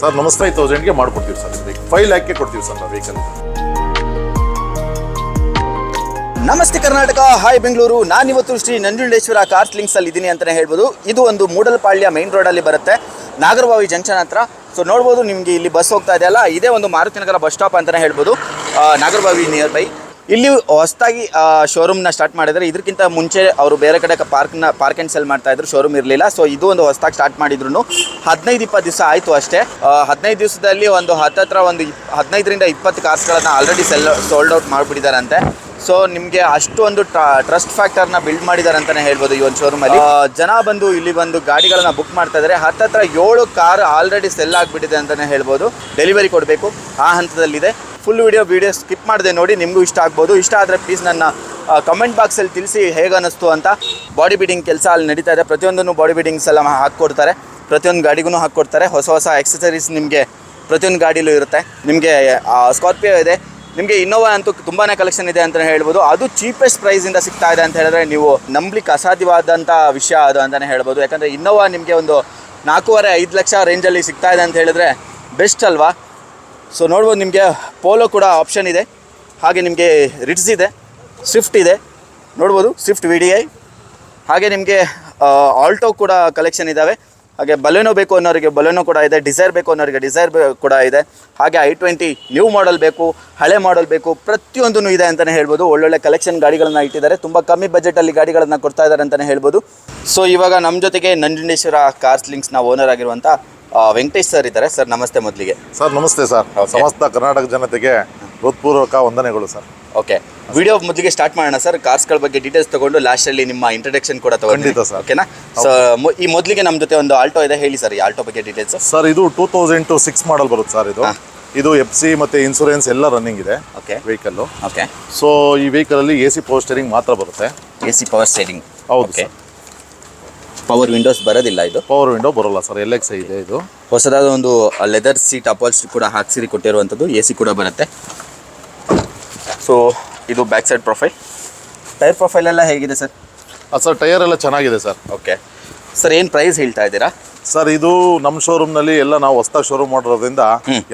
Sir ನಮಸ್ತೆ 5000ಗೆ ಮಾಡ್ಕೊಡ್ತೀವಿ sir. 5 lakhಗೆ ಕೊಡ್ತೀವಿ ಸರ್ ನಾವು ವೆಹಿಕಲ್. ನಮಸ್ತೆ ಕರ್ನಾಟಕ, ಹಾಯ್ ಬೆಂಗಳೂರು. ನಾನಿವತ್ತು ಶ್ರೀ ನಂಜುಂಡೇಶ್ವರ ಕಾರ್ಸ್ ಲಿಂಕ್ಸ್ ಅಲ್ಲಿ ಇದ್ದೀನಿ ಅಂತಲೇ ಹೇಳ್ಬೋದು. ಇದು ಒಂದು ಮೂಡಲಪಾಳ್ಯ ಮೈನ್ ರೋಡಲ್ಲಿ ಬರುತ್ತೆ, ನಾಗರಬಾವಿ ಜಂಕ್ಷನ್ ಹತ್ರ. ಸೊ ನೋಡ್ಬೋದು, ನಿಮಗೆ ಇಲ್ಲಿ ಬಸ್ ಹೋಗ್ತಾ ಇದೆಯಲ್ಲ, ಇದೇ ಒಂದು ಮಾರುತಿನಗರ ಬಸ್ ಸ್ಟಾಪ್ ಅಂತಲೇ ಹೇಳ್ಬೋದು, ನಾಗರಬಾವಿ ನಿಯರ್ ಬೈ. ಇಲ್ಲಿ ಹೊಸದಾಗಿ ಶೋರೂಮ್ನ ಸ್ಟಾರ್ಟ್ ಮಾಡಿದರೆ. ಇದಕ್ಕಿಂತ ಮುಂಚೆ ಅವರು ಬೇರೆ ಕಡೆ ಪಾರ್ಕ್ ಆ್ಯಂಡ್ ಸೆಲ್ ಮಾಡ್ತಾಯಿದ್ರು, ಶೋರೂಮ್ ಇರಲಿಲ್ಲ. ಸೊ ಇದು ಒಂದು ಹೊಸದಾಗಿ ಸ್ಟಾರ್ಟ್ ಮಾಡಿದ್ರು 15-20 ದಿವಸ ಆಯಿತು ಅಷ್ಟೇ. 15 ದಿವಸದಲ್ಲಿ ಒಂದು ಹತ್ತತ್ರ ಒಂದು 15ರಿಂದ 20 ಕಾರ್ಸ್ಗಳನ್ನು ಆಲ್ರೆಡಿ ಸೋಲ್ಡ್ ಔಟ್ ಮಾಡಿಬಿಟ್ಟಿದ್ದಾರಂತೆ. ಸೊ ನಿಮಗೆ ಅಷ್ಟೊಂದು ಟ್ರಸ್ಟ್ ಫ್ಯಾಕ್ಟರ್ನ ಬಿಲ್ಡ್ ಮಾಡಿದ್ದಾರೆ ಅಂತಲೇ ಹೇಳ್ಬೋದು. ಈ ಒಂದು ಶೋರೂಮಲ್ಲಿ ಜನ ಬಂದು ಇಲ್ಲಿ ಬಂದು ಗಾಡಿಗಳನ್ನ ಬುಕ್ ಮಾಡ್ತಾ ಇದ್ದಾರೆ. ಹತ್ತತ್ರ 7 ಕಾರ್ ಆಲ್ರೆಡಿ ಸೆಲ್ ಆಗಿಬಿಟ್ಟಿದೆ ಅಂತಲೇ ಹೇಳ್ಬೋದು. ಡೆಲಿವರಿ ಕೊಡಬೇಕು, ಆ ಹಂತದಲ್ಲಿದೆ. ಫುಲ್ ವಿಡಿಯೋ ಸ್ಕಿಪ್ ಮಾಡಿದೆ ನೋಡಿ, ನಿಮಗೂ ಇಷ್ಟ ಆಗ್ಬೋದು. ಇಷ್ಟ ಆದರೆ ಪ್ಲೀಸ್ ನನ್ನ ಕಮೆಂಟ್ ಬಾಕ್ಸಲ್ಲಿ ತಿಳಿಸಿ ಹೇಗೆ ಅನ್ನಿಸ್ತು ಅಂತ. ಬಾಡಿ ಬಿಲ್ಡಿಂಗ್ ಕೆಲಸ ಅಲ್ಲಿ ನಡೀತಾ ಇದೆ. ಪ್ರತಿಯೊಂದನ್ನು ಬಾಡಿ ಬಿಲ್ಡಿಂಗ್ಸ್ ಎಲ್ಲ ಹಾಕ್ಕೊಡ್ತಾರೆ, ಪ್ರತಿಯೊಂದು ಗಾಡಿಗೂ ಹಾಕ್ಕೊಡ್ತಾರೆ. ಹೊಸ ಆಕ್ಸೆಸರೀಸ್ ನಿಮಗೆ ಪ್ರತಿಯೊಂದು ಗಾಡಿಲೂ ಇರುತ್ತೆ. ನಿಮಗೆ ಸ್ಕಾರ್ಪಿಯೋ ಇದೆ, ನಿಮಗೆ ಇನ್ನೋವಾ ಅಂತೂ ತುಂಬಾ ಕಲೆಕ್ಷನ್ ಇದೆ ಅಂತಲೇ ಹೇಳ್ಬೋದು. ಅದು ಚೀಪೆಸ್ಟ್ ಪ್ರೈಸಿಂದ ಸಿಗ್ತಾ ಇದೆ ಅಂತ ಹೇಳಿದ್ರೆ ನೀವು ನಂಬಲಿಕ್ಕೆ ಅಸಾಧ್ಯವಾದಂಥ ವಿಷಯ ಅದು ಅಂತಲೇ ಹೇಳ್ಬೋದು. ಯಾಕಂದರೆ ಇನ್ನೋವಾ ನಿಮಗೆ ಒಂದು 4.5 ಲಕ್ಷ ರೇಂಜಲ್ಲಿ ಸಿಗ್ತಾ ಇದೆ ಅಂತ ಹೇಳಿದ್ರೆ ಬೆಸ್ಟ್ ಅಲ್ವಾ. ಸೊ ನೋಡ್ಬೋದು, ನಿಮಗೆ ಪೋಲೋ ಕೂಡ ಆಪ್ಷನ್ ಇದೆ, ಹಾಗೆ ನಿಮಗೆ ರಿಟ್ಸ್ ಇದೆ, ಸ್ವಿಫ್ಟ್ ಇದೆ, ನೋಡ್ಬೋದು ಸ್ವಿಫ್ಟ್ VDI. ಹಾಗೆ ನಿಮಗೆ ಆಲ್ಟೋ ಕೂಡ ಕಲೆಕ್ಷನ್ ಇದ್ದಾವೆ. ಹಾಗೆ ಬಲೆನೋ ಬೇಕು ಅನ್ನೋರಿಗೆ ಬಲೆನೋ ಕೂಡ ಇದೆ, ಡಿಸೈರ್ ಬೇಕು ಅನ್ನೋರಿಗೆ ಡಿಸೈರ್ ಕೂಡ ಇದೆ. ಹಾಗೆ i20 ನ್ಯೂ ಮಾಡಲ್ ಬೇಕು, ಹಳೆ ಮಾಡಲ್ ಬೇಕು, ಪ್ರತಿಯೊಂದೂ ಇದೆ ಅಂತಲೇ ಹೇಳ್ಬೋದು. ಒಳ್ಳೊಳ್ಳೆ ಕಲೆಕ್ಷನ್ ಗಾಡಿಗಳನ್ನು ಇಟ್ಟಿದ್ದಾರೆ. ತುಂಬ ಕಮ್ಮಿ ಬಜೆಟಲ್ಲಿ ಗಾಡಿಗಳನ್ನು ಕೊಡ್ತಾ ಇದ್ದಾರೆ ಅಂತಲೇ ಹೇಳ್ಬೋದು. ಸೊ ಇವಾಗ ನಮ್ಮ ಜೊತೆಗೆ ನಂಜುಂಡೇಶ್ವರ ಕಾರ್ಸ್ ಲಿಂಕ್ಸ್ನ ಓನರ್ ಆಗಿರುವಂಥ ವೆಂಕಟೇಶ್ ಸರ್ ಇದ್ದಾರೆ. ಸರ್ ನಮಸ್ತೆ. ಮೊದಲಿಗೆ ಸರ್ ನಮಸ್ತೆ ಸರ್. ಸಮಸ್ತ ಕರ್ನಾಟಕ ಜನತೆಗೆ ಹೃತ್ಪೂರ್ವಕ ವಂದನೆಗಳು ಸರ್. ಓಕೆ, ವಿಡಿಯೋ ಮೊದಲಿಗೆ ಸ್ಟಾರ್ಟ್ ಮಾಡೋಣ ಸರ್. ಕಾರ್ಸ್ಗಳ ಬಗ್ಗೆ ಡೀಟೇಲ್ಸ್ ತಗೊಂಡು ಲಾಸ್ಟಲ್ಲಿ ನಿಮ್ಮ ಇಂಟ್ರಡಕ್ಷನ್ ಕೂಡ ತಗೊಂಡು. ಖಂಡಿತ ಸರ್. ಓಕೆನಾ? ಸೊ ಈ ಮೊದಲಿಗೆ ನಮ್ಮ ಜೊತೆ ಒಂದು ಆಲ್ಟೋ ಇದೆ, ಹೇಳಿ ಸರ್ ಈ ಆಲ್ಟೋ ಬಗ್ಗೆ ಡೀಟೇಲ್ಸ್. ಸರ್ ಇದು 2006 ಮಾಡಲ್ ಬರುತ್ತೆ ಸರ್. ಇದು FC ಮತ್ತು ಇನ್ಸೂರೆನ್ಸ್ ಎಲ್ಲ ರನ್ನಿಂಗ್ ಇದೆ. Okay, vehicle. ಓಕೆ. ಸೊ ಈ ವೆಹಿಕಲಲ್ಲಿ AC ಪವರ್ ಸ್ಟೇರಿಂಗ್ ಮಾತ್ರ ಬರುತ್ತೆ. AC power steering. ಹೌದು ಸರ್. ಪವರ್ ವಿಂಡೋಸ್ ಬರೋದಿಲ್ಲ, ಇದು ಪವರ್ ವಿಂಡೋ ಬರೋಲ್ಲ ಸರ್. LXi ಇದೆ. ಇದು ಹೊಸದಾದ ಒಂದು ಲೆದರ್ ಸೀಟ್ ಅಪಾಲ್ಸ್ಟ್ರಿ ಕೂಡ ಹಾಕ್ಸಿರಿ ಕೊಟ್ಟಿರುವಂಥದ್ದು. AC ಕೂಡ ಬರುತ್ತೆ. ಸೊ ಇದು back side profile. Tyre profile ಎಲ್ಲ ಹೇಗಿದೆ ಸರ್? ಸರ್ ಟೈರ್ ಎಲ್ಲ ಚೆನ್ನಾಗಿದೆ ಸರ್. ಓಕೆ ಸರ್, ಏನು ಪ್ರೈಸ್ ಹೇಳ್ತಾ ಇದ್ದೀರಾ? ಸರ್ ಇದು ನಮ್ಮ ಶೋರೂಮ್ನಲ್ಲಿ ಎಲ್ಲ ನಾವು ಹೊಸದಾಗಿ ಶೋರೂಮ್ ಮಾಡಿರೋದ್ರಿಂದ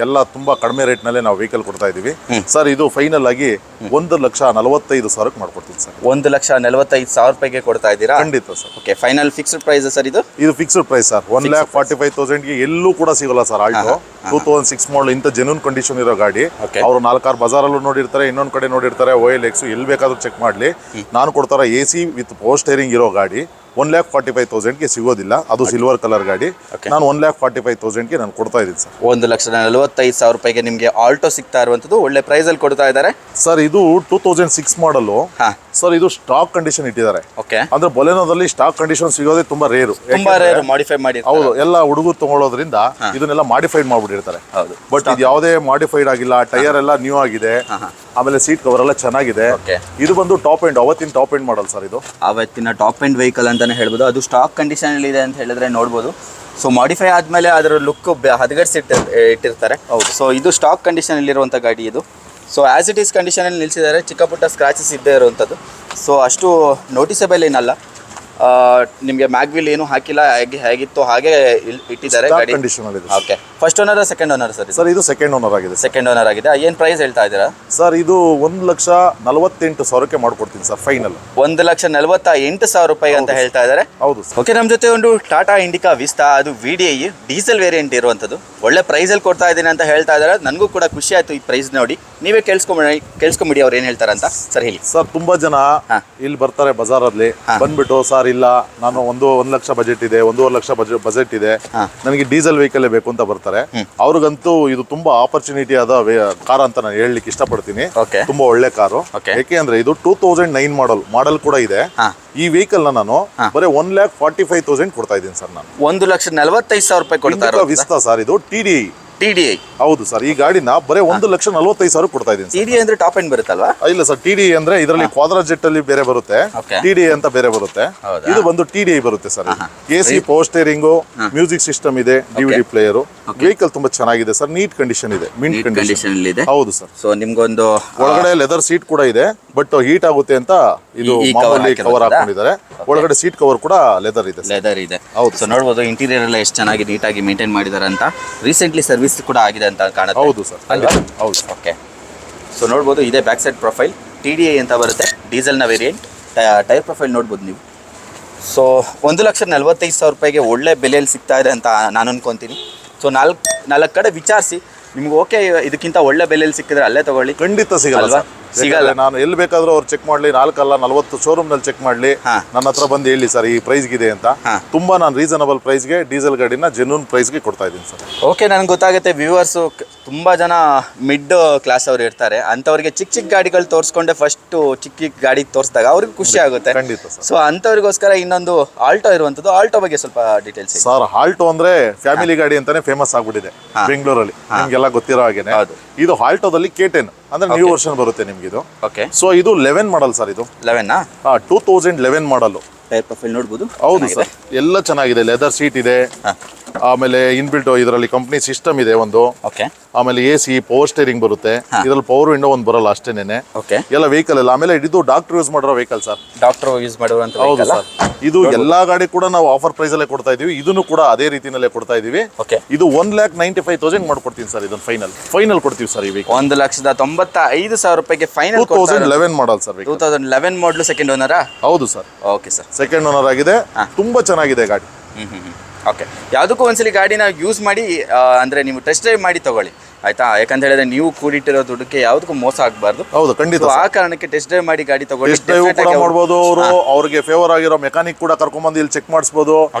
ಎಲ್ಲ ತುಂಬಾ ಕಡಿಮೆ ರೇಟ್ನಲ್ಲೇ ನಾವು ವೆಹಿಕಲ್ ಕೊಡ್ತಾ ಇದ್ದೀವಿ ಸರ್. ಇದು ಫೈನಲ್ ಆಗಿ 1,45,000 ಮಾಡ್ಕೊಡ್ತೀನಿ ಸರ್. 1,45,000 ರೂಪಾಯಿಗೆ ಕೊಡ್ತಾ ಇದ್ದೀರಾ? ಖಂಡಿತ sir. Okay, final fixed price sir ಇದು? ಇದು ಫಿಕ್ಸ್ಡ್ ಪ್ರೈಸ್ ಸರ್. 1,45,000ಗೆ ಎಲ್ಲೂ ಕೂಡ ಸಿಗೋಲ್ಲ ಸರ್. ಆಲ್ಟೋ 2006 ಮಾಡಲ್ ಇಂಥ ಜೆನ್ಯೂನ್ ಕಂಡೀಷನ್ ಇರೋ ಗಾಡಿ. ಅವರು 4-6 ಬಜಾರಲ್ಲೂ ನೋಡಿರ್ತಾರೆ, ಇನ್ನೊಂದು ಕಡೆ ನೋಡಿರ್ತಾರೆ, OLX ಎಲ್ಲಿ ಬೇಕಾದ್ರೂ ಚೆಕ್ ಮಾಡಲಿ. ನಾನು ಕೊಡ್ತಾರ AC ವಿತ್ ಪವರ್ ಸ್ಟೇರಿಂಗ್ ಇರೋ ಗಾಡಿ 1,45,000ಗೆ ಸಿಗೋದಿಲ್ಲ. ಅದು ಸಿಲ್ವರ್ ಕಲರ್ ಗಾಡಿ. ನಾನು 1,45,000ಗೆ ನಾನು ಕೊಡ್ತಾ ಇದ್ದೀನಿ ಸರ್. 1,45,000 ರೂಪಾಯಿಗೆ ನಿಮಗೆ ಆಲ್ಟೋ ಸಿಗ್ತಾ ಇರುವಂಥದ್ದು ಒಳ್ಳೆ ಪ್ರೈಸಲ್ಲಿ ಕೊಡ್ತಾ ಇದ್ದಾರೆ ಸರ್. ಇದು 2006 ಮಾಡಲು ಸರ್. ಇದು ಸ್ಟಾಕ್ ಕಂಡೀಷನ್ ಇಟ್ಟಿದ್ದಾರೆ. ಓಕೆ, ಅಂದ್ರೆ ಬೊಲೆನೋದಲ್ಲಿ ಸ್ಟಾಕ್ ಕಂಡೀಷನ್ ಸಿಗೋದೇ ತುಂಬಾ ರೇರು. ಮಾಡಿಫೈ ಮಾಡಿ. ಹೌದು, ಎಲ್ಲ ಹುಡುಗರು ತಗೊಳ್ಳೋದ್ರಿಂದ ಇದನ್ನೆಲ್ಲ ಮಾಡಿಫೈಡ್ ಮಾಡ್ಬಿಟ್ಟಿರ್ತಾರೆ. ಹೌದು, ಬಟ್ ಇದು ಯಾವುದೇ ಮಾಡಿಫೈಡ್ ಆಗಿಲ್ಲ. ಟೈರ್ ಎಲ್ಲ ನ್ಯೂ ಆಗಿದೆ. ಆಮೇಲೆ ಸೀಟ್ ಕವರ್ ಎಲ್ಲ ಚೆನ್ನಾಗಿದೆ. ಇದು ಬಂದು ಟಾಪ್ ಎಂಡ್, ಅವತ್ತಿನ ಟಾಪ್ ಎಂಡ್ ಮಾಡಲ್ ಸರ್. ಇದು ಅವತ್ತಿನ ಟಾಪ್ ಎಂಡ್ ವೆಹಿಕಲ್ ಅಂತಾನೆ ಹೇಳ್ಬೋದು. ಅದು ಸ್ಟಾಕ್ ಕಂಡೀಷನ್ ಅಲ್ಲಿ ಇದೆ ಅಂತ ಹೇಳಿದ್ರೆ ನೋಡ್ಬೋದು. ಸೊ ಮಾಡಿಫೈ ಆದ್ಮೇಲೆ ಅದರ ಲುಕ್ ಹದಗೆಡಿಸಿ ಇಟ್ಟಿರ್ತಾರೆ. ಹೌದು. ಸೊ ಇದು ಸ್ಟಾಕ್ ಕಂಡೀಷನ್ ಅಲ್ಲಿರುವಂಥ ಗಾಡಿ ಇದು. ಸೊ ಆಸ್ ಇಟ್ ಈಸ್ ಕಂಡೀಷನಲ್ಲಿ ನಿಲ್ಲಿಸಿದ್ದಾರೆ. ಚಿಕ್ಕ ಪುಟ್ಟ ಸ್ಕ್ರಾಚಸ್ ಇದ್ದೇ ಇರುವಂಥದ್ದು. ಸೊ ಅಷ್ಟು ನೋಟಿಸಬಲ್ ಏನಲ್ಲ. ನಿಮಗೆ ಮ್ಯಾಗ್ವಿಲ್ ಏನು ಹಾಕಿಲ್ಲ, ಹೇಗಿತ್ತು ಹಾಗೆ ಇಟ್ಟಿದ್ದಾರೆ ಗಾಡಿ. Okay, first owner second owner sir? Sir ಇದು ಸೆಕೆಂಡ್ ಓನರ್ ಆಗಿದೆ. ಸೆಕೆಂಡ್ ಓನರ್ ಆಗಿದೆ. ಏನು ಪ್ರೈಸ್ ಹೇಳ್ತಾ ಇದ್ದೀರಾ ಸರ್? ಇದು 1,48,000ಕ್ಕೆ ಮಾಡ್ಕೊಡ್ತೀನಿ ಸರ್ ಫೈನಲ್. 1,48,000 ರೂಪಾಯಿ ಅಂತ ಹೇಳ್ತಾ ಇದ್ದಾರೆ. ಹೌದು. ಓಕೆ, ನಮ್ಮ ಜೊತೆ ಒಂದು ಟಾಟಾ ಇಂಡಿಕಾ ವಿಸ್ತಾ, ಅದು VDI ಡೀಸೆಲ್ ವೇರಿಯಂಟ್ ಇರುವಂಥದ್ದು. ಒಳ್ಳೆ ಪ್ರೈಸಲ್ಲಿ ಕೊಡ್ತಾ ಇದ್ದೀನಿ ಅಂತ ಹೇಳ್ತಾ ಇದ್ದಾರೆ. ನನಗೂ ಕೂಡ ಖುಷಿ ಆಯಿತು ಈ ಪ್ರೈಸ್ ನೋಡಿ. ನೀವೇ ಕೇಳಿಸ್ಕೊಂಬಿಡಿ ಅವ್ರು ಏನು ಹೇಳ್ತಾರೆ ಅಂತ. ಸರ್ ಹೇಳಿ ಸರ್. ತುಂಬಾ ಜನ ಇಲ್ಲಿ ಬರ್ತಾರೆ ಬಜಾರಲ್ಲಿ, ಬಂದ್ಬಿಟ್ಟು ಸರ್ ಇಲ್ಲ ನಾನು 1 ಲಕ್ಷ ಬಜೆಟ್ ಇದೆ, 1.5 ಲಕ್ಷ ಬಜೆಟ್ ಇದೆ, ನನಗೆ ಡೀಸೆಲ್ ವೆಹಿಕಲ್ ಬೇಕು ಅಂತ ಬರ್ತಾರೆ. ಅವ್ರಿಗಂತೂ ಇದು ತುಂಬಾ ಆಪರ್ಚುನಿಟಿ ಆದ ಕಾರ್ ಅಂತ ನಾನು ಹೇಳಲಿಕ್ಕೆ ಇಷ್ಟಪಡ್ತೀನಿ. ತುಂಬಾ ಒಳ್ಳೆ ಕಾರು. ಯಾಕೆ ಅಂದ್ರೆ ಇದು 2009 ಮಾಡಲ್ ಕೂಡ ಇದೆ. ಈ ವೆಹಿಕಲ್ ನಾನು ಬರೀ 1,45,000 ಕೊಡ್ತಾ ಇದ್ದೀನಿ ಸರ್. ನಾನು 1,45,000 ರೂಪಾಯಿ ಕೊಡ್ತಾ ವಿಸ್ತಾ ಸರ್. ಇದು TDI TDI ಹೌದು ಸರ್, ಈ ಗಾಡಿನ ಬರೀ 1,45,000 ಕೊಡ್ತಾ ಇದ್ದೀನಿ. TDI ಅಂದ್ರೆ ಟಾಪ್ ಎಂಡ್ ಬರುತ್ತಲ್ವಾ? ಇಲ್ಲ ಸರ್, TDI ಅಂದ್ರೆ ಇದರಲ್ಲಿ ಕ್ವಾಡ್ರಾ ಜೆಟ್ ಅಲ್ಲಿ ಬೇರೆ ಬರುತ್ತೆ, Okay. TDI ಅಂತ ಬೇರೆ ಬರುತ್ತೆ. ಹೌದಾ? ಇದು ಬಂದು TDI ಬರುತ್ತೆ sir. AC power steering, music system ಇದೆ, DVD ಪ್ಲೇಯರ್. ವೆಹಿಕಲ್ ತುಂಬಾ ಚೆನ್ನಾಗಿದೆ ಸರ್, ನೀಟ್ ಕಂಡೀಷನ್ ಇದೆ, ಮಿಂಟ್ ಕಂಡೀಷನ್ ಇದೆ. ಹೌದು ಸರ್. ಸೊ ನಿಮ್ಗೊಂದು ಒಳಗಡೆ ಲೆದರ್ ಸೀಟ್ ಕೂಡ ಇದೆ, ಬಟ್ ಹೀಟ್ ಆಗುತ್ತೆ ಅಂತ ಇದು ಈ cover ಮಾಮೂಲಿ ಕವರ್ ಹಾಕಿರೋದಾ? ಹಾಕೊಂಡಿದ್ದಾರೆ. ಒಳಗಡೆ ಸೀಟ್ ಕವರ್ ಕೂಡ ಲೆದರ್ ಇದೆ ಸರ್. ಲೆದರ್ ಇದೆ. ಹೌದು. ಸೊ ನೋಡ್ಬೋದು ಇಂಟೀರಿಯರ್ ಎಲ್ಲ ಎಷ್ಟು ಚೆನ್ನಾಗಿ ನೀಟಾಗಿ ಮೇಂಟೈನ್ ಮಾಡಿದ್ದಾರೆ ಅಂತ. ರೀಸೆಂಟ್ಲಿ ಸರ್ವಿಸ್ ಕೂಡ ಆಗಿದೆ ಅಂತ ಕಾಣುತ್ತೆ. ಹೌದು ಸರ್, ಅಲ್ವಾ? ಹೌದು. ಓಕೆ. ಸೊ ನೋಡ್ಬೋದು ಇದೇ ಬ್ಯಾಕ್ ಸೈಡ್ ಪ್ರೊಫೈಲ್, TDI ಅಂತ ಬರುತ್ತೆ, ಡೀಸೆಲ್ನ ವೇರಿಯಂಟ್. ಟೈರ್ ಪ್ರೊಫೈಲ್ ನೋಡ್ಬೋದು ನೀವು. ಸೊ 1,45,000 ರೂಪಾಯಿಗೆ ಒಳ್ಳೆ ಬೆಲೆಯಲ್ಲಿ ಸಿಗ್ತಾ ಇದೆ ಅಂತ ನಾನು ಅನ್ಕೊತೀನಿ. ಸೊ ನಾಲ್ಕು ಕಡೆ ವಿಚಾರಿಸಿ ನಿಮ್ಗೆ ಓಕೆ ಇದಕ್ಕಿಂತ ಒಳ್ಳೆ ಬೆಲೆಯಲ್ಲಿ ಸಿಕ್ಕಿದ್ರೆ ಅಲ್ಲೇ ತಗೊಳ್ಳಿ. ಖಂಡಿತ ಸಿಗಲ್ಲ ಅಲ್ವಾ? ಸರ್. ಸಿಗಲ್ಲ. ನಾನು ಎಲ್ಲಿ ಬೇಕಾದ್ರೂ ಅವ್ರು ಚೆಕ್ ಮಾಡ್ಲಿ, 4 ಅಲ್ಲ 40 ಶೋರೂಮ್ ನಲ್ಲಿ ಚೆಕ್ ಮಾಡ್ಲಿ, ನನ್ನ ಹತ್ರ ಬಂದು ಹೇಳಿ ಸರ್ ಈ ಪ್ರೈಸ್ಗಿದೆ ಅಂತ. ತುಂಬಾ ನಾನು ರೀಸನಬಲ್ ಪ್ರೈಸ್ಗೆ ಡೀಸೆಲ್ ಗಾಡಿನ ಜೆನ್ಯೂನ್ ಪ್ರೈಸ್ಗೆ ಕೊಡ್ತಾ ಇದ್ದೀನಿ ಸರ್. ಓಕೆ, ನನಗೆ ಗೊತ್ತಾಗುತ್ತೆ ವ್ಯೂವರ್ಸು ತುಂಬ ಜನ ಮಿಡ್ ಕ್ಲಾಸ್ ಅವ್ರು ಇರ್ತಾರೆ, ಅಂಥವ್ರಿಗೆ ಚಿಕ್ಕ ಗಾಡಿಗಳು ತೋರಿಸ್ಕೊಂಡೆ ಫಸ್ಟ್ ಚಿಕ್ಕ ಗಾಡಿ ತೋರಿಸಿದಾಗ ಅವ್ರಿಗೆ ಖುಷಿ ಆಗುತ್ತೆ. ಖಂಡಿತ ಸರ್. ಸೊ ಅಂಥವ್ರಿಗೋಸ್ಕರ ಇನ್ನೊಂದು ಆಲ್ಟೋ ಇರುವಂಥದ್ದು. ಆಲ್ಟೋ ಬಗ್ಗೆ ಸ್ವಲ್ಪ ಡೀಟೇಲ್ಸ್ ಸರ್, ಆಲ್ಟೋ ಅಂದ್ರೆ ಫ್ಯಾಮಿಲಿ ಗಾಡಿ ಅಂತಾನೆ ಫೇಮಸ್ ಆಗ್ಬಿಟ್ಟಿದೆ ಬೆಂಗಳೂರಲ್ಲಿ, ನಿಮ್ಗೆಲ್ಲ ಗೊತ್ತಿರೋ ಹಾಗೇನೆ. ಇದು ಆಲ್ಟೋದಲ್ಲಿ K10 ಅಂದ್ರೆ ನ್ಯೂ ವರ್ಷನ್ ಬರುತ್ತೆ ನಿಮ್ಗೆ ಇದು. ಓಕೆ. ಸೊ ಇದು 11 ಮಾಡಲ್ ಸರ್. ಇದು 2011 ಮಾಡಲ್. ಟೈರ್ ಪ್ರೊಫೈಲ್ ನೋಡ್ಬೋದು. ಹೌದು ಸರ್, ಎಲ್ಲ ಚೆನ್ನಾಗಿದೆ. ಲೆದರ್ ಸೀಟ್ ಇದೆ, ಆಮೇಲೆ ಇನ್ಬಿಲ್ಟ್ ಇದರಲ್ಲಿ ಕಂಪ್ನಿ ಸಿಸ್ಟಮ್ ಇದೆ ಒಂದು. ಓಕೆ. ಆಮೇಲೆ AC ಪವರ್ ಸ್ಟೇರಿಂಗ್ ಬರುತ್ತೆ. ಇದರಲ್ಲಿ ಪವರ್ ವಿಂಡೋ ಒಂದು ಬರಲ್ಲ ಅಷ್ಟೇನೆ. ಓಕೆ. ಎಲ್ಲ ವೆಹಿಕಲ್ ಎಲ್ಲ. ಆಮೇಲೆ ಇದು ಡಾಕ್ಟರ್ ಯೂಸ್ ಮಾಡಿರೋ ವೆಹಿಕಲ್ ಸರ್. ಡಾಕ್ಟರ್ ಯೂಸ್ ಮಾಡುವಂತ. ಹೌದು ಸರ್. ಇದು ಎಲ್ಲಾ ಗಾಡಿ ಕೂಡ ನಾವು ಆಫರ್ ಪ್ರೈಸ್ ಅಲ್ಲೇ ಕೊಡ್ತಾ ಇದೀವಿ. ಇದನ್ನು ಕೂಡ ಅದೇ ರೀತಿನಲ್ಲೇ ಕೊಡ್ತಾ ಇದೀವಿ. ಓಕೆ. ಇದು 1,95,000 ಮಾಡ್ಕೊಡ್ತೀನಿ ಸರ್. ಇದನ್ನ ಫೈನಲ್ ಕೊಡ್ತೀವಿ ಸರ್. ಈ ವೆಹಿಕಲ್ 1,95,000 ರೂಪಾಯಿಗೆ ಫೈನಲ್. 2011 model sir. 2011 ಮಾಡಲು ಸೆಕೆಂಡ್ ಓನರಾ? ಹೌದು sir. Okay sir. Second owner ಆಗಿದೆ. ತುಂಬಾ ಚೆನ್ನಾಗಿದೆ ಗಾಡಿ. ಓಕೆ. ಯಾವುದಕ್ಕೂ ಒಂದ್ಸಲಿ ಗಾಡಿನ ಯೂಸ್ ಮಾಡಿ ಅಂದರೆ ನೀವು ಟೆಸ್ಟ್ ಡ್ರೈವ್ ಮಾಡಿ ತಗೊಳ್ಳಿ, ಆಯ್ತಾ? ಯಾಕಂತ ಹೇಳಿದ್ರೆ ನೀವು ಕೂಡಿಟ್ಟಿರೋ ದುಡ್ಡಕ್ಕೆ ಯಾವುದಕ್ಕೂ ಮೋಸ ಆಗಬಾರ್ದು. ಹೌದು, ಖಂಡಿತ. ಆ ಕಾರಣಕ್ಕೆ ಟೆಸ್ಟ್ ಡ್ರೈವ್ ಮಾಡಿ ಗಾಡಿ ತಗೊಳ್ಳಿ. ಟೆಸ್ಟ್ ಡ್ರೈವ್ ಕೂಡ ಮಾಡ್ಬೋದು. ಅವರು ಅವ್ರಿಗೆ ಫೇವರ್ ಆಗಿರೋ ಮೆಕ್ಯಾನಿಕ್ ಕೂಡ ಕರ್ಕೊಂಡ್ಬಂದು ಇಲ್ಲಿ ಚೆಕ್ ಮಾಡಿಸ್ಬೋದು.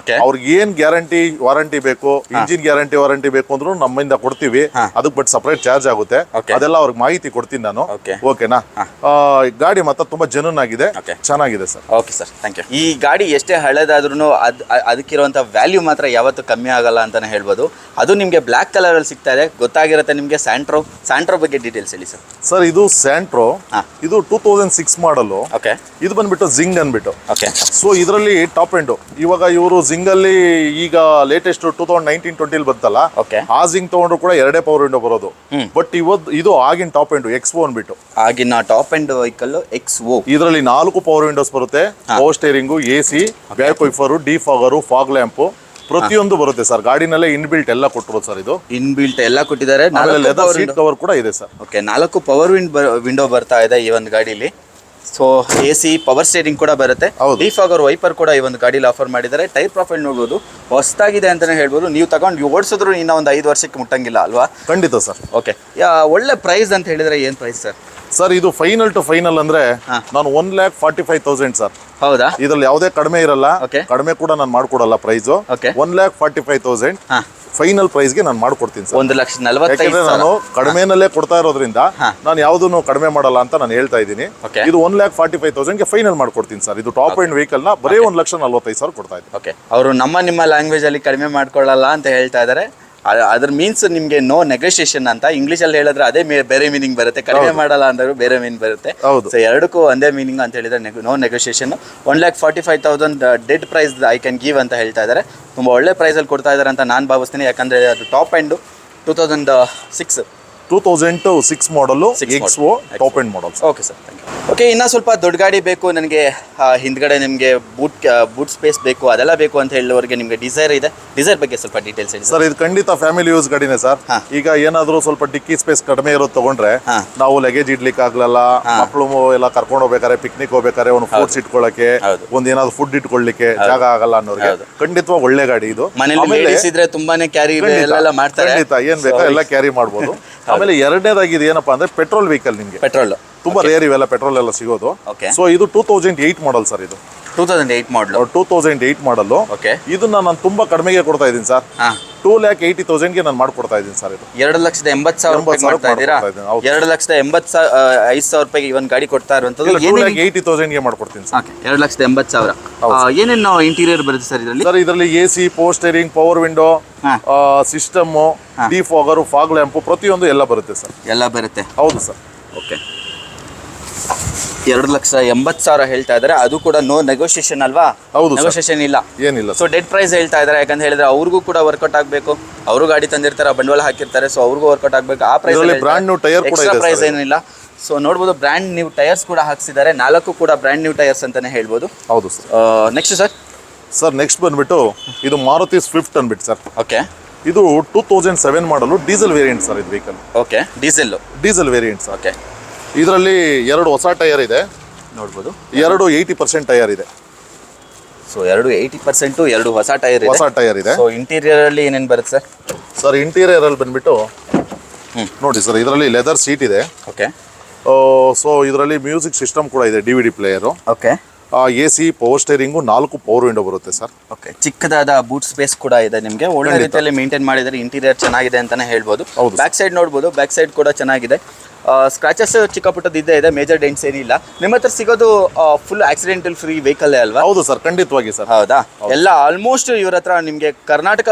ಅವ್ರಿಗೆ ಏನ್ ಗ್ಯಾರಂಟಿ ವಾರಂಟಿ ಬೇಕು, ಇಂಜಿನ್ ಗ್ಯಾರಂಟಿ ವಾರಂಟಿ ಬೇಕು ಅಂದ್ರೂ ನಮ್ಮಿಂದ ಕೊಡ್ತೀವಿ. ಅದಕ್ಕೆ ಬಟ್ ಸಪರೇಟ್ ಚಾರ್ಜ್ ಆಗುತ್ತೆ. ಅದೆಲ್ಲ ಅವ್ರಿಗೆ ಮಾಹಿತಿ ಕೊಡ್ತೀನಿ ನಾನು. ಓಕೆನಾ? ಗಾಡಿ ಮಾತ್ರ ತುಂಬಾ ಜೆನ್ಯೂನ್ ಆಗಿದೆ, ಚೆನ್ನಾಗಿದೆ sir. Okay sir, thank you. ಈ ಗಾಡಿ ಎಷ್ಟೇ ಹಳೆದಾದ್ರೂ ಅದಕ್ಕಿರುವಂತ ವ್ಯಾಲ್ಯೂ ಮಾತ್ರ ಯಾವತ್ತೂ ಕಮ್ಮಿ ಆಗಲ್ಲ ಅಂತಾನೆ ಹೇಳ್ಬೋದು. ಅದು ನಿಮಗೆ ಬ್ಲ್ಯಾಕ್ ಕಲರ್ ಅಲ್ಲಿ ಸಿಗ್ತಾ ಇದೆ, ಗೊತ್ತಾಗಿರುತ್ತೆ ನಿಮಗೆ. ಸ್ಯಾಂಟ್ರೋ ಬಗ್ಗೆ ಡೀಟೇಲ್ಸ್ ಹೇಳಿ ಸರ್. ಸರ್, ಇದು ಸ್ಯಾಂಟ್ರೋ. ಇದು 2006 ಮಾಡಲು. ಓಕೆ. ಇದು ಬಂದ್ಬಿಟ್ಟು ಜಿಂಗ್ ಅನ್ಬಿಟ್ಟು. ಓಕೆ. ಸೊ ಇದರಲ್ಲಿ ಟಾಪ್ ಎಂಡ್. ಇವಾಗ ಇವರು ಜಿಂಗ್ ಅಲ್ಲಿ ಈಗ ಲೇಟೆಸ್ಟ್ 2019-20 ಬಂತಲ್ಲ, ಆ ಜಿಂಗ್ ತಗೊಂಡ್ರು ಕೂಡ 2 ಪವರ್ ವಿಂಡೋ ಬರೋದು. ಬಟ್ ಇದು ಆಗಿನ ಟಾಪ್ ಎಂಡ್ XO ಅನ್ಬಿಟ್ಟು. ಆಗಿನ ಟಾಪ್ ಎಂಡ್ ವೆಹಿಕಲ್ XO. ಇದರಲ್ಲಿ 4 ಪವರ್ ವಿಂಡೋಸ್ ಬರುತ್ತೆ, power steering, AC, back wiper, defogger, fog lamp ಪ್ರತಿಯೊಂದು ಬರುತ್ತೆ ಸರ್. ಗಾಡಿನಲ್ಲೇ ಇನ್ಬಿಲ್ಟ್ ಎಲ್ಲ ಕೊಟ್ಟಿರೋದು ಸರ್. ಇದು ಇನ್ಬಿಲ್ಟ್ ಎಲ್ಲ ಕೊಟ್ಟಿದ್ದಾರೆ. ಲೆದರ್ ಸೀಟ್ ಕವರ್ ಕೂಡ ಇದೆ ಸರ್. ಓಕೆ. 4 ಪವರ್ ವಿಂಡೋ ಬರ್ತಾ ಇದೆ ಈ ಒಂದು ಗಾಡಿಲಿ. ಸೊ AC ಪವರ್ ಸ್ಟೇರಿಂಗ್ ಕೂಡ ಬರುತ್ತೆ. ಡಿಫಾಗರ್ ವೈಪರ್ ಕೂಡ ಈ ಒಂದು ಗಾಡಿಲಿ ಆಫರ್ ಮಾಡಿದ್ದಾರೆ. ಟೈರ್ ಪ್ರೊಫೈಲ್ ನೋಡ್ಬೋದು, ಹೊಸದಾಗಿದೆ ಅಂತಾನೆ ಹೇಳ್ಬೋದು. ನೀವು ತಗೊಂಡು ಓಡಿಸಿದ್ರು ಇನ್ನೂ ಒಂದು 5 ವರ್ಷಕ್ಕೆ ಮುಟ್ಟಂಗಿಲ್ಲ ಅಲ್ವಾ? ಖಂಡಿತ ಸರ್. ಓಕೆ. ಒಳ್ಳೆ ಪ್ರೈಸ್ ಅಂತ ಹೇಳಿದ್ರೆ ಏನು ಪ್ರೈಸ್ ಸರ್? ಸರ್, ಇದು ಫೈನಲ್ ಟು ಫೈನಲ್ ಅಂದ್ರೆ ನಾನು 1,45,000 ಸರ್. ಹೌದಾ? ಇದ್ರಲ್ಲಿ ಯಾವುದೇ ಕಡಿಮೆ ಇರಲ್ಲ, ಕಡಿಮೆ ಕೂಡ ನಾನು ಮಾಡ್ಕೊಡಲ್ಲ. ಪ್ರೈಸ್ 1,45,000 ಫೈನಲ್ ಪ್ರೈಸ್ಗೆ ನಾನು ಮಾಡ್ಕೊಡ್ತೀನಿ ಸರ್. 1,45,000. ನಾನು ಕಡಿಮೆನಲ್ಲೇ ಕೊಡ್ತಾ ಇರೋದ್ರಿಂದ ನಾನು ಯಾವುದನ್ನು ಕಡಿಮೆ ಮಾಡಲ್ಲ ಅಂತ ನಾನು ಹೇಳ್ತಾ ಇದ್ದೀನಿ. ಇದು 1,45,000ಗೆ ಫೈನಲ್ ಮಾಡ್ಕೊಡ್ತೀನಿ ಸರ್. ಇದು ಟಾಪ್ ಎಂಡ್ ವೆಹಿಕಲ್ ನ ಬರೀ 1,45,000 ಕೊಡ್ತಾ ಇದ್ದೀನಿ. ಓಕೆ. ಅವರು ನಿಮ್ಮ ಲ್ಯಾಂಗ್ವೇಜ್ ಅಲ್ಲಿ ಕಡಿಮೆ ಮಾಡ್ಕೊಳ್ಳಲ್ಲ ಅಂತ ಹೇಳ್ತಾ ಇದ್ದಾರೆ. ಅದ್ರ ಮೀನ್ಸ್ ನಿಮಗೆ ನೋ ನೆಗೋಷಿಯೇಷನ್ ಅಂತ. ಇಂಗ್ಲೀಷಲ್ಲಿ ಹೇಳಿದ್ರೆ ಅದೇ ಬೇರೆ ಮೀನಿಂಗ್ ಬರುತ್ತೆ, ಕಡಿಮೆ ಮಾಡಲ್ಲ ಅಂದಾಗ ಬೇರೆ ಮೀನಿಂಗ್ ಬರುತ್ತೆ. ಸೊ ಎರಡಕ್ಕೂ ಒಂದೇ ಮೀನಿಂಗ್ ಅಂತ ಹೇಳಿದ್ರೆ no negotiation. 1,45,000 dead price I can give ಅಂತ ಹೇಳ್ತಾ ಇದ್ದಾರೆ. ತುಂಬ ಒಳ್ಳೆ ಪ್ರೈಸಲ್ಲಿ ಕೊಡ್ತಾ ಇದ್ದಾರೆ ಅಂತ ನಾನು ಭಾವಿಸ್ತೀನಿ. ಯಾಕಂದರೆ ಅದು top end 2006 model XO top end model. Okay sir, thank you. Okay, ಇನ್ನೂ ಸ್ವಲ್ಪ ದೊಡ್ಡ ಗಾಡಿ ಬೇಕು ನನಗೆ, ಹಿಂದ್ಗಡೆ ನಿಮಗೆ ಬೂಟ್ ಸ್ಪೇಸ್ ಬೇಕು, ಅದೆಲ್ಲ ಬೇಕು ಅಂತ ಹೇಳೋರಿಗೆ ನಿಮಗೆ ಡಿಸೈರ್ ಇದೆ. ಡಿಸೈರ್ ಬಗ್ಗೆ ಸ್ವಲ್ಪ ಡೀಟೇಲ್ಸ್ ಹೇಳಿ ಸರ್. ಇದು ಖಂಡಿತ ಫ್ಯಾಮಿಲಿ ಯೂಸ್ ಗಾಡಿನೇ ಸರ್. ಈಗ ಏನಾದರೂ ಸ್ವಲ್ಪ ಡಿಕ್ಕಿ ಸ್ಪೇಸ್ ಕಡಿಮೆ ಇರೋದು ತಗೊಂಡ್ರೆ ನಾವು ಲಗೇಜ್ ಇಡ್ಲಿಕ್ಕೆ ಆಗ್ಲಲ್ಲ, ಮಕ್ಕಳು ಎಲ್ಲ ಕರ್ಕೊಂಡು ಹೋಗ್ಬೇಕಾರೆ, ಪಿಕ್ನಿಕ್ ಹೋಗ್ಬೇಕಾರೆ, ಒಂದು ಫುಡ್ಸ್ ಇಟ್ಕೊಳ್ಳಕ್ಕೆ, ಒಂದ್ ಏನಾದ್ರು ಫುಡ್ ಇಟ್ಕೊಳ್ಳಿಕ್ಕೆ ಜಾಗ ಆಗಲ್ಲ ಅನ್ನೋರಿಗೆ ಖಂಡಿತವಾಗಿ ಒಳ್ಳೆ ಗಾಡಿ ಇದು. ಮನೇಲಿ ತುಂಬಾನೇ ಕ್ಯಾರಿ ಎಲ್ಲ ಮಾಡ್ತಾರೆ. ಖಂಡಿತ ಏನ್ ಬೇಕೋ ಎಲ್ಲ ಕ್ಯಾರಿ ಮಾಡ್ಬೋದು. ಆಮೇಲೆ ಎರಡನೇದಾಗಿ ಇದು ಏನಪ್ಪಾ ಅಂದ್ರೆ ಪೆಟ್ರೋಲ್ ವೆಹಿಕಲ್. ನಿಮ್ಗೆ ಪೆಟ್ರೋಲ್ ತುಂಬಾ ರೇರ್ ಇವೆಲ್ಲ ಪೆಟ್ರೋಲ್ ಎಲ್ಲ ಸಿಗೋದು. ಸೊ ಇದು 2008 ಮಾಡಲ್ ಸರ್. ಇದು 2008 ಮಾಡಲು. 2008 ಮಾಡಲು. ಓಕೆ. ಇದನ್ನ ನಾನು ತುಂಬಾ ಕಡಿಮೆಗೆ ಕೊಡ್ತಾ ಇದ್ದೀನಿ ಸರ್. 2,80,000ಗೆ ನಾನು ಮಾಡ್ಕೊಡ್ತಾ ಇದ್ದೀನಿ ಸರ್. ಇದು 2,80,000 ಮಾಡ್ತಾ ಇದ್ದೀರಾ? 2,85,000 ರೂಪಾಯಿಗೆ ಈ ಒಂದು ಗಾಡಿ ಕೊಡ್ತಾ ಇರುವಂತದ್ದು. 2,80,000ಗೆ ಮಾಡ್ಕೊಡ್ತೀನಿ ಸರ್. 2,80,000. ಏನೇನು ಇಂಟೀರಿಯರ್ ಬರುತ್ತೆ ಸರ್ ಇದರಲ್ಲಿ? ಸರ್ ಇದರಲ್ಲಿ AC, power steering, power window, system, defogger, fog lamp ಪ್ರತಿಯೊಂದು ಎಲ್ಲ ಬರುತ್ತೆ ಸರ್. ಎಲ್ಲ ಬರುತ್ತೆ. ಹೌದು ಸರ್. ಓಕೆ. 2,80,000 ಹೇಳ್ತಾ ಇದ್ದಾರೆ. ಅದು ಕೂಡ ನೋ ನೆಗೋಷಿಯೇಷನ್ ಅಲ್ವಾ? ಹೌದು, ನೆಗೋಷಿಯೇಷನ್ ಇಲ್ಲ, ಏನಿಲ್ಲ. ಸೊ ಡೆಡ್ ಪ್ರೈಸ್ ಹೇಳ್ತಾ ಇದ್ದಾರೆ. ಯಾಕಂತ ಹೇಳಿದ್ರೆ ಅವ್ರಿಗೂ ಕೂಡ ವರ್ಕೌಟ್ ಆಗಬೇಕು. ಅವರು ಗಾಡಿ ತಂದಿರ್ತಾರೆ, ಬಂಡವಾಳ ಹಾಕಿರ್ತಾರೆ, ಸೊ ಅವ್ರಿಗೂ ವರ್ಕೌಟ್ ಆಗಬೇಕು. ಆ ಪ್ರೈಸ್ ಬ್ರಾಂಡ್ ನ್ಯೂ ಟೈರ್ ಕೂಡ ಇದೆ, ಪ್ರೈಸ್ ಏನಿಲ್ಲ. ಸೊ ನೋಡ್ಬೋದು ಬ್ರ್ಯಾಂಡ್ ನ್ಯೂ ಟೈರ್ಸ್ ಕೂಡ ಹಾಕ್ಸಿದ್ದಾರೆ. 4 ಕೂಡ ಬ್ರ್ಯಾಂಡ್ ನ್ಯೂ ಟೈರ್ಸ್ ಅಂತಾನೆ ಹೇಳ್ಬೋದು. ಹೌದು ಸರ್. ನೆಕ್ಸ್ಟ್ ಸರ್ ನೆಕ್ಸ್ಟ್ ಬಂದ್ಬಿಟ್ಟು ಇದು ಮಾರುತಿ ಸ್ವಿಫ್ಟ್ ಅಂದ್ಬಿಟ್ಟು ಸರ್. ಓಕೆ. ಇದು 2007 ಮಾಡಲು ಡೀಸೆಲ್ ವೇರಿಯಂಟ್ ಸರ್ ಇದು vehicle. Okay. Diesel variant sir. Okay. ಇದರಲ್ಲಿ 2 ಹೊಸ ಟೈರ್ ಇದೆ, ನೋಡ್ಬೋದು. 2 80% ಟೈರ್ ಇದೆ. ಸೊ 2 80%, 2 ಹೊಸ ಟೈರ್ ಇದೆ. ಸೊ ಇಂಟೀರಿಯರ್ ಅಲ್ಲಿ ಏನೇನು ಬರುತ್ತೆ ಸರ್? ಸರ್ ಇಂಟೀರಿಯರ್ ಅಲ್ಲಿ ಬಂದ್ಬಿಟ್ಟು ನೋಡಿ ಸರ್, ಇದರಲ್ಲಿ ಲೆದರ್ ಸೀಟ್ ಇದೆ. ಓಕೆ. ಸೊ ಇದರಲ್ಲಿ ಮ್ಯೂಸಿಕ್ ಸಿಸ್ಟಮ್ ಕೂಡ ಇದೆ, DVD player. Okay. AC, power steering, 4 power window ಬರುತ್ತೆ ಸರ್. ಓಕೆ. ಚಿಕ್ಕದಾದ ಬೂಟ್ ಸ್ಪೇಸ್ ಕೂಡ ಇದೆ ನಿಮಗೆ. ಒಳ್ಳೆ ರೀತಿಯಲ್ಲಿ ಮೇಂಟೈನ್ ಮಾಡಿದರೆ ಇಂಟೀರಿಯರ್ ಚೆನ್ನಾಗಿದೆ ಅಂತಾನೆ ಹೇಳ್ಬೋದು. ಬ್ಯಾಕ್ ಸೈಡ್ ನೋಡ್ಬೋದು, ಬ್ಯಾಕ್ ಸೈಡ್ ಕೂಡ ಚೆನ್ನಾಗಿದೆ. ಸ್ಕ್ರಾಚಸ್ ಚಿಕ್ಕ ಪುಟ್ಟದ್ದು ಇದೆ, ಮೇಜರ್ ಡೆಂಟ್ಸ್ ಏನಿಲ್ಲ. ನಿಮ್ಮ ಹತ್ರ ಸಿಗೋದು ಫುಲ್ ಆಕ್ಸಿಡೆಂಟಲ್ ಫ್ರೀ ವೆಹಿಕಲ್ ಅಲ್ವಾ? ಹೌದು ಸರ್, ಖಂಡಿತವಾಗಿ ಸರ್. ಹೌದಾ? ಎಲ್ಲ ಆಲ್ಮೋಸ್ಟ್ ಇವ್ರ ಹತ್ರ ನಿಮಗೆ ಕರ್ನಾಟಕ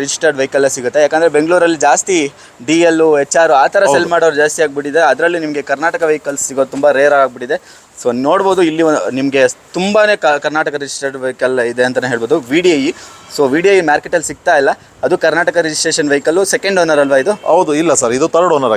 ರಿಜಿಸ್ಟರ್ಡ್ ವೆಹಿಕಲ್ ಸಿಗುತ್ತೆ. ಯಾಕಂದ್ರೆ ಬೆಂಗಳೂರಲ್ಲಿ ಜಾಸ್ತಿ DL, HR ಆ ಥರ ಸೆಲ್ ಮಾಡೋರು ಜಾಸ್ತಿ ಆಗ್ಬಿಟ್ಟಿದೆ. ಅದರಲ್ಲಿ ನಿಮಗೆ ಕರ್ನಾಟಕ ವೆಹಿಕಲ್ಸ್ ಸಿಗೋದು ತುಂಬ ರೇರ್ ಆಗಿಬಿಟ್ಟಿದೆ. ಸೊ ನೋಡ್ಬೋದು ಇಲ್ಲಿ ನಿಮಗೆ ತುಂಬಾ ಕರ್ನಾಟಕ ರಿಜಿಸ್ಟರ್ಡ್ ವೆಹಿಕಲ್ ಇದೆ ಅಂತಲೇ ಹೇಳ್ಬೋದು. VDI. ಸೊ VDI ಮಾರ್ಕೆಟಲ್ಲಿ ಸಿಗ್ತಾ ಇಲ್ಲ. ಅದು Karnataka registration vehicle. Second owner ಅಲ್ವಾ ಇದು? ಹೌದು. ಇಲ್ಲ ಸರ್, ಇದು ಥರ್ಡ್ ಓನರ್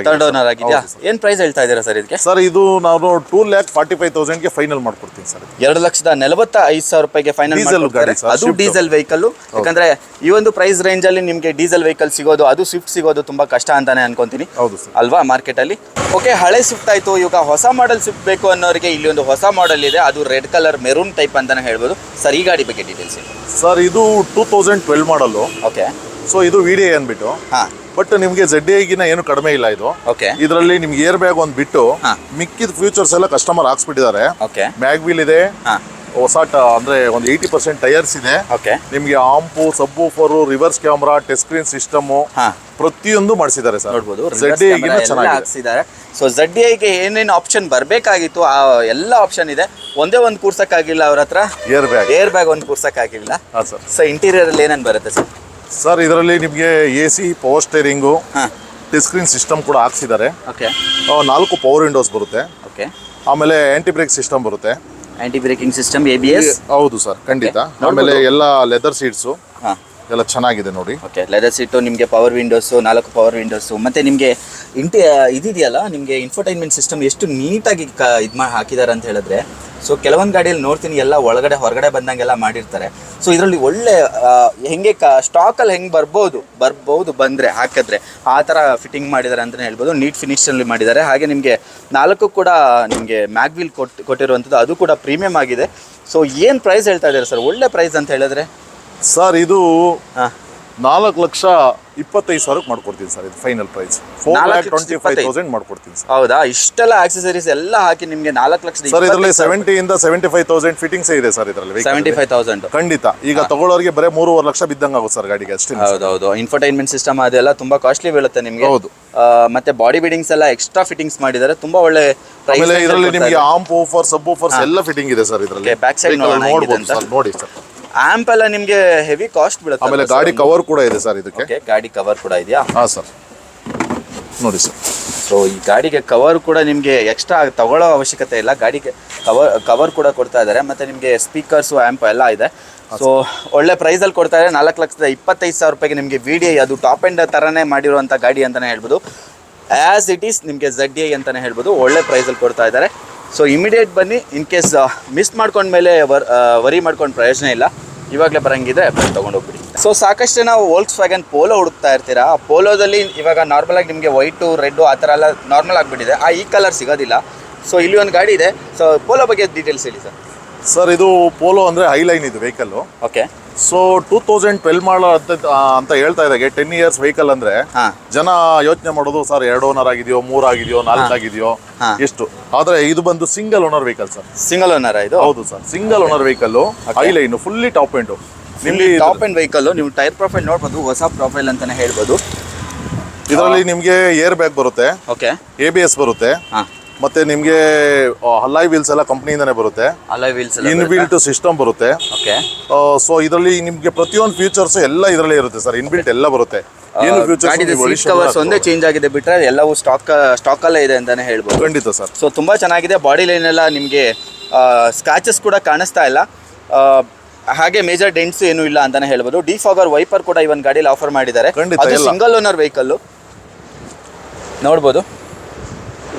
ಆಗಿದೆಯಾ? ಏನು ಪ್ರೈಸ್ ಹೇಳ್ತಾ ಇದ್ದೀರಾ ಸರ್ ಇದಕ್ಕೆ? ಸರ್ ಇದು ನಾವು 2,45,000ಗೆ ಫೈನಲ್ ಮಾಡ್ಕೊಡ್ತೀನಿ ಸರ್. 2,45,000 ರೂಪಾಯಿಗೆ ಫೈನಲ್ ಮಾಡ್ಕೊಡ್ತಾರೆ. ಅದು ಡೀಸೆಲ್ ವೆಹಿಕಲ್. ಯಾಕಂದ್ರೆ ಈ ಒಂದು ಪ್ರೈಸ್ ರೇಂಜ್ ಅಲ್ಲಿ ನಿಮಗೆ ಡೀಸೆಲ್ ವೆಹಿಕಲ್ ಸಿಗೋದು, ಅದು ಸ್ವಿಫ್ಟ್ ಸಿಗೋದು ತುಂಬಾ ಕಷ್ಟ ಅಂತಾನೆ ಅನ್ಕೊಂತೀನಿ. ಹೌದು ಸರ್. ಅಲ್ವಾ ಮಾರ್ಕೆಟ್ ಅಲ್ಲಿ? ಓಕೆ. ಹಳೆ ಸ್ವಿಫ್ಟ್ ಆಯ್ತು. ಇವಾಗ ಹೊಸ ಮಾಡೆಲ್ ಸ್ವಿಫ್ಟ್ ಬೇಕು ಅನ್ನೋರಿಗೆ ಇಲ್ಲಿ ಒಂದು ಹೊಸ ಮಾಡೆಲ್ ಇದೆ. ಅದು ರೆಡ್ ಕಲರ್ ಮೆರೂನ್ ಟೈಪ್ ಅಂತಾನೆ ಹೇಳ್ಬೋದು. ಸರ್ ಈ ಗಾಡಿ ಬಗ್ಗೆ ಡೀಟೇಲ್ಸ್ ಸರ್. ಇದು 2012 ಮಾಡಲು. ಓಕೆ. ಸೊ ಇದು VDI ಅಂದ್ಬಿಟ್ಟು. ಬಟ್ ನಿಮಗೆ ZDI-ಗಿನ ಏನು ಕಡಿಮೆ ಇಲ್ಲ ಇದು. ಓಕೆ. ಇದರಲ್ಲಿ ನಿಮ್ಗೆ ಏರ್ ಬ್ಯಾಗ್ ಒಂದು ಬಿಟ್ಟು ಮಿಕ್ಕಿದ ಫ್ಯೂಚರ್ಸ್ ಎಲ್ಲ ಕಸ್ಟಮರ್ ಹಾಕ್ಸ್ಬಿಟ್ಟಿದ್ದಾರೆ. ಓಕೆ. ಮ್ಯಾಗ್ ವೀಲ್ ಇದೆ, ಹೊಸ ಅಂದ್ರೆ ಒಂದು 80% ಟೈರ್ಸ್ ಇದೆ. ಓಕೆ. ನಿಮ್ಗೆ amp, subwoofer, reverse camera, touch screen system ಪ್ರತಿಯೊಂದು ಮಾಡಿಸಿದ್ದಾರೆ ಸರ್. ನೋಡ್ಬೋದು ZDI-ಗಿನ ಚೆನ್ನಾಗಿದೆ. ಸೊ ZDI-ಗೆ ಏನೇನು ಆಪ್ಷನ್ ಬರಬೇಕಾಗಿತ್ತು ಆ ಎಲ್ಲ ಆಪ್ಷನ್ ಇದೆ. ಒಂದೇ ಒಂದು ಕೂರ್ಸಕ್ಕಾಗಿಲ್ಲ ಅವ್ರ ಹತ್ರ. ಏರ್ ಬ್ಯಾಗ್ ಒಂದು ಕೂರ್ಸಕ್ಕಾಗಿಲ್ಲ. ಸರ್. ಸೊ ಇಂಟೀರಿಯರ್ ಅಲ್ಲಿ ಏನೇನು ಬರುತ್ತೆ ಸರ್? ಸರ್ ಇದರಲ್ಲಿ ನಿಮಗೆ AC, power steering, touch screen system ಕೂಡ ಹಾಕ್ಸಿದ್ದಾರೆ. ಓಕೆ. 4 ಪವರ್ ವಿಂಡೋಸ್ ಬರುತ್ತೆ. ಓಕೆ. ಆಮೇಲೆ ಆಂಟಿ ಬ್ರೇಕ್ ಸಿಸ್ಟಮ್ ಬರುತ್ತೆ. Anti braking system, ABS. ಹೌದು ಸರ್, ಖಂಡಿತ. ಆಮೇಲೆ ಎಲ್ಲ ಲೆದರ್ ಸೀಟ್ಸು ಎಲ್ಲ ಚೆನ್ನಾಗಿದೆ ನೋಡಿ. ಓಕೆ. ಲೆದರ್ ಸೀಟು, ನಿಮಗೆ ಪವರ್ ವಿಂಡೋಸು, 4 ಪವರ್ ವಿಂಡೋಸು, ಮತ್ತೆ ನಿಮಗೆ ಇದಿದೆಯಲ್ಲ ನಿಮಗೆ ಇನ್ಫೋಟೈನ್ಮೆಂಟ್ ಸಿಸ್ಟಮ್ ಎಷ್ಟು ನೀಟಾಗಿ ಇದು ಮಾಡಿ ಹಾಕಿದ್ದಾರೆ ಅಂತ ಹೇಳಿದ್ರೆ. ಸೊ ಕೆಲವೊಂದು ಗಾಡಿಯಲ್ಲಿ ನೋಡ್ತೀನಿ ಎಲ್ಲ ಒಳಗಡೆ ಹೊರಗಡೆ ಬಂದಂಗೆಲ್ಲ ಮಾಡಿರ್ತಾರೆ. ಸೊ ಇದರಲ್ಲಿ ಒಳ್ಳೆ ಹೆಂಗೆ ಸ್ಟಾಕಲ್ಲಿ ಹೆಂಗೆ ಬರ್ಬೋದು ಬಂದರೆ ಹಾಕಿದ್ರೆ ಆ ಥರ ಫಿಟ್ಟಿಂಗ್ ಮಾಡಿದ್ದಾರೆ ಅಂತಲೇ ಹೇಳ್ಬೋದು. ನೀಟ್ ಫಿನಿಷಲ್ಲಿ ಮಾಡಿದ್ದಾರೆ. ಹಾಗೆ ನಿಮಗೆ 4 ಕೂಡ ನಿಮಗೆ ಮ್ಯಾಗ್ವಿಲ್ ಕೊಟ್ಟಿರುವಂಥದ್ದು, ಅದು ಕೂಡ ಪ್ರೀಮಿಯಮ್ ಆಗಿದೆ. ಸೊ ಏನು ಪ್ರೈಸ್ ಹೇಳ್ತಾ ಇದ್ದಾರೆ ಸರ್? ಒಳ್ಳೆ ಪ್ರೈಸ್ ಅಂತ ಹೇಳಿದ್ರೆ ಸರ್ ಇದು 4,25,000 ಮಾಡ್ಕೊಡ್ತೀನಿ ಸರ್. ಇದು ಫೈನಲ್ ಪ್ರೈಸ್ 4,25,000 ಮಾಡ್ಕೊಡ್ತೀನಿ ಸರ್. ಹೌದಾ? ಇಷ್ಟೆಲ್ಲ ಆಕ್ಸೆಸರೀಸ್ ಎಲ್ಲ ಹಾಕಿ ನಿಮಗೆ 4,00,000 ಸರ್. ಇದರಲ್ಲಿ 70,000 to 75,000 ಫಿಟ್ಟಿಂಗ್ಸ್ ಇದೆ ಸರ್ ಇದರಲ್ಲಿ. 75,000 ಖಂಡಿತ. ಈಗ ತಗೊಳ್ಳೋರಿಗೆ ಬರೀ 3.5 ಲಕ್ಷ ಬಿದ್ದಂಗೆ ಆಗುತ್ತೆ ಸರ್ ಗಾಡಿಗೆ ಅಷ್ಟೇ. ಹೌದೌದು. ಇನ್ಫೋಟೈನ್ಮೆಂಟ್ ಸಿಸ್ಟಮ್ ಅದೆಲ್ಲ ತುಂಬಾ ಕಾಸ್ಟ್ಲಿ ಬೀಳುತ್ತೆ ನಿಮಗೆ. ಹೌದು. ಮತ್ತೆ ಬಾಡಿ ಬಿಲ್ಡಿಂಗ್ಸ್ ಎಲ್ಲ ಎಕ್ಸ್ಟ್ರಾ ಫಿಟ್ಟಿಂಗ್ಸ್ ಮಾಡಿದ್ದಾರೆ. ತುಂಬಾ ಒಳ್ಳೆ ಪ್ರೈಸ್. ಆಮೇಲೆ ಇದರಲ್ಲಿ ನಿಮಗೆ ಆಂಪ್, ವೂಫರ್, ಸಬ್ ವೂಫರ್ಸ್ ಎಲ್ಲ ಫಿಟ್ಟಿಂಗ್ ಇದೆ ಸರ್ ಇದರಲ್ಲಿ. ಬ್ಯಾಕ್ ಸೈಡ್ ನೋಡಬಹುದು ಸರ್. ನೋಡಿ ಸರ್, ಆಂಪ್ ಎಲ್ಲ ನಿಮಗೆ ಹೆವಿ ಕಾಸ್ಟ್ ಬೀಳುತ್ತೆ. ಆಮೇಲೆ ಗಾಡಿ ಕವರ್ ಕೂಡ ಇದೆ ಸರ್ ಇದಕ್ಕೆ. ಓಕೆ. ಗಾಡಿ ಕವರ್ ಕೂಡ ಇದೆಯಾ? ಸರ್ ನೋಡಿ ಸರ್. ಸೊ ಈ ಗಾಡಿಗೆ ಕವರ್ ಕೂಡ ನಿಮಗೆ ಎಕ್ಸ್ಟ್ರಾ ತಗೊಳ್ಳೋ ಅವಶ್ಯಕತೆ ಇಲ್ಲ. ಗಾಡಿಗೆ ಕವರ್ ಕೂಡ ಕೊಡ್ತಾ ಇದ್ದಾರೆ. ಮತ್ತೆ ನಿಮಗೆ ಸ್ಪೀಕರ್ಸು, ಆ್ಯಂಪ್ ಎಲ್ಲ ಇದೆ. ಸೊ ಒಳ್ಳೆ ಪ್ರೈಸಲ್ಲಿ ಕೊಡ್ತಾ ಇದ್ದಾರೆ. 4,25,000 ರೂಪಾಯಿಗೆ ನಿಮಗೆ VDI, ಅದು ಟಾಪ್ ಎಂಡ್ ಥರನೇ ಮಾಡಿರುವಂಥ ಗಾಡಿ ಅಂತಲೇ ಹೇಳ್ಬೋದು. ಆ್ಯಸ್ ಇಟ್ ಈಸ್ ನಿಮಗೆ ZDI ಅಂತಲೇ ಹೇಳ್ಬೋದು. ಒಳ್ಳೆ ಪ್ರೈಸಲ್ಲಿ ಕೊಡ್ತಾ ಇದ್ದಾರೆ. ಸೊ ಇಮಿಡಿಯೇಟ್ ಬನ್ನಿ. ಇನ್ ಕೇಸ್ ಮಿಸ್ ಮಾಡ್ಕೊಂಡ್ಮೇಲೆ ವರಿ ಮಾಡ್ಕೊಂಡು ಪ್ರಯೋಜನ ಇಲ್ಲ. ಇವಾಗಲೇ ಬರೋಂಗಿದೆ ತೊಗೊಂಡೋಗ್ಬಿಡಿ. ಸೊ ಸಾಕಷ್ಟು ನಾವು ವೋಲ್ಕ್ಸ್ವ್ಯಾಗನ್ ಪೋಲೋ ಹುಡುಕ್ತಾ ಇರ್ತೀರಾ. ಆ ಪೋಲೋದಲ್ಲಿ ಇವಾಗ ನಾರ್ಮಲಾಗಿ ನಿಮಗೆ ವೈಟು, ರೆಡ್ಡು ಆ ಥರ ಎಲ್ಲ ನಾರ್ಮಲ್ ಆಗಿಬಿಟ್ಟಿದೆ. ಈ ಕಲರ್ ಸಿಗೋದಿಲ್ಲ. ಸೊ ಇಲ್ಲಿ ಒಂದು ಗಾಡಿ ಇದೆ. ಸೊ ಪೋಲೋ ಬಗ್ಗೆ ಡೀಟೇಲ್ಸ್ ಹೇಳಿ ಸರ್. ಸರ್ ಇದು ಪೋಲೋ ಅಂದರೆ ಹೈಲೈನ್ ಇದು ವೆಹಿಕಲ್ಲು. ಓಕೆ. ಸೊ 2012 ಮಾಡೋ ಅಂತ ಹೇಳ್ತಾ ಇದ್ದಾಗೆ 10 ಇಯರ್ಸ್ ವೆಹಿಕಲ್ ಅಂದ್ರೆ ಜನ ಯೋಚನೆ ಮಾಡೋದು ಸರ್ 2 ಓನರ್ ಆಗಿದೆಯೋ 3 ಆಗಿದೆಯೋ 4 ಆಗಿದೆಯೋ ಎಷ್ಟು, ಆದ್ರೆ ಇದು ಬಂದು single owner vehicle sir. Single owner ಇದು? ಹೌದು sir, single owner vehicle, Highline, fully top end. ನಿಮ್ಗೆ ಟಾಪ್ ಎಂಡ್ ವೆಹಿಕಲ್, ನೀವು ಟೈರ್ ಪ್ರೊಫೈಲ್ ನೋಡ್ಬೋದು, ಹೊಸ ಪ್ರೊಫೈಲ್ ಅಂತಾನೆ ಹೇಳ್ಬೋದು. ಇದರಲ್ಲಿ ನಿಮ್ಗೆ ಏರ್ ಬ್ಯಾಗ್ ಬರುತ್ತೆ, ಓಕೆ, ABS ಬರುತ್ತೆ, ಮತ್ತೆ ನಿಮ್ಗೆ ಅಲಾಯ್ ವೀಲ್ಸ್ ಎಲ್ಲ ಕಂಪ್ನಿಯಿಂದಾನೆ ಬರುತ್ತೆ, ಅಲಾಯ್ ವೀಲ್ಸ್, ಇನ್ಬಿಲ್ಟ್ ಸಿಸ್ಟಮ್ ಬರುತ್ತೆ. ಓಕೆ, ಸೊ ಇದರಲ್ಲಿ ನಿಮ್ಗೆ ಪ್ರತಿಯೊಂದು ಫೀಚರ್ಸ್ ಎಲ್ಲ ಇದರಲ್ಲೇ ಇರುತ್ತೆ ಸರ್, ಇನ್ಬಿಲ್ಟ್ ಎಲ್ಲ ಬರುತ್ತೆ. ಏನು ಫೀಚರ್ಸ್ ಕವರ್ಸ್ ಒಂದೇ ಚೇಂಜ್ ಆಗಿದೆ ಬಿಟ್ರೆ ಎಲ್ಲವೂ ಸ್ಟಾಕ್ ಅಲ್ಲೇ ಇದೆ ಅಂತಾನೆ ಹೇಳ್ಬೋದು. ಖಂಡಿತ ಸರ್. ಸೊ ತುಂಬಾ ಚೆನ್ನಾಗಿದೆ. ಬಾಡಿ ಲೈನ್ ಎಲ್ಲ ನಿಮಗೆ ಸ್ಕ್ರಾಚಸ್ ಕೂಡ ಕಾಣಿಸ್ತಾ ಇಲ್ಲ, ಹಾಗೆ ಮೇಜರ್ ಡೆಂಟ್ಸ್ ಏನು ಇಲ್ಲ ಅಂತಾನೆ ಹೇಳ್ಬೋದು. ಡಿಫಾಗರ್ ವೈಪರ್ ಕೂಡ ಇವನ್ ಗಾಡಿಯಲ್ಲಿ ಆಫರ್ ಮಾಡಿದ್ದಾರೆ. ಅದು ಸಿಂಗಲ್ ಓನರ್ ವೆಹಿಕಲ್ ನೋಡ್ಬೋದು.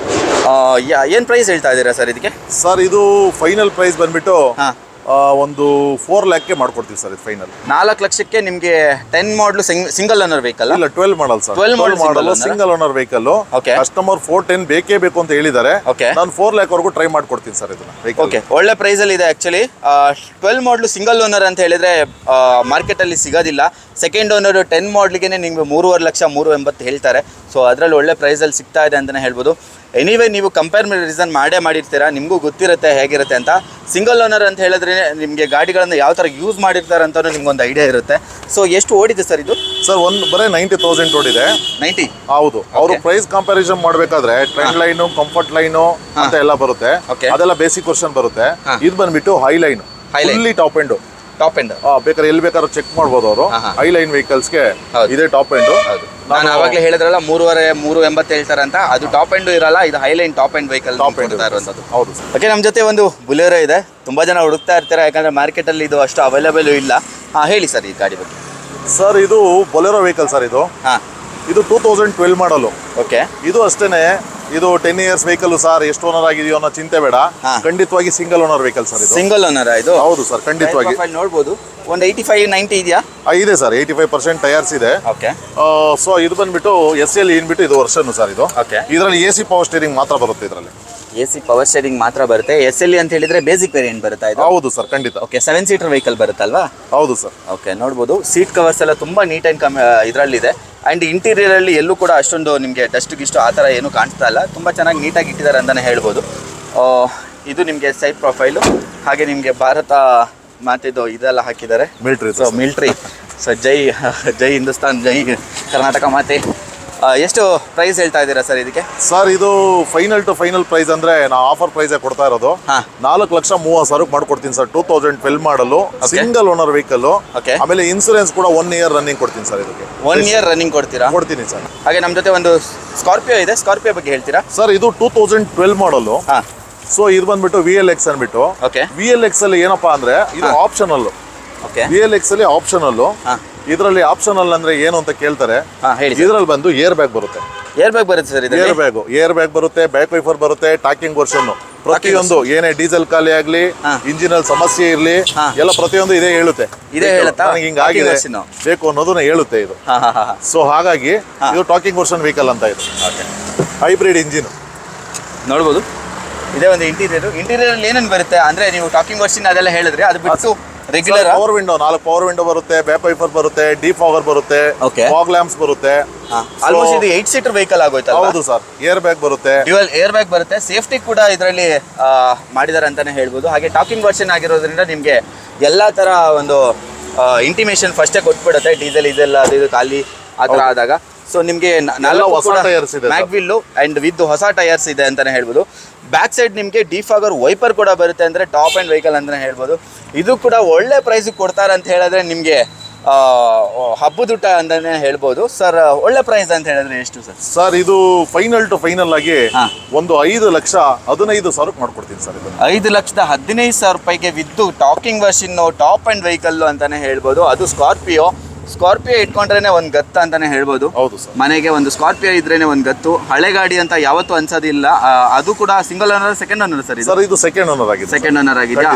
ಏನ್ ಪ್ರೈಸ್ ಹೇಳ್ತಾ ಇದ್ದೀರಾ ಸರ್ ಇದಕ್ಕೆ? ಸರ್ ಇದು ಫೈನಲ್ ಪ್ರೈಸ್ ಬಂದ್ಬಿಟ್ಟು ಒಂದು 4 ಲ್ಯಾಕ್ಗೆ ಮಾಡ್ಕೊಡ್ತೀವಿ ಸರ್. ಇದು ಫೈನಲ್ 4 ಲಕ್ಷಕ್ಕೆ ನಿಮಗೆ 10 ಮಾಡಲ್ ಸಿಂಗಲ್ ಓನರ್ ವೆಹಿಕಲ್. ಇಲ್ಲ 12 model sir, 12 model single owner vehicle. Customer 410 ಬೇಕೇ ಬೇಕು ಅಂತ ಹೇಳಿದ್ದಾರೆ. ನಾನು 4 ಲ್ಯಾಕ್ ವರೆಗೂ ಟ್ರೈ ಮಾಡ್ಕೊಡ್ತೀನಿ ಸರ್ ಇದನ್ನ. ಓಕೆ, ಒಳ್ಳೆ ಪ್ರೈಸ್ ಅಲ್ಲಿ ಇದೆ ಆಕ್ಚುಲಿ. 12 ಮಾಡಲ್ ಸಿಂಗಲ್ ಓನರ್ ಅಂತ ಹೇಳಿದ್ರೆ ಮಾರ್ಕೆಟ್ ಅಲ್ಲಿ ಸಿಗೋದಿಲ್ಲ. ಸೆಕೆಂಡ್ ಓನರ್ 10 ಮಾಡಲ್ಗೆ ನಿಮ್ಗೆ 3.5 ಲಕ್ಷ 3.80 ಹೇಳ್ತಾರೆ. ಸೊ ಅದರಲ್ಲಿ ಒಳ್ಳೆ ಪ್ರೈಸ್ ಅಲ್ಲಿ ಸಿಗ್ತಾ ಇದೆ ಅಂತಾನೆ ಹೇಳ್ಬೋದು. ಎನಿವೇ ನೀವು ಕಂಪ್ಯಾರಿಸನ್ ಮಾಡಿರ್ತೀರಾ, ನಿಮಗೂ ಗೊತ್ತಿರುತ್ತೆ ಹೇಗಿರುತ್ತೆ ಅಂತ. ಸಿಂಗಲ್ ಓನರ್ ಅಂತ ಹೇಳಿದ್ರೆ ನಿಮಗೆ ಗಾಡಿಗಳನ್ನು ಯಾವ ಥರ ಯೂಸ್ ಮಾಡಿರ್ತಾರೆ ಅಂತ ನಿಮ್ಗೊಂದು ಐಡಿಯಾ ಇರುತ್ತೆ. ಸೊ ಎಷ್ಟು ಓಡಿದೆ ಸರ್ ಇದು? ಸರ್ ಬರೀ 90,000 ಓಡಿದೆ. 90? ಹೌದು. ಅವರು ಪ್ರೈಸ್ ಕಂಪ್ಯಾರಿಸನ್ ಮಾಡಬೇಕಾದ್ರೆ ಟ್ರೆಂಡ್ ಲೈನು, ಕಂಫರ್ಟ್ ಲೈನು ಅಂತ ಎಲ್ಲ ಬರುತ್ತೆ, ಅದೆಲ್ಲ ಬೇಸಿಕ್ ವರ್ಷನ್ ಬರುತ್ತೆ. ಇದು ಬಂದ್ಬಿಟ್ಟು high line, fully top end. Top end ಬೇಕಾದ್ರೆ ಎಲ್ಲಿ ಬೇಕಾದ್ರೂ ಚೆಕ್ ಮಾಡ್ಬೋದು ಅವರು. ಹೈ ಲೈನ್ ವೆಹಿಕಲ್ಸ್ಗೆ ಇದೇ ಟಾಪ್ ಎಂಡ್. ನಾನು ಆವಾಗಲೇ ಹೇಳಿದ್ರಲ್ಲ 3.80 ಹೇಳ್ತಾರೆ ಅಂತ, ಅದು ಟಾಪ್ ಎಂಡ್ ಇರಲ್ಲ, ಇದು ಹೈಲೈನ್ ಟಾಪ್ ಎಂಡ್ ವೆಹಿಕಲ್ ಕೊಡ್ತಾ ಇರುವಂಥದ್ದು. ಹೌದು. ಓಕೆ, ನಮ್ಮ ಜೊತೆ ಒಂದು ಬುಲೆರೋ ಇದೆ. ತುಂಬಾ ಜನ ಹುಡುಕ್ತಾ ಇರ್ತಾರೆ, ಯಾಕಂದ್ರೆ ಮಾರ್ಕೆಟಲ್ಲಿ ಇದು ಅಷ್ಟು ಅವೈಲೇಬಲ್ ಇಲ್ಲ. ಹೇಳಿ ಸರ್ ಈ ಗಾಡಿ ಬಗ್ಗೆ. ಸರ್ ಇದು ಬೊಲೆರೋ ವೆಹಿಕಲ್ ಸರ್. ಇದು 2012 ಮಾಡಲು. ಓಕೆ, ಇದು ಅಷ್ಟೇನೆ. ಇದು 10 ಇಯರ್ಸ್ ವೆಹಿಕಲ್ ಸರ್. ಎಷ್ಟು ಓನರ್ ಆಗಿದೆಯೋ ಅನ್ನೋ ಚಿಂತೆ ಬೇಡ, ಖಂಡಿತವಾಗಿ ಸಿಂಗಲ್ ಓನರ್ ವೆಹಿಕಲ್ ಸರ್ ಇದು. ಸಿಂಗಲ್ ಓನರ್ ಇದು? ಹೌದು ಸರ್, ಖಂಡಿತವಾಗಿ. ನೋಡ್ಬೋದು ಒಂದು 85-90 ಇದೆಯಾ? ಇದೆ ಸರ್, 85% ಟೈರ್ಸ್ ಇದೆ. ಓಕೆ. ಸೊ ಇದು ಬಂದ್ಬಿಟ್ಟು SL ಇನ್ಬಿಟ್ಟು ಇದು ವರ್ಷನ್ ಸರ್ ಇದು. ಇದರಲ್ಲಿ AC ಪವರ್ ಸ್ಟೀರಿಂಗ್ ಮಾತ್ರ ಬರುತ್ತೆ. ಇದರಲ್ಲಿ AC ಪವರ್ ಸ್ಟೀರಿಂಗ್ ಮಾತ್ರ ಬರುತ್ತೆ. SL ಅಂತ ಹೇಳಿದ್ರೆ ಬೇಸಿಕ್ ವೇರಿಯಂಟ್ ಬರುತ್ತಾ ಇದು? ಹೌದು ಸರ್, ಖಂಡಿತ. ಓಕೆ, 7 ಸೀಟರ್ ವೆಹಿಕಲ್ ಬರುತ್ತಲ್ವಾ? ಹೌದು ಸರ್. ಓಕೆ, ನೋಡ್ಬೋದು ಸೀಟ್ ಕವರ್ಸ್ ಎಲ್ಲ ತುಂಬಾ ನೀಟ್ ಅಂಡ್ ಇದರಲ್ಲಿದೆ. ಆ್ಯಂಡ್ ಇಂಟೀರಿಯರ್ ಅಲ್ಲಿ ಎಲ್ಲೂ ಕೂಡ ಅಷ್ಟೊಂದು ನಿಮಗೆ ಡಸ್ಟ್ ಗಿಷ್ಟು ಆ ಥರ ಏನೂ ಕಾಣಿಸ್ತಾ ಇಲ್ಲ. ತುಂಬ ಚೆನ್ನಾಗಿ ನೀಟಾಗಿ ಇಟ್ಟಿದ್ದಾರೆ ಅಂತಲೇ ಹೇಳ್ಬೋದು. ಇದು ನಿಮಗೆ ಸೈಡ್ ಪ್ರೊಫೈಲು, ಹಾಗೆ ನಿಮಗೆ ಭಾರತ ಮಾತಿದ್ದು ಇದೆಲ್ಲ ಹಾಕಿದ್ದಾರೆ, ಮಿಲಿಟ್ರಿ. So military. ಸೊ ಜೈ ಹಿಂದೂಸ್ತಾನ್, ಜೈ ಕರ್ನಾಟಕ ಮಾತೆ. ಎಷ್ಟು ಪ್ರೈಸ್ ಹೇಳ್ತಾ ಇದ್ದೀರಾ ಸರ್ ಇದಕ್ಕೆ? ಸರ್ ಇದು ಫೈನಲ್ ಟು ಫೈನಲ್ ಪ್ರೈಸ್ ಅಂದ್ರೆ ನಾವು ಆಫರ್ ಪ್ರೈಸ್ ಕೊಡ್ತಾ ಇರೋದು 4,30,000 ಮಾಡ್ಕೊಡ್ತೀನಿ ಸರ್. 2012 ಮಾಡಲು ಸಿಂಗಲ್ ಓನರ್ ವೆಹಿಕಲ್. ಆಮೇಲೆ ಇನ್ಸೂರೆನ್ಸ್ ಕೂಡ 1 ಇಯರ್ ರನ್ನಿಂಗ್ ಕೊಡ್ತೀನಿ ಸರ್. ಇದಕ್ಕೆ 1 ಇಯರ್ ರನ್ನಿಂಗ್ ಕೊಡ್ತೀರಾ? ಕೊಡ್ತೀನಿ ಸರ್. ಹಾಗೆ ನಮ್ಮ ಜೊತೆ ಒಂದು ಸ್ಕಾರ್ಪಿಯೋ ಇದೆ, ಸ್ಕಾರ್ಪಿಯೋ ಬಗ್ಗೆ ಹೇಳ್ತೀರಾ ಸರ್? ಇದು 2012 ಮಾಡಲು. ಸೊ ಇದು ಬಂದ್ಬಿಟ್ಟು VLX ಅಂದ್ಬಿಟ್ಟು. VLX ಅಲ್ಲಿ ಏನಪ್ಪಾ ಅಂದ್ರೆ ಇದು ಆಪ್ಷನಲ್. VLX ಅಲ್ಲಿ ಆಪ್ಷನಲ್. ಇದರಲ್ಲಿ ಆಪ್ಷನಲ್ ಅಂದ್ರೆ ಏನು ಅಂತ ಕೇಳ್ತಾರೆ. ಇದರಲ್ಲಿ ಬಂದು ಏರ್ ಬ್ಯಾಗ್ ಬರುತ್ತೆ. ಏರ್ ಬ್ಯಾಗ್ ಬರುತ್ತೆ ಸರ್? ಏರ್ ಬ್ಯಾಗ್ ಬರುತ್ತೆ, ಬ್ಯಾಕ್ ವೈಫರ್ ಬರುತ್ತೆ, ಟಾಕಿಂಗ್ ವರ್ಷನ್. ಪ್ರತಿಯೊಂದು ಏನೇ ಡೀಸೆಲ್ ಖಾಲಿ ಆಗ್ಲಿ, ಇಂಜಿನ್ ಅಲ್ಲಿ ಸಮಸ್ಯೆ ಇರ್ಲಿ, ಎಲ್ಲ ಪ್ರತಿಯೊಂದು ಇದೇ ಹೇಳುತ್ತೆ. ನನಗೆ ಹಿಂಗಾಗಿದೆ ಬೇಕು ಅನ್ನೋದನ್ನ ಹೇಳುತ್ತೆ ಇದು. ಸೊ ಹಾಗಾಗಿ ಇದು ಟಾಕಿಂಗ್ ವರ್ಷನ್ ವೆಹಿಕಲ್ ಅಂತ ಇದು. ಹೈಬ್ರಿಡ್ ಇಂಜಿನ್ ನೋಡ್ಬೋದು. ಇದೇ ಒಂದು ಇಂಟೀರಿಯರ್ ಅಲ್ಲಿ ಏನೇನು ಬರುತ್ತೆ ಅಂದ್ರೆ, ನೀವು ಟಾಕಿಂಗ್ ವರ್ಷನ್ ಅದೆಲ್ಲ ಹೇಳಿದ್ರೆ ಅದು ಬಿಟ್ಟು regular power window, 4 power window ಬರುತ್ತೆ, ಬ್ಯಾಕ್ ವೈಫರ್ ಬರುತ್ತೆ, ಡಿಫಾಗರ್ ಬರುತ್ತೆ, ಫಾಗ್ ಲ್ಯಾಂಪ್ಸ್ ಬರುತ್ತೆ. ಆಲ್ಮೋಸ್ಟ್ ಇದು 8 ಸೀಟರ್ ವೆಹಿಕಲ್ ಆಗೋಯ್ತು. ಹೌದು ಸರ್. ಏರ್ ಬ್ಯಾಗ್ ಬರುತ್ತೆ, ಡ್ಯುಯಲ್ ಏರ್ ಬ್ಯಾಗ್ ಬರುತ್ತೆ. ಸೇಫ್ಟಿ ಕೂಡ ಇದರಲ್ಲಿ ಮಾಡಿದ್ದಾರೆ ಅಂತಾನೆ ಹೇಳ್ಬೋದು. ಹಾಗೆ ಟಾಕಿಂಗ್ ವರ್ಷನ್ ಆಗಿರೋದ್ರಿಂದ ನಿಮಗೆ ಎಲ್ಲ ತರ ಒಂದು ಇಂಟಿಮೇಷನ್ ಫಸ್ಟೇ ಕೊಟ್ಬಿಡುತ್ತೆ. ಡೀಸೆಲ್ ಇದೆಲ್ಲ ಅದು ಇದು ಖಾಲಿ ಆ ಥರ ಆದಾಗ. ಸೊ ನಿಮಗೆ 4 ಹೊಸ ಟೈರ್ಸ್ ಇದೆ, ಮ್ಯಾಗ್ವಿಲ್ಲು ಅಂಡ್ ವಿತ್ ಹೊಸ ಟೈರ್ಸ್ ಇದೆ ಅಂತಾನೆ ಹೇಳ್ಬೋದು. ಬ್ಯಾಕ್ ಸೈಡ್ ನಿಮಗೆ ಡಿಫಾಗರ್ ವೈಪರ್ ಕೂಡ ಬರುತ್ತೆ, ಅಂದರೆ ಟಾಪ್ ಆ್ಯಂಡ್ ವೆಹಿಕಲ್ ಅಂತಲೇ ಹೇಳ್ಬೋದು. ಇದು ಕೂಡ ಒಳ್ಳೆ ಪ್ರೈಸಿಗೆ ಕೊಡ್ತಾರೆ ಅಂತ ಹೇಳಿದ್ರೆ ನಿಮಗೆ ಹಬ್ಬದೂಟ ಅಂತಲೇ ಹೇಳ್ಬೋದು. ಸರ್ ಒಳ್ಳೆ ಪ್ರೈಸ್ ಅಂತ ಹೇಳಿದ್ರೆ ಎಷ್ಟು ಸರ್? ಸರ್ ಇದು ಫೈನಲ್ ಟು ಫೈನಲ್ ಆಗಿ ಒಂದು 5,15,000 ಮಾಡ್ಕೊಡ್ತೀನಿ ಸರ್. ಇದು 5,15,000 ರೂಪಾಯಿಗೆ with talking version top and vehicle ಅಂತಾನೆ ಹೇಳ್ಬೋದು. ಅದು ಸ್ಕಾರ್ಪಿಯೋ ಇಟ್ಕೊಂಡ್ರೇನೆ ಒಂದು ಗತ್ತು ಅಂತಾನೆ ಹೇಳ್ಬೋದು. ಹೌದು ಸರ್. ಮನೆಗೆ ಒಂದು ಸ್ಕಾರ್ಪಿಯೋ ಇದ್ರೇನೆ ಒಂದು ಗತ್ತು. ಹಳೆ ಗಾಡಿ ಅಂತ ಯಾವತ್ತೂ ಅನ್ಸೋದಿಲ್ಲ. ಅದು ಕೂಡ single owner, second owner sir? Sir ಇದು ಸೆಕೆಂಡ್ ಓನರ್ ಆಗಿದೆ. ಸೆಕೆಂಡ್ ಓನರ್ ಆಗಿದೆಯಾ?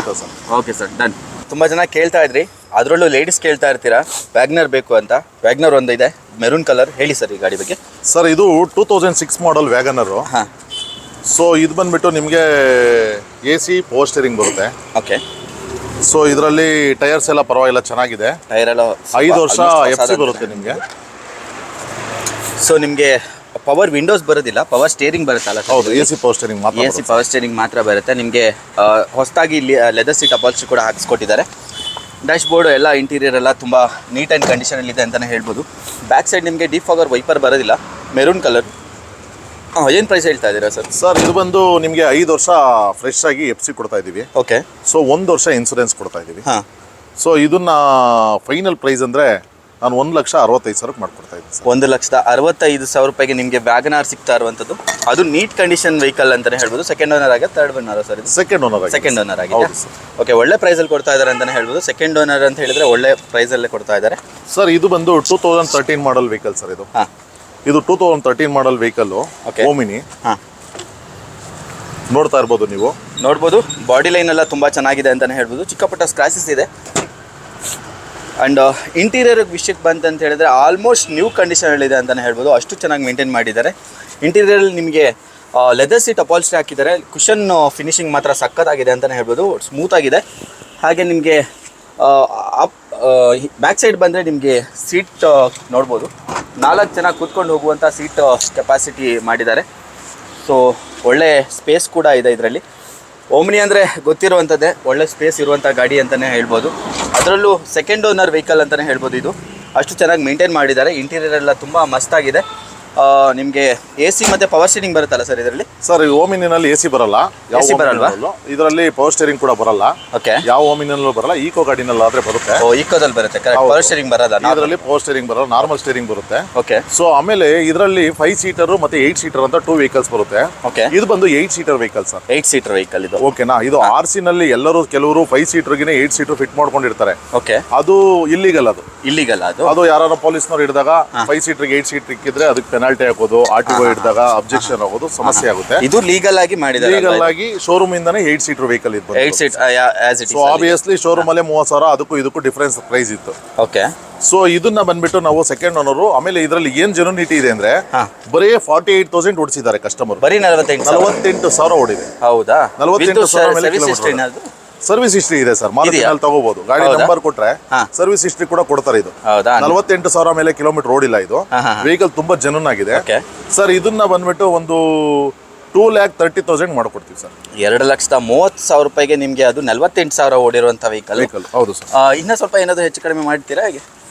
Okay sir, done. ತುಂಬಾ ಜನ ಕೇಳ್ತಾ ಇದ್ರಿ, ಅದರಲ್ಲೂ ಲೇಡೀಸ್ ಕೇಳ್ತಾ ಇರ್ತೀರಾ ವ್ಯಾಗ್ನರ್ ಬೇಕು ಅಂತ. ವ್ಯಾಗ್ನರ್ ಒಂದು ಇದೆ ಮೆರೂನ್ ಕಲರ್, ಹೇಳಿ ಸರ್ ಈ ಗಾಡಿ ಬಗ್ಗೆ. ಸರ್ ಇದು 2006 ಮಾಡಲ್ ವ್ಯಾಗನರು. ಸೊ ಇದು ಬಂದ್ಬಿಟ್ಟು ನಿಮಗೆ AC ಪವರ್ ಸ್ಟೀರಿಂಗ್ ಬರುತ್ತೆ. ಓಕೆ. ಸೊ ಇದರಲ್ಲಿ ಟೈರ್ಸ್ ಎಲ್ಲ ಪರವಾಗಿಲ್ಲ, ಚೆನ್ನಾಗಿದೆ. ಟೈರ್ ಎಲ್ಲ 5 ವರ್ಷ FC ಬರುತ್ತೆ ನಿಮಗೆ. ಸೊ ನಿಮಗೆ ಪವರ್ ವಿಂಡೋಸ್ ಬರೋದಿಲ್ಲ, ಪವರ್ ಸ್ಟೇರಿಂಗ್ ಬರುತ್ತಲ್ಲ? ಹೌದು, AC ಪವರ್ ಸ್ಟೇರಿಂಗ್ ಮಾತ್ರ. AC ಪವರ್ ಸ್ಟೇರಿಂಗ್ ಮಾತ್ರ ಬರುತ್ತೆ ನಿಮಗೆ. ಹೊಸದಾಗಿ ಇಲ್ಲಿ ಲೆದರ್ ಸೀಟ್ ಅಪಾಲ್ಸ್ಟ್ರಿ ಕೂಡ ಹಾಕಿಸ್ಕೊಟ್ಟಿದ್ದಾರೆ. ಡ್ಯಾಶ್ ಬೋರ್ಡ್ ಎಲ್ಲ ಇಂಟೀರಿಯರ್ ಎಲ್ಲ ತುಂಬ ನೀಟ್ ಆ್ಯಂಡ್ ಕಂಡೀಷನಲ್ಲಿದೆ ಅಂತಲೇ ಹೇಳ್ಬೋದು. ಬ್ಯಾಕ್ ಸೈಡ್ ನಿಮಗೆ ಡಿಫಾಗರ್ ವೈಪರ್ ಬರೋದಿಲ್ಲ, ಮೆರೂನ್ ಕಲರ್. ಏನು ಪ್ರೈಸ್ ಹೇಳ್ತಾ ಇದ್ದೀರಾ ಸರ್? ಸರ್ ಇದು ಬಂದು ನಿಮಗೆ 5 ವರ್ಷ ಫ್ರೆಶ್ ಆಗಿ FC ಕೊಡ್ತಾ ಇದ್ದೀವಿ. ಓಕೆ. ಸೊ 1 ವರ್ಷ ಇನ್ಸೂರೆನ್ಸ್ ಕೊಡ್ತಾ ಇದ್ದೀವಿ. ಹಾಂ. ಸೊ ಇದನ್ನ ಫೈನಲ್ ಪ್ರೈಸ್ ಅಂದರೆ ನಾನು 1,65,000 ಮಾಡ್ಕೊಡ್ತಾ ಇದ್ದೀನಿ ಸರ್. 1,65,000 ರೂಪಾಯಿಗೆ ನಿಮಗೆ ವ್ಯಾಗನಾರ್ ಸಿಗ್ತಾ ಇರುವಂಥದ್ದು. ಅದು ನೀಟ್ ಕಂಡೀಷನ್ ವೆಹಿಕಲ್ ಅಂತಲೇ ಹೇಳ್ಬೋದು. ಸೆಕೆಂಡ್ ಓನರ್ ಆಗಿದೆ, ಥರ್ಡ್ ಓನರ್ ಸರ್? ಇದು ಸೆಕೆಂಡ್ ಓನರ್. ಸೆಕೆಂಡ್ ಓನರ್ ಆಗಿದೆ. ಓಕೆ, ಒಳ್ಳೆ ಪ್ರೈಸಲ್ಲಿ ಕೊಡ್ತಾ ಇದ್ದಾರೆ ಅಂತಲೇ ಹೇಳ್ಬೋದು. ಸೆಕೆಂಡ್ ಓನರ್ ಅಂತ ಹೇಳಿದ್ರೆ ಒಳ್ಳೆ ಪ್ರೈಸಲ್ಲೇ ಕೊಡ್ತಾ ಇದ್ದಾರೆ. ಸರ್ ಇದು ಬಂದು 2013 ಮಾಡಲ್ ವೆಹಿಕಲ್ ಸರ್. ಇದು ಹಾಂ, ಇದು 2013 ಮಾಡಲ್ ವೆಹಿಕಲ್ಲು. ಓಮಿನಿ. ಹಾಂ, ನೋಡ್ತಾ ಇರ್ಬೋದು ನೀವು. ನೋಡ್ಬೋದು ಬಾಡಿ ಲೈನ್ ಎಲ್ಲ ತುಂಬ ಚೆನ್ನಾಗಿದೆ ಅಂತಲೇ ಹೇಳ್ಬೋದು. ಚಿಕ್ಕ ಪುಟ್ಟ ಸ್ಕ್ರಾಚಸ್ ಇದೆ. ಆ್ಯಂಡ್ ಇಂಟೀರಿಯರ್ ವಿಷಯಕ್ಕೆ ಬಂತಂತ ಹೇಳಿದ್ರೆ ಆಲ್ಮೋಸ್ಟ್ ನ್ಯೂ ಕಂಡೀಷನಲ್ಲಿದೆ ಅಂತಲೇ ಹೇಳ್ಬೋದು. ಅಷ್ಟು ಚೆನ್ನಾಗಿ ಮೇಂಟೈನ್ ಮಾಡಿದ್ದಾರೆ. ಇಂಟೀರಿಯರಲ್ಲಿ ನಿಮಗೆ ಲೆದರ್ ಸೀಟ್ ಅಪಾಲ್ಸ್ಟ್ರಿ ಹಾಕಿದ್ದಾರೆ. ಕುಷನ್ ಫಿನಿಶಿಂಗ್ ಮಾತ್ರ ಸಕ್ಕತ್ತಾಗಿದೆ ಅಂತಲೇ ಹೇಳ್ಬೋದು, ಸ್ಮೂತಾಗಿದೆ. ಹಾಗೆ ನಿಮಗೆ ಬ್ಯಾಕ್ ಸೈಡ್ ಬಂದರೆ ನಿಮಗೆ ಸೀಟ್ ನೋಡ್ಬೋದು, 4 ಜನ ಕೂತ್ಕೊಂಡು ಹೋಗುವಂಥ ಸೀಟ್ ಕೆಪಾಸಿಟಿ ಮಾಡಿದ್ದಾರೆ. ಸೊ ಒಳ್ಳೆ ಸ್ಪೇಸ್ ಕೂಡ ಇದೆ ಇದರಲ್ಲಿ. ಓಮ್ನಿ ಅಂದರೆ ಗೊತ್ತಿರುವಂಥದ್ದೇ, ಒಳ್ಳೆ ಸ್ಪೇಸ್ ಇರುವಂಥ ಗಾಡಿ ಅಂತಲೇ ಹೇಳ್ಬೋದು. ಅದರಲ್ಲೂ ಸೆಕೆಂಡ್ ಓನರ್ ವೆಹಿಕಲ್ ಅಂತಲೇ ಹೇಳ್ಬೋದು. ಇದು ಅಷ್ಟು ಚೆನ್ನಾಗಿ ಮೇಂಟೈನ್ ಮಾಡಿದ್ದಾರೆ. ಇಂಟೀರಿಯರ್ ಎಲ್ಲ ತುಂಬ ಮಸ್ತಾಗಿದೆ. ನಿಮಗೆ AC ಮತ್ತು ಪವರ್ ಸ್ಟೀರಿಂಗ್ ಬರುತ್ತಲ್ಲ ಸರ್ ಇದರಲ್ಲಿ? ಸರ್ ಈ ಓಮಿನಿನಲ್ಲಿ AC ಬರಲ್ಲ. AC ಬರಲ್ವಾ? ಇದರಲ್ಲಿ ಪವರ್ ಸ್ಟೇರಿಂಗ್ ಕೂಡ ಬರಲ್ಲ. ಓಕೆ. ಯಾವ ಓಮಿನಲ್ಲೂ ಬರಲ್ಲ. ಈಕೋ ಗಾಡಿನಲ್ಲಿ ಆದ್ರೆ ಬರುತ್ತೆ. ಓ, ಈಕೋದಲ್ಲಿ ಬರುತ್ತೆ, ಕರೆಕ್ಟ್. ಪವರ್ ಸ್ಟೇರಿಂಗ್ ಬರಲ್ಲ ಇದರಲ್ಲಿ. ಪವರ್ ಸ್ಟೇರಿಂಗ್ ಬರಲ್ಲ, ನಾರ್ಮಲ್ ಸ್ಟೇರಿಂಗ್ ಬರುತ್ತೆ. ಓಕೆ. ಸೊ ಆಮೇಲೆ ಇದರಲ್ಲಿ 5 ಸೀಟರ್ ಮತ್ತೆ 8 ಸೀಟರ್ ಅಂತ 2 ವೆಹಿಕಲ್ಸ್ ಬರುತ್ತೆ. ಓಕೆ. ಇದು ಬಂದು 8 seater vehicle sir. 8 seater vehicle ಇದು. ಓಕೆನಾ? ಇದು RC ನಲ್ಲಿ ಕೆಲವರು 5 ಸೀಟರ್ಗೆ 8 ಸೀಟರ್ ಫಿಟ್ ಮಾಡ್ಕೊಂಡಿರ್ತಾರೆ. ಓಕೆ. ಅದು ಇಲ್ಲಿಗಲ್. ಅದು ಯಾರು ಪೊಲೀಸ್ನವ್ರು ಹಿಡಿದಾಗ 5 ಸೀಟರ್ಗೆ 8 ಸೀಟರ್ ಇಕ್ಕಿದ್ರೆ ಅದಕ್ಕೆ ಪೆನಾಲ್ಟಿ ಹಾಕೋದು, RTO ಹಿಡಿದಾಗ ಅಬ್ಜೆಕ್ಷನ್ ಆಗೋದು ಸಮಸ್ಯೆ ಆಗುತ್ತೆ. ಇದು ಲೀಗಲ್ ಆಗಿ ಮಾಡಿದ್ದಾರೆ. ಲೀಗಲ್ ಆಗಿ ಶೋರೂಮ್ ಇಂದಾನೆ 8 ಸೀಟರ್ ವೆಹಿಕಲ್ ಇತ್ತು. 8 seat as it so obviously showroom ಅಲ್ಲೇ 30,000 ಅದಕ್ಕೂ ಇದಕ್ಕೂ ಡಿಫರೆನ್ಸ್ ಪ್ರೈಸ್ ಇತ್ತು. ಓಕೆ. ಸೊ ಇದನ್ನ ಬಂದ್ಬಿಟ್ಟು ನಾವು ಸೆಕೆಂಡ್ ಓನರು. ಆಮೇಲೆ ಇದರಲ್ಲಿ ಏನ್ ಜೆನ್ಯೂನಿಟಿ ಇದೆ ಅಂದ್ರೆ ಬರೀ 48,000 ಓಡಿಸಿದ್ದಾರೆ ಕಸ್ಟಮರ್. ಬರೀ 48,000 ಓಡಿದೆ. ಹೌದಾ? 48,000 ಮೇಲೆ ಕಿಲೋಮೀಟರ್. ಸರ್ವಿಸ್ ಹಿಸ್ಟ್ರಿ ಇದೆ ಸರ್. ಮಾರುತಿನಲ್ಲಿ ತಗೋಬಹುದು. ಗಾಡಿ ನಂಬರ್ ಕೊಟ್ರೆ ಸರ್ವಿಸ್ ಹಿಸ್ಟ್ರಿ ಕೂಡ ಕೊಡ್ತಾರೆ. ಇದು 48,000 ಮೇಲೆ ಕಿಲೋಮೀಟರ್ ಓಡಿಲ್ಲ. ಇದು ವೆಹಿಕಲ್ ತುಂಬಾ ಜೆನ್ಯೂನ್ ಆಗಿದೆ ಸರ್. ಇದನ್ನ ಬಂದ್ಬಿಟ್ಟು ಒಂದು 2,30,000 ಮಾಡ್ಕೊಡ್ತೀವಿ ಸರ್. 2,30,000 ರೂಪಾಯಿಗೆ ನಿಮಗೆ ಅದು 48,000 ಓಡಿರುವಂಥ ವೆಹಿಕಲ್. ಹೌದು ಸರ್. ಇನ್ನೂ ಸ್ವಲ್ಪ ಏನಾದರೂ ಹೆಚ್ಚು ಕಡಿಮೆ ಮಾಡ್ತೀರಾ ಹೇಗೆ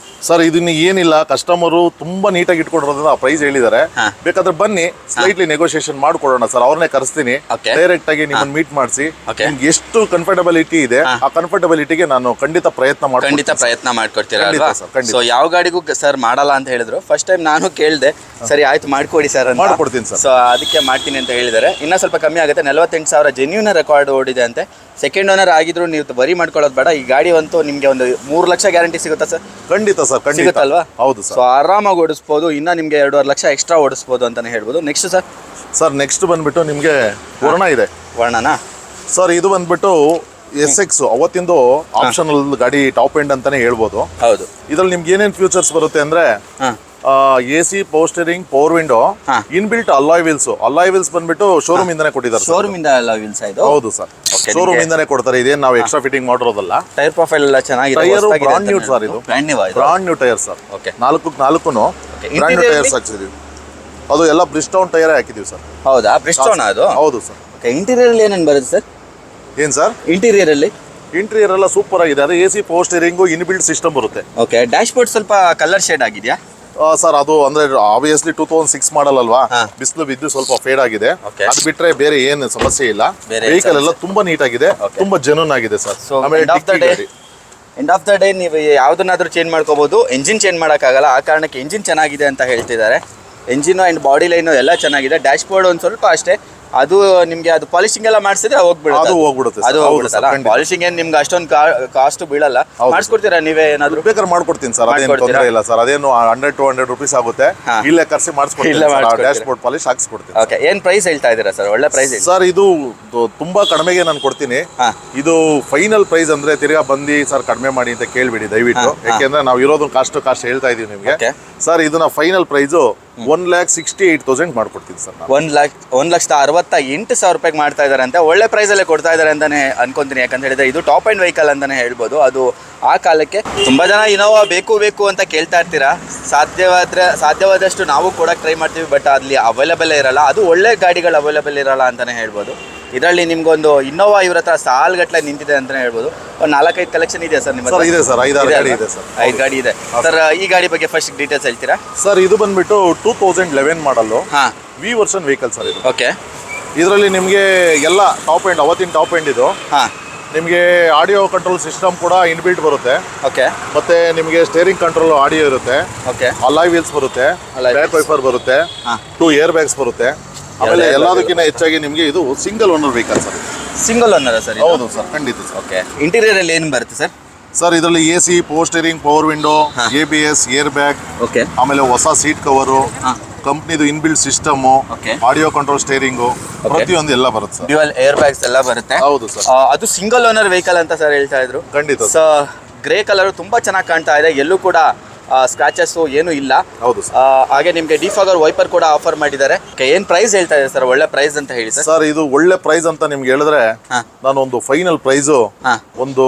ಸರ್? ಇದನ್ನ ಏನಿಲ್ಲ, ಕಸ್ಟಮರು ತುಂಬಾ ನೀಟಾಗಿ ಇಟ್ಕೊಂಡಿರೋದ್ರಿಂದ ಆ ಪ್ರೈಸ್ ಹೇಳಿದ್ದಾರೆ. ಬೇಕಾದ್ರೆ ಬನ್ನಿ, ಸ್ಲೈಟ್ಲಿ ನೆಗೋಷಿಯೇಷನ್ ಮಾಡ್ಕೊಡೋಣ ಸರ್. ಅವ್ರನ್ನೇ ಕರೆಸ್ತೀನಿ, ಡೈರೆಕ್ಟ್ ಆಗಿ ನಿಮ್ಮನ್ನ ಮೀಟ್ ಮಾಡಿಸಿ ನಿಮ್ಗೆ ಎಷ್ಟು ಕಂಫರ್ಟಬಿಲಿಟಿ ಇದೆ ಆ ಕಂಫರ್ಟಬಿಲಿಟಿಗೆ ನಾನು ಖಂಡಿತ ಪ್ರಯತ್ನ ಮಾಡ್ಕೊಡ್ತೀರಾ ಅಲ್ವಾ? ಸೊ ಯಾವ ಗಾಡಿಗೂ ಸರ್ ಮಾಡಲ್ಲ ಅಂತ ಹೇಳಿದ್ರು. ಫಸ್ಟ್ ಟೈಮ್ ನಾನು ಕೇಳಿದೆ, ಸರಿ ಆಯ್ತು ಮಾಡ್ಕೊಡಿ ಸರ್ ಅಂತ. ಮಾಡ್ಕೊಡ್ತೀನಿ ಸರ್. ಸೊ ಅದಕ್ಕೆ ಮಾಡ್ತೀನಿ ಅಂತ ಹೇಳಿದ್ದಾರೆ. ಇನ್ನೂ ಸ್ವಲ್ಪ ಕಮ್ಮಿ ಆಗುತ್ತೆ. 48,000 ಜೆನ್ಯೂನ್ ರೆಕಾರ್ಡ್ ಓಡಿದೆ ಅಂತೆ. ಸೆಕೆಂಡ್ ಓನರ್ ಆಗಿದ್ರು ನೀವು ಬರಿ ಮಾಡ್ಕೊಳ್ಳೋದು ಬೇಡ. ಈ ಗಾಡಿ ಅಂತೂ ನಿಮಗೆ ಒಂದು 3 ಲಕ್ಷ ಗ್ಯಾರಂಟಿ ಸಿಗುತ್ತಾ ಸರ್? ಖಂಡಿತ ಸರ್, ಸಿಗುತ್ತಲ್ವಾ? ಹೌದು ಸರ್. ಸೊ ಆರಾಮಾಗಿ ಓಡಿಸ್ಬೋದು. ಇನ್ನ ನಿಮಗೆ 2.5 ಲಕ್ಷ ಎಕ್ಸ್ಟ್ರಾ ಓಡಿಸ್ಬೋದು ಅಂತಾನೆ ಹೇಳ್ಬೋದು. ನೆಕ್ಸ್ಟ್ ಸರ್ ನೆಕ್ಸ್ಟ್ ಬಂದ್ಬಿಟ್ಟು ನಿಮಗೆ ವರ್ಣ ಇದೆ. ವರ್ಣನಾ ಸರ್? ಇದು ಬಂದ್ಬಿಟ್ಟು SX ಅವತ್ತಿಂದು ಆಪ್ಷನಲ್ ಗಾಡಿ, ಟಾಪ್ ಎಂಡ್ ಅಂತಾನೆ ಹೇಳ್ಬೋದು. ಹೌದು. ಇದ್ರಲ್ಲಿ ನಿಮ್ಗೆ ಏನೇನು ಫ್ಯೂಚರ್ಸ್ ಬರುತ್ತೆ ಅಂದ್ರೆ AC, power steering, power window, inbuilt alloy wheels ಬಂದ್ಬಿಟ್ಟು ಶೋರೂಮ್ ಇಂದಾನೆ ಕೊಟ್ಟಿದ್ದಾರೆ. ಶೋರೂಮ್ ಇಂದ ಅಲಾಯ್ ವೀಲ್ಸ್ ಇದು? ಹೌದು ಸರ್, ಶೋರೂಮ್ ಇಂದಾನೆ ಕೊಡ್ತಾರೆ. ಇದೇನು ನಾವು ಎಕ್ಸ್ಟ್ರಾ ಫಿಟ್ಟಿಂಗ್ ಮಾಡಿರೋದಲ್ಲ. ಟೈರ್ ಪ್ರೊಫೈಲ್ ಎಲ್ಲ ಚೆನ್ನಾಗಿದೆ. Tyre brand new sir. ಇದು brand new tyre sir. Okay. 4 brand new tyres ಹಾಕ್ಸಿದೀವಿ. ಅದು ಎಲ್ಲ ಬ್ರಿಸ್ಟೌನ್ ಟೈರ್ ಹಾಕಿದೀವಿ ಸರ್. ಹೌದಾ? ಬ್ರಿಸ್ಟೋನ್ ಅದು? ಹೌದು ಸರ್. ಓಕೆ. ಇಂಟೀರಿಯರ್ ಅಲ್ಲಿ ಏನೇನು ಬರುತ್ತೆ ಸರ್? ಏನ್ ಸರ್? ಇಂಟೀರಿಯರ್ ಎಲ್ಲ ಸೂಪರ್ ಆಗಿದೆ. ಅದು AC, power steering, inbuilt system ಬರುತ್ತೆ. ಓಕೆ. ಡ್ಯಾಶ್ ಬೋರ್ಡ್ ಸ್ವಲ್ಪ ಕಲರ್ ಶೇಡ್ ಆಗಿದೆಯಾ ಸರ್? ಅದು ಅಂದ್ರೆ ಆಬ್ವಿಯಸ್ಲಿ 2006 ಮಾಡಲ್ ಅಲ್ವಾ, ಬಿಸಿಲು ಬಿದ್ದು ಸ್ವಲ್ಪ ಫೇಡ್ ಆಗಿದೆ. ಅದು ಬಿಟ್ರೆ ಬೇರೆ ಏನು ಸಮಸ್ಯೆ ಇಲ್ಲ. ವೆಹಿಕಲ್ ಎಲ್ಲ ತುಂಬಾ ನೀಟ್ ಆಗಿದೆ, ತುಂಬಾ ಜೆನ್ಯೂನ್ ಆಗಿದೆ sir. End of the day ನೀವು ಯಾವ್ದನ್ನಾದ್ರೂ ಚೇಂಜ್ ಮಾಡ್ಕೋಬಹುದು. ಎಂಜಿನ್ ಚೇಂಜ್ ಮಾಡೋಕ್ಕಾಗಲ್ಲ. ಆ ಕಾರಣಕ್ಕೆ ಎಂಜಿನ್ ಚೆನ್ನಾಗಿದೆ ಅಂತ ಹೇಳ್ತಿದ್ದಾರೆ. ಎಂಜಿನ್ ಅಂಡ್ ಬಾಡಿ ಲೈನು ಎಲ್ಲ ಚೆನ್ನಾಗಿದೆ. ಡ್ಯಾಶ್ ಬೋರ್ಡ್ ಒಂದು ಸ್ವಲ್ಪ ಅಷ್ಟೇ. ಅದು ನಿಮ್ಗೆ ಅದು ಪಾಲಿಶಿಂಗ್ ಎಲ್ಲ ಮಾಡಿಸಿದ್ರೆ ಹೋಗ್ಬಿಡುತ್ತೆ. ಪಾಲಿಶಿಂಗ್ ಏನ್ ನಿಮ್ಗೆ ಅಷ್ಟೊಂದು ಕಾಸ್ಟ್ ಬೀಳಲ್ಲ. ಮಾಡಿಸ್ಕೊಡ್ತೀರಾ ನೀವೇ ಏನಾದ್ರು? ಬೇಕಾದ್ರೆ ಮಾಡ್ಕೊಡ್ತೀನಿ ಸರ್, ಅದೇನು ತೊಂದರೆ ಇಲ್ಲ ಸರ್. ಅದೇನು 100-200 rupees ಆಗುತ್ತೆ. ಇಲ್ಲೇ ಕರ್ಸಿ ಮಾಡಿಸ್ಕೊಡ್ತೀನಿ. ಡ್ಯಾಶ್ ಬೋರ್ಡ್ ಪಾಲಿಶ್ ಹಾಕ್ಸ್ಕೊಡ್ತೀನಿ. ಓಕೆ. ಏನ್ ಪ್ರೈಸ್ ಹೇಳ್ತಾ ಇದ್ದೀರಾ ಸರ್? ಒಳ್ಳೆ ಪ್ರೈಸ್ ಸರ್. ಇದು ತುಂಬಾ ಕಡಿಮೆಗೆ ನಾನು ಕೊಡ್ತೀನಿ. ಇದು ಫೈನಲ್ ಪ್ರೈಸ್ ಅಂದ್ರೆ ತಿರ್ಗಾ ಬಂದು ಸರ್ ಕಡಿಮೆ ಮಾಡಿ ಅಂತ ಕೇಳ್ಬಿಡಿ ದಯವಿಟ್ಟು. ಯಾಕೆಂದ್ರೆ ನಾವು ಇರೋದನ್ನ ಕಾಸ್ಟ್ ಹೇಳ್ತಾ ಇದೀವಿ ನಿಮ್ಗೆ ಸರ್. ಇದನ್ನ ಫೈನಲ್ ಪ್ರೈಸು 1,68,000 ಮಾಡ್ಕೊಡ್ತೀನಿ ಸರ್ ನಾನು. 1,68,000 ರೂಪಾಯಿಗೆ ಮಾಡ್ತಾ ಇದ್ದಾರೆ ಅಂತ. ಒಳ್ಳೆ ಪ್ರೈಸಲ್ಲೇ ಕೊಡ್ತಾ ಇದ್ದಾರೆ ಅಂತಾನೆ ಅನ್ಕೊಂತೀನಿ. ಯಾಕಂತ ಹೇಳಿದ್ರೆ ಇದು ಟಾಪ್ ಆ್ಯಂಡ್ ವೆಹಿಕಲ್ ಅಂತಾನೆ ಹೇಳ್ಬೋದು. ಅದು ಆ ಕಾಲಕ್ಕೆ ತುಂಬ ಜನ ಇನೋವಾ ಬೇಕು ಅಂತ ಕೇಳ್ತಾ ಇರ್ತೀರಾ. ಸಾಧ್ಯವಾದಷ್ಟು ನಾವು ಕೊಡೋಕೆ ಟ್ರೈ ಮಾಡ್ತೀವಿ, ಬಟ್ ಅಲ್ಲಿ ಅವೈಲೇಬಲ್ ಇರಲ್ಲ. ಅದು ಒಳ್ಳೆ ಗಾಡಿಗಳು ಅವೈಲೇಬಲ್ ಇರಲ್ಲ ಅಂತಾನೆ ಹೇಳ್ಬೋದು. ಇದರಲ್ಲಿ ನಿಮ್ಗೊಂದು ಇನ್ನೋವಾ ಇವ್ರ ಹತ್ರ ಸಾಲ್ಗಟ್ಲೆ ನಿಂತಿದೆ ಅಂತಾನೆ ಹೇಳ್ಬೋದು. ಒಂದು 4-5 ಕಲೆಕ್ಷನ್ ಇದೆಯಾ ಸರ್ ನಿಮ್ಮ ಹತ್ರ? ಇದೆ ಸರ್, 5-6 ಗಾಡಿ ಇದೆ ಸರ್. 5 ಗಾಡಿ ಇದೆ ಸರ್. ಈ ಗಾಡಿ ಬಗ್ಗೆ ಫಸ್ಟ್ ಡೀಟೇಲ್ಸ್ ಹೇಳ್ತೀರಾ ಸರ್? ಇದು ಬಂದ್ಬಿಟ್ಟು 2011 ಮಾಡಲು ಹಾಂ, ವಿ ವರ್ಷನ್ ವೆಹಿಕಲ್ ಸರ್ ಇದು. ಓಕೆ. ಇದರಲ್ಲಿ ನಿಮಗೆ ಎಲ್ಲ ಟಾಪ್ ಎಂಡ್, ಅವತ್ತಿನ ಟಾಪ್ ಎಂಡ್ ಇದು. ಹಾಂ, ನಿಮಗೆ ಆಡಿಯೋ ಕಂಟ್ರೋಲ್ ಸಿಸ್ಟಮ್ ಕೂಡ ಇನ್ಬಿಲ್ಟ್ ಬರುತ್ತೆ. ಓಕೆ. ಮತ್ತೆ ನಿಮಗೆ ಸ್ಟೇರಿಂಗ್ ಕಂಟ್ರೋಲ್ ಆಡಿಯೋ ಇರುತ್ತೆ. ಓಕೆ. ಅಲಾಯ್ ವೀಲ್ಸ್ ಬರುತ್ತೆ, ಬ್ಯಾಕ್ ವೈಫರ್ ಬರುತ್ತೆ, ಹಾಂ, 2 ಏರ್ ಬ್ಯಾಗ್ಸ್ ಬರುತ್ತೆ. ಆಮೇಲೆ ಎಲ್ಲದಕ್ಕಿಂತ ಹೆಚ್ಚಾಗಿ ನಿಮಗೆ ಇದು single owner vehicle sir. Single owner sir? ಹೌದು ಸರ್, ಖಂಡಿತ ಸರ್. ಓಕೆ. ಇಂಟೀರಿಯರ್ ಅಲ್ಲಿ ಏನು ಬರುತ್ತೆ ಸರ್? ಸರ್ ಇದರಲ್ಲಿ AC, power steering, power window, ABS, air bag, okay. ಆಮೇಲೆ ಹೊಸ ಸೀಟ್ ಕವರು, ಕಂಪ್ನಿದು inbuilt system, okay. Audio control steering, ಪ್ರತಿಯೊಂದು ಎಲ್ಲ ಬರುತ್ತೆ ಸರ್. ಡ್ಯುಯಲ್ ಏರ್ ಬ್ಯಾಗ್ಸ್ ಎಲ್ಲ ಬರುತ್ತೆ. ಹೌದು ಸರ್. ಅದು ಸಿಂಗಲ್ ಓನರ್ ವೆಹಿಕಲ್ ಅಂತ ಸರ್ ಹೇಳ್ತಾ ಇದ್ರು. ಖಂಡಿತ ಸೊ ಗ್ರೇ ಕಲರ್ ತುಂಬಾ ಚೆನ್ನಾಗಿ ಕಾಣ್ತಾ ಇದೆ. ಎಲ್ಲೂ ಕೂಡ ಸ್ಕ್ರಾಚಸ್ ಏನು ಇಲ್ಲ. ಹೌದು ಸರ್. ಹಾಗೆ ನಿಮಗೆ ಡಿಫಾಗರ್ ವೈಪರ್ ಕೂಡ ಆಫರ್ ಮಾಡಿದ್ದಾರೆ. ಏನು ಪ್ರೈಸ್ ಹೇಳ್ತಾ ಇದೆ ಸರ್? ಒಳ್ಳೆ ಪ್ರೈಸ್ ಅಂತ ಹೇಳಿ ಸರ್. ಸರ್ ಇದು ಒಳ್ಳೆ ಪ್ರೈಸ್ ಅಂತ ನಿಮ್ಗೆ ಹೇಳಿದ್ರೆ ನಾನು ಒಂದು ಫೈನಲ್ ಪ್ರೈಸು ಒಂದು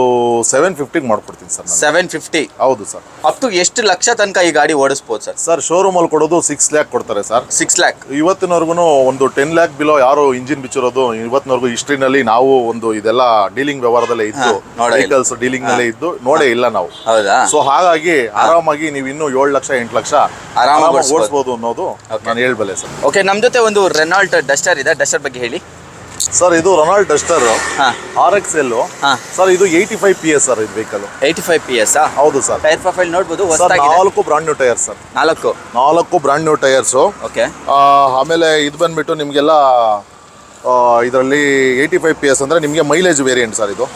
750 ಮಾಡ್ಕೊಡ್ತೀನಿ ಸರ್. 750? ಹೌದು ಸರ್. ಅಪ್ ಟು ಎಷ್ಟು ಲಕ್ಷ ತನಕ ಈ ಗಾಡಿ ಓಡಿಸ್ಬೋದು ಸರ್? ಸರ್ ಶೋರೂಮ್ ಅಲ್ಲಿ ಕೊಡೋದು 6 ಲ್ಯಾಕ್ ಕೊಡ್ತಾರೆ ಸರ್. 6 ಲ್ಯಾಕ್? ಇವತ್ತಿನವರೆಗೂ ಒಂದು 10 ಲ್ಯಾಕ್ ಬಿಲೋ ಯಾರು ಇಂಜಿನ್ ಬಿಚ್ಚಿರೋದು ಇವತ್ತಿನವರೆಗೂ ಹಿಸ್ಟ್ರಿನಲ್ಲಿ ನಾವು ಒಂದು ಇದೆಲ್ಲ ಡೀಲಿಂಗ್ ವ್ಯವಹಾರದಲ್ಲೇ ಇದ್ದು, ವೆಹಿಕಲ್ಸ್ ಡೀಲಿಂಗ್ ನಲ್ಲೇ ಇದ್ದು ನೋಡೇ ಇಲ್ಲ ನಾವು. ಹೌದಾ? ಸೊ ಹಾಗಾಗಿ ಆರಾಮಾಗಿ ನೀವು ಇನ್ನು 7 ಲಕ್ಷ 8 ಲಕ್ಷ ಆರಾಮಾಗಿ ಓಡಿಸಬಹುದು ಅನ್ನೋದು ನಾನು ಹೇಳ್ಬಲ್ಲೆ ಸರ್. ಓಕೆ. ನಮ್ಮ ಜೊತೆ ಒಂದು ರೆನಾಲ್ಟ್ ಡಸ್ಟರ್ ಇದೆ. ಡಸ್ಟರ್ ಬಗ್ಗೆ ಹೇಳಿ ಸರ್. ಇದು ರೆನಾಲ್ಟ್ ಡಸ್ಟರ್ RXL ಸರ್. ಇದು 85 PS ಸರ್. ಇದು ವೆಹಿಕಲ್ 85 PS? ಹೌದು ಸರ್. ಟೈರ್ ಪ್ರೊಫೈಲ್ ನೋಡಬಹುದು. 4 brand new tyres sir. 4 brand new tyres. Okay. ಆಮೇಲೆ ಇದು ಬಂದ್ಬಿಟ್ಟು ನಿಮಗೆಲ್ಲ ಇದರಲ್ಲಿ 85 PS ಅಂದ್ರೆ ನಿಮಗೆ ಮೈಲೇಜ್ ವೇರಿಯಂಟ್ ಸರ್. ಇದು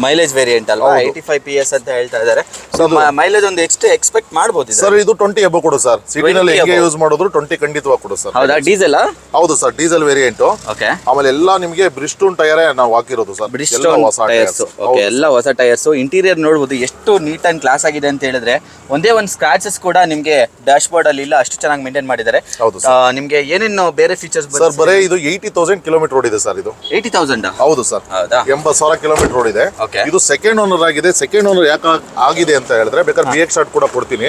ಮೈಲೇಜ್ ವೇರಿಯಂಟ್ ಅಲ್ವಾ? 85 PS ಅಂತ ಹೇಳ್ತಾ ಇದ್ದಾರೆ. ಸೊ ಮೈಲೇಜ್ ಒಂದು ಎಕ್ಸ್ಪೆಕ್ಟ್ ಮಾಡಬಹುದು ಸರ್. ಇದು 20 ಎಬೋ ಕೊಡು ಸರ್. ಸಿಟಿನಲ್ಲಿ ಹೆಂಗೆ ಯೂಸ್ ಮಾಡಿದ್ರು 20 ಖಂಡಿತವಾಗಿ ಕೊಡು ಸರ್. ಹೌದಾ? ಡೀಸೆಲ್? ಹೌದು ಸರ್, ಡೀಸೆಲ್ ವೇರಿಯಂಟ್. ಓಕೆ. ಆಮೇಲೆ ಎಲ್ಲ ನಿಮಗೆ ಬ್ರಿಸ್ಟೋನ್ ಟೈರ್ ನಾವು ಹಾಕಿರೋದು ಸರ್. ಬ್ರಿಸ್ಟೋನ್ ಟೈರ್ಸ್. ಓಕೆ. ಎಲ್ಲ ಹೊಸ ಟೈರ್ಸ್. ಇಂಟೀರಿಯರ್ ನೋಡಬಹುದು ಎಷ್ಟು ನೀಟ್ ಅಂಡ್ ಕ್ಲಾಸ್ ಆಗಿದೆ ಅಂತ ಹೇಳಿದ್ರೆ ಒಂದೇ ಒಂದು ಸ್ಕ್ರಾಚಸ್ ಕೂಡ ನಿಮಗೆ ಡ್ಯಾಶ್ ಬೋರ್ಡ್ ಅಲ್ಲಿ ಇಲ್ಲ. ಅಷ್ಟು ಚೆನ್ನಾಗಿ ಮೇಂಟೈನ್ ಮಾಡಿದ್ದಾರೆ. ನಿಮಗೆ ಏನೇನು ಬೇರೆ ಫೀಚರ್ಸ್ ಸರ್? ಬರೇ ಇದು 80,000 ಕಿಲೋಮೀಟರ್ ಓಡಿದೆ ಸರ್. ಇದು 80,000? ಹೌದು ಸರ್. 80,000 ಕಿಲೋಮೀಟರ್ ಓಡಿದೆ. ಇದು ಸೆಕೆಂಡ್ ಓನರ್ ಆಗಿದೆ. ಸೆಕೆಂಡ್ ಓನರ್ ಯಾಕೆ ಆಗಿದೆ ಅಂತ ಹೇಳಿದ್ರೆ ಬೇಕಾದ್ರೆ BX ಶಾರ್ಟ್ ಕೂಡ ಕೊಡ್ತೀನಿ.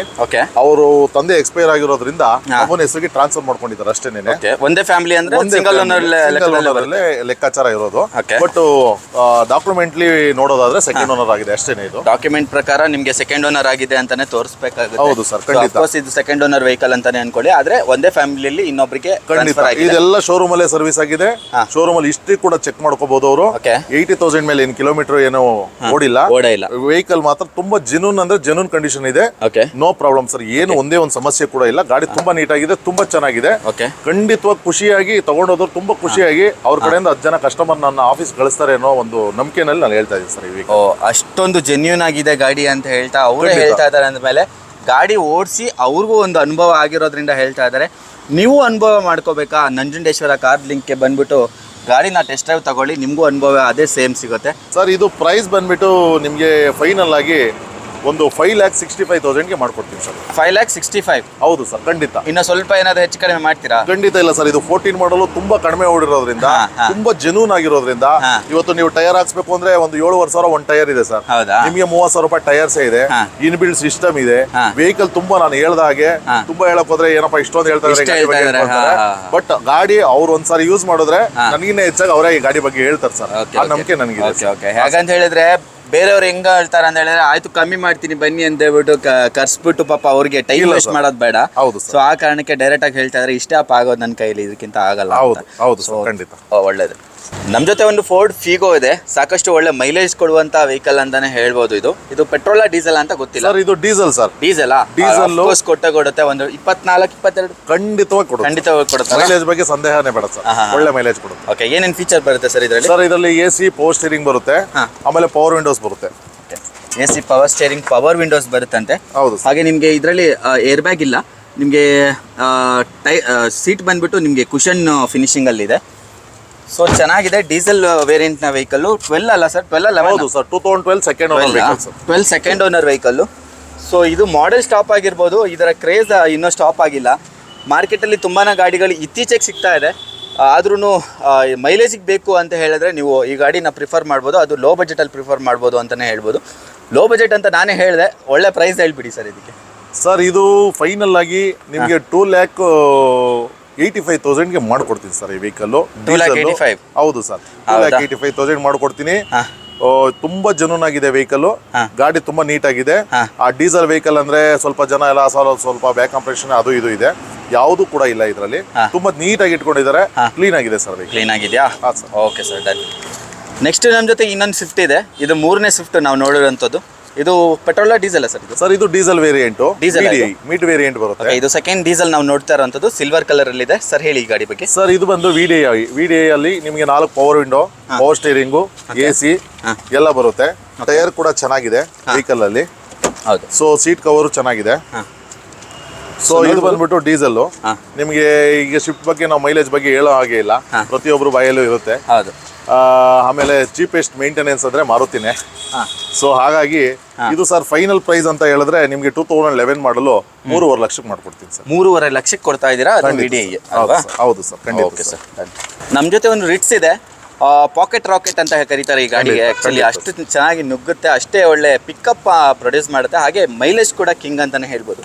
ಅವರು ತಂದೆ ಎಕ್ಸ್ಪೈರ್ ಆಗಿರೋದ್ರಿಂದ ಅವನ ಹೆಸರಿಗೆ ಟ್ರಾನ್ಸ್ಫರ್ ಮಾಡ್ಕೊಂಡಿದ್ದಾರೆ ಅಷ್ಟೇನೆ. ಒಂದೇ ಫ್ಯಾಮಿಲಿ ಅಂದ್ರೆ ಸಿಂಗಲ್ ಓನರ್ ಲೆಕ್ಕಾಚಾರ ಇರೋದು. ಬಟ್ ಡಾಕ್ಯುಮೆಂಟ್ಲಿ ನೋಡೋದಾದ್ರೆ ಸೆಕೆಂಡ್ ಓನರ್ ಆಗಿದೆ ಅಷ್ಟೇನೆ. ಇದು ಡಾಕ್ಯುಮೆಂಟ್ ಪ್ರಕಾರ ನಿಮ್ಗೆ ಸೆಕೆಂಡ್ ಓನರ್ ಆಗಿದೆ ಅಂತಾನೆ ತೋರಿಸಬೇಕಾಗುತ್ತೆ. ಹೌದು ಸರ್, ಖಂಡಿತ. ಇದು ಸೆಕೆಂಡ್ ಓನರ್ ವೆಹಿಕಲ್ ಅಂತಾನೆ ಅನ್ಕೊಳ್ಳಿ. ಆದ್ರೆ ಒಂದೇ ಫ್ಯಾಮಿಲಿಯಲ್ಲಿ ಇನ್ನೊಬ್ಬರಿಗೆ ಖಂಡಿತ. ಇದೆಲ್ಲ ಶೋರೂಮ್ ಅಲ್ಲೇ ಸರ್ವಿಸ್ ಆಗಿದೆ. ಶೋರೂಮ್ ಅಲ್ಲಿ ಹಿಸ್ಟ್ರಿ ಕೂಡ ಚೆಕ್ ಮಾಡ್ಕೋಬಹುದು ಅವರು. 80,000 ಮೇಲೆ ಏನು ಕಿಲೋಮೀಟರ್ ಏನೋ ಓಡಿಲ್ಲ. ವೆಹಿಕಲ್ ಮಾತ್ರ ತುಂಬಾ ಜೆನ್ಯೂನ್ ಅಂದ್ರೆ ಜೆನ್ಯೂನ್ ಕಂಡೀಷನ್ ಇದೆ. No problem sir. ಏನು ಒಂದೇ ಒಂದು ಸಮಸ್ಯೆ ಕೂಡ ಇಲ್ಲ. ಗಾಡಿ ತುಂಬಾ ನೀಟ್ ಆಗಿದೆ, ತುಂಬಾ ಚೆನ್ನಾಗಿದೆ. ಖಂಡಿತವಾಗಿ ಖುಷಿಯಾಗಿ ತಗೊಂಡೋದ್ರು ತುಂಬಾ ಖುಷಿಯಾಗಿ ಅವ್ರ ಕಡೆಯಿಂದ 10 ಜನ ಕಸ್ಟಮರ್ ನನ್ನ ಆಫೀಸ್ ಕಳಿಸ್ತಾರೆ ಅನ್ನೋ ಒಂದು ನಂಬಿಕೆನಲ್ಲಿ ನಾನು ಹೇಳ್ತಾ ಇದ್ದೀನಿ ಸರ್. ಅಷ್ಟೊಂದು ಜೆನ್ಯೂನ್ ಆಗಿದೆ ಗಾಡಿ ಅಂತ ಹೇಳ್ತಾ ಅವರೇ ಹೇಳ್ತಾ ಇದ್ದಾರೆ. ಅಂದಮೇಲೆ ಗಾಡಿ ಓಡಿಸಿ ಅವ್ರಿಗೂ ಒಂದು ಅನುಭವ ಆಗಿರೋದ್ರಿಂದ ಹೇಳ್ತಾ ಇದ್ದಾರೆ. ನೀವು ಅನುಭವ ಮಾಡ್ಕೋಬೇಕಾ? ನಂಜುಂಡೇಶ್ವರ ಕಾರ್ ಲಿಂಕ್ಗೆ ಬಂದ್ಬಿಟ್ಟು ಗಾಡಿನ ಟೆಸ್ಟ್ ಡ್ರೈವ್ ತಗೊಳ್ಳಿ. ನಿಮಗೂ ಅನುಭವ ಅದೇ ಸೇಮ್ ಸಿಗುತ್ತೆ ಸರ್. ಇದು ಪ್ರೈಸ್ ಬಂದ್ಬಿಟ್ಟು ನಿಮಗೆ ಫೈನಲ್ ಆಗಿ ಒಂದು 5,65,000ಗೆ ಮಾಡ್ಕೊಡ್ತೀನಿ ಸರ್. 5,65,000? ಹೌದು ಸರ್, ಖಂಡಿತ. ಇನ್ನು ಸ್ವಲ್ಪ ಏನಾದ್ರು ಹೆಚ್ಚು ಕಡಿಮೆ ಮಾಡ್ತೀರಾ? ಖಂಡಿತ ಇಲ್ಲ ಸರ್. ಇದು 14 ಮಾಡಲು ತುಂಬಾ ಕಡಿಮೆ ಓಡಿರೋದ್ರಿಂದ, ತುಂಬಾ ಜೆನ್ಯೂನ್ ಆಗಿರೋದ್ರಿಂದ ಇವತ್ತು ನೀವು ಟೈರ್ ಹಾಕ್ಸ್ಬೇಕು ಅಂದ್ರೆ ಒಂದು 7,500 ಒಂದು ಟೈರ್ ಇದೆ ಸರ್. ನಿಮಗೆ 30,000 ರೂಪಾಯಿ ಟೈರ್ಸ್ ಇದೆ. ಇನ್ಬಿಲ್ಟ್ ಸಿಸ್ಟಮ್ ಇದೆ. ವೆಹಿಕಲ್ ತುಂಬಾ ನಾನು ಹೇಳ್ದ ಹಾಗೆ ತುಂಬಾ ಹೇಳಕ್ ಹೋದ್ರೆ ಏನಪ್ಪಾ ಇಷ್ಟೊಂದು ಹೇಳ್ತಾ ಇದ್ದಾರೆ. ಬಟ್ ಗಾಡಿ ಅವ್ರು ಒಂದ್ಸಾರಿ ಯೂಸ್ ಮಾಡಿದ್ರೆ ನನಗಿನ್ನ ಹೆಚ್ಚಾಗಿ ಅವರೇ ಈ ಗಾಡಿ ಬಗ್ಗೆ ಹೇಳ್ತಾರೆ ಸರ್. ಆ ನಂಬಿಕೆ ನನಗಿದೆ. ಹಾಗಂತ ಹೇಳಿದ್ರೆ ಬೇರೆಯವ್ರು ಹೆಂಗ ಹೇಳ್ತಾರ ಅಂತ ಹೇಳಿದ್ರೆ ಆಯ್ತು ಕಮ್ಮಿ ಮಾಡ್ತೀನಿ ಬನ್ನಿ ಅಂತ ಹೇಳ್ಬಿಟ್ಟು ಕರ್ಸ್ಬಿಟ್ಟು ಪಾಪ ಅವ್ರಿಗೆ ಟೈಮ್ ವೇಸ್ಟ್ ಮಾಡೋದು ಬೇಡ. ಸೊ ಆ ಕಾರಣಕ್ಕೆ ಡೈರೆಕ್ಟ್ ಆಗಿ ಹೇಳ್ತಾ ಇದ್ರೆ ಇಷ್ಟೇ ಆಗೋದು ನನ್ನ ಕೈಲಿ, ಇದಕ್ಕಿಂತ ಆಗಲ್ಲ. ಒಳ್ಳೇದು. ನಮ್ಮ ಜೊತೆ ಒಂದು ಫೋರ್ಡ್ ಫಿಗೋ ಇದೆ. ಸಾಕಷ್ಟು ಒಳ್ಳೆ ಮೈಲೇಜ್ ಕೊಡುವಂತ ವೆಹಿಕಲ್ ಅಂತಾನೆ ಹೇಳ್ಬೋದು. ಇದು ಪೆಟ್ರೋಲ್ ಡೀಸೆಲ್ ಅಂತ ಗೊತ್ತಿಲ್ಲ ಸರ್. ಇದು ಡೀಸೆಲ್ ಸರ್. ಡೀಸೆಲ್ ಕೊಡುತ್ತೆ ಒಂದು 24-22 ಖಂಡಿತವಾಗಿ ಕೊಡುತ್ತೆ. ಮೈಲೇಜ್ ಬಗ್ಗೆ ಸಂದೇಹನೇ ಬೇಡ ಸರ್. ಒಳ್ಳೆ ಮೈಲೇಜ್ ಕೊಡುತ್ತೆ. ಓಕೆ. ಏನೇನು ಫೀಚರ್ ಬರುತ್ತೆ ಸರ್ ಇದರಲ್ಲಿ? ಸರ್ ಇದರಲ್ಲಿ AC, ಪವರ್ ಸ್ಟೀರಿಂಗ್ ಬರುತ್ತೆ. ಆಮೇಲೆ ಪವರ್ ವಿಂಡೋಸ್ ಬರುತ್ತೆ. AC, power steering, power windows ಬರುತ್ತಂತೆ. ಹೌದು. ಹಾಗೆ ನಿಮಗೆ ಇದರಲ್ಲಿ ಏರ್ ಬ್ಯಾಗ್ ಇಲ್ಲ. ನಿಮಗೆ ಸೀಟ್ ಬಂದ್ಬಿಟ್ಟು ನಿಮಗೆ ಕುಷನ್ ಫಿನಿಶಿಂಗ್ ಅಲ್ಲಿ ಇದೆ. ಸೊ ಚೆನ್ನಾಗಿದೆ. ಡೀಸೆಲ್ ವೇರಿಯಂಟ್ ನ ವೆಹಿಕಲ್. 12 ಅಲ್ಲ ಸರ್? 12 ಹೌದು sir. 2012 second owner vehicle sir. 12 second owner vehicle. So ಇದು ಮಾಡೆಲ್ ಸ್ಟಾಪ್ ಆಗಿರ್ಬೋದು. ಇದರ ಕ್ರೇಜ್ ಇನ್ನೂ ಸ್ಟಾಪ್ ಆಗಿಲ್ಲ. ಮಾರ್ಕೆಟಲ್ಲಿ ತುಂಬಾ ಗಾಡಿಗಳು ಇತ್ತೀಚೆಗೆ ಸಿಗ್ತಾ ಇದೆ. ಆದ್ರೂ ಮೈಲೇಜಿಗೆ ಬೇಕು ಅಂತ ಹೇಳಿದ್ರೆ ನೀವು ಈ ಗಾಡಿನ ಪ್ರಿಫರ್ ಮಾಡ್ಬೋದು. ಅದು ಲೋ ಬಜೆಟಲ್ಲಿ ಪ್ರಿಫರ್ ಮಾಡ್ಬೋದು ಅಂತಲೇ ಹೇಳ್ಬೋದು. ಲೋ ಬಜೆಟ್ ಅಂತ ನಾನೇ ಹೇಳಿದೆ, ಒಳ್ಳೆ ಪ್ರೈಸ್ ಹೇಳ್ಬಿಡಿ ಸರ್ ಇದಕ್ಕೆ. ಸರ್ ಇದು ಫೈನಲ್ ಆಗಿ ನಿಮಗೆ 2,85,000ಗೆ ಮಾಡ್ಕೊಡ್ತೀನಿ ಸರ್ ಈ ವೆಹಿಕಲ್. 2,85,000 ಹೌದು ಸರ್, 2,85,000 ಮಾಡ್ಕೊಡ್ತೀನಿ. ತುಂಬಾ ಜೆನ್ಯೂನ್ ಆಗಿದೆ ವೆಹಿಕಲ್, ಗಾಡಿ ತುಂಬಾ ನೀಟ್ ಆಗಿದೆ. ಆ ಡೀಸೆಲ್ ವೆಹಿಕಲ್ ಅಂದ್ರೆ ಸ್ವಲ್ಪ ಜನ ಎಲ್ಲ ಸ್ವಲ್ಪ ಬ್ಯಾಕ್ ಕಂಪ್ರೆಷನ್ ಅದು ಇದು ಇದೆ, ಯಾವುದು ಕೂಡ ಇಲ್ಲ ಇದರಲ್ಲಿ. ತುಂಬಾ ನೀಟ್ ಆಗಿ ಇಟ್ಕೊಂಡಿದ್ದಾರೆ, ಕ್ಲೀನ್ ಆಗಿದೆ ಸರ್. ಕ್ಲೀನ್ ಆಗಿದೆಯಾ? Okay sir, done. ನೆಕ್ಸ್ಟ್ ನಮ್ಮ ಜೊತೆ ಇನ್ನೊಂದು ಸ್ವಿಫ್ಟ್ ಇದೆ. ಇದು 3ನೇ ಸ್ವಿಫ್ಟ್ ನಾವು ನೋಡಿರೋಂಥದ್ದು. ಇದು ಪೆಟ್ರೋಲ್ ಡೀಸೆಲ್ ಸರ್? ಇದು ಸರ್ ಇದು ಡೀಸೆಲ್ ವೇರಿಯಂಟು, ಮಿಡ್ ವೇರಿಯಂಟ್ ಬರುತ್ತೆ. ಇದು ಸೆಕೆಂಡ್ ಡೀಸೆಲ್ ನಾವು ನೋಡ್ತಾ ಇರೋಂಥದ್ದು, ಸಿಲ್ವರ್ ಕಲರ್ ಅಲ್ಲಿ ಇದೆ. ಸರ್ ಹೇಳಿ ಈ ಗಾಡಿ ಬಗ್ಗೆ. ಸರ್ ಇದು ಬಂದು VDI ಅಲ್ಲಿ ನಿಮಗೆ 4 power window, power steering, AC ಎಲ್ಲ ಬರುತ್ತೆ. ಟೈರ್ ಕೂಡ ಚೆನ್ನಾಗಿದೆ ವೆಹಿಕಲ್ ಅಲ್ಲಿ. ಹೌದು. ಸೊ ಸೀಟ್ ಕವರ್ ಚೆನ್ನಾಗಿದೆ. ಸೊ ಇದು ಬಂದ್ಬಿಟ್ಟು ಡೀಸೆಲ್. ನಿಮಗೆ ಈಗ ಶಿಫ್ಟ್ ಬಗ್ಗೆ ನಾವು ಮೈಲೇಜ್ ಬಗ್ಗೆ ಹೇಳೋ ಹಾಗೆ ಇಲ್ಲ, ಪ್ರತಿಯೊಬ್ಬರು ಬಾಯಲ್ಲೂ ಇರುತ್ತೆ. ಹೌದು. ಆಮೇಲೆ ಚೀಪೆಸ್ಟ್ ಮೇಂಟೆನೆನ್ಸ್ ಅಂದ್ರೆ ಮಾರುತಿನೇ. ಸೊ ಹಾಗಾಗಿ ಇದು ಸರ್ ಫೈನಲ್ ಪ್ರೈಸ್ ಅಂತ ಹೇಳಿದ್ರೆ ನಿಮಗೆ 2011 ಮಾಡಲು 3.5 ಲಕ್ಷಕ್ಕೆ ಮಾಡ್ಕೊಡ್ತೀನಿ ಸರ್. 3.5 ಲಕ್ಷಕ್ಕೆ ಕೊಡ್ತಾ ಇದ್ದೀರಾ? ಹೌದು ಸರ್, ಖಂಡಿತ. Okay sir. ನಮ್ಮ ಜೊತೆ ಒಂದು ರಿಟ್ಸ್ ಇದೆ, ಪಾಕೆಟ್ ರಾಕೆಟ್ ಅಂತ ಕರೀತಾರೆ ಈ ಗಾಡಿಗೆ. ಆಕ್ಚುಲಿ ಅಷ್ಟು ಚೆನ್ನಾಗಿ ನುಗ್ಗುತ್ತೆ, ಅಷ್ಟೇ ಒಳ್ಳೆ ಪಿಕಪ್ ಪ್ರೊಡ್ಯೂಸ್ ಮಾಡುತ್ತೆ, ಹಾಗೆ ಮೈಲೇಜ್ ಕೂಡ ಕಿಂಗ್ ಅಂತಾನೆ ಹೇಳ್ಬೋದು.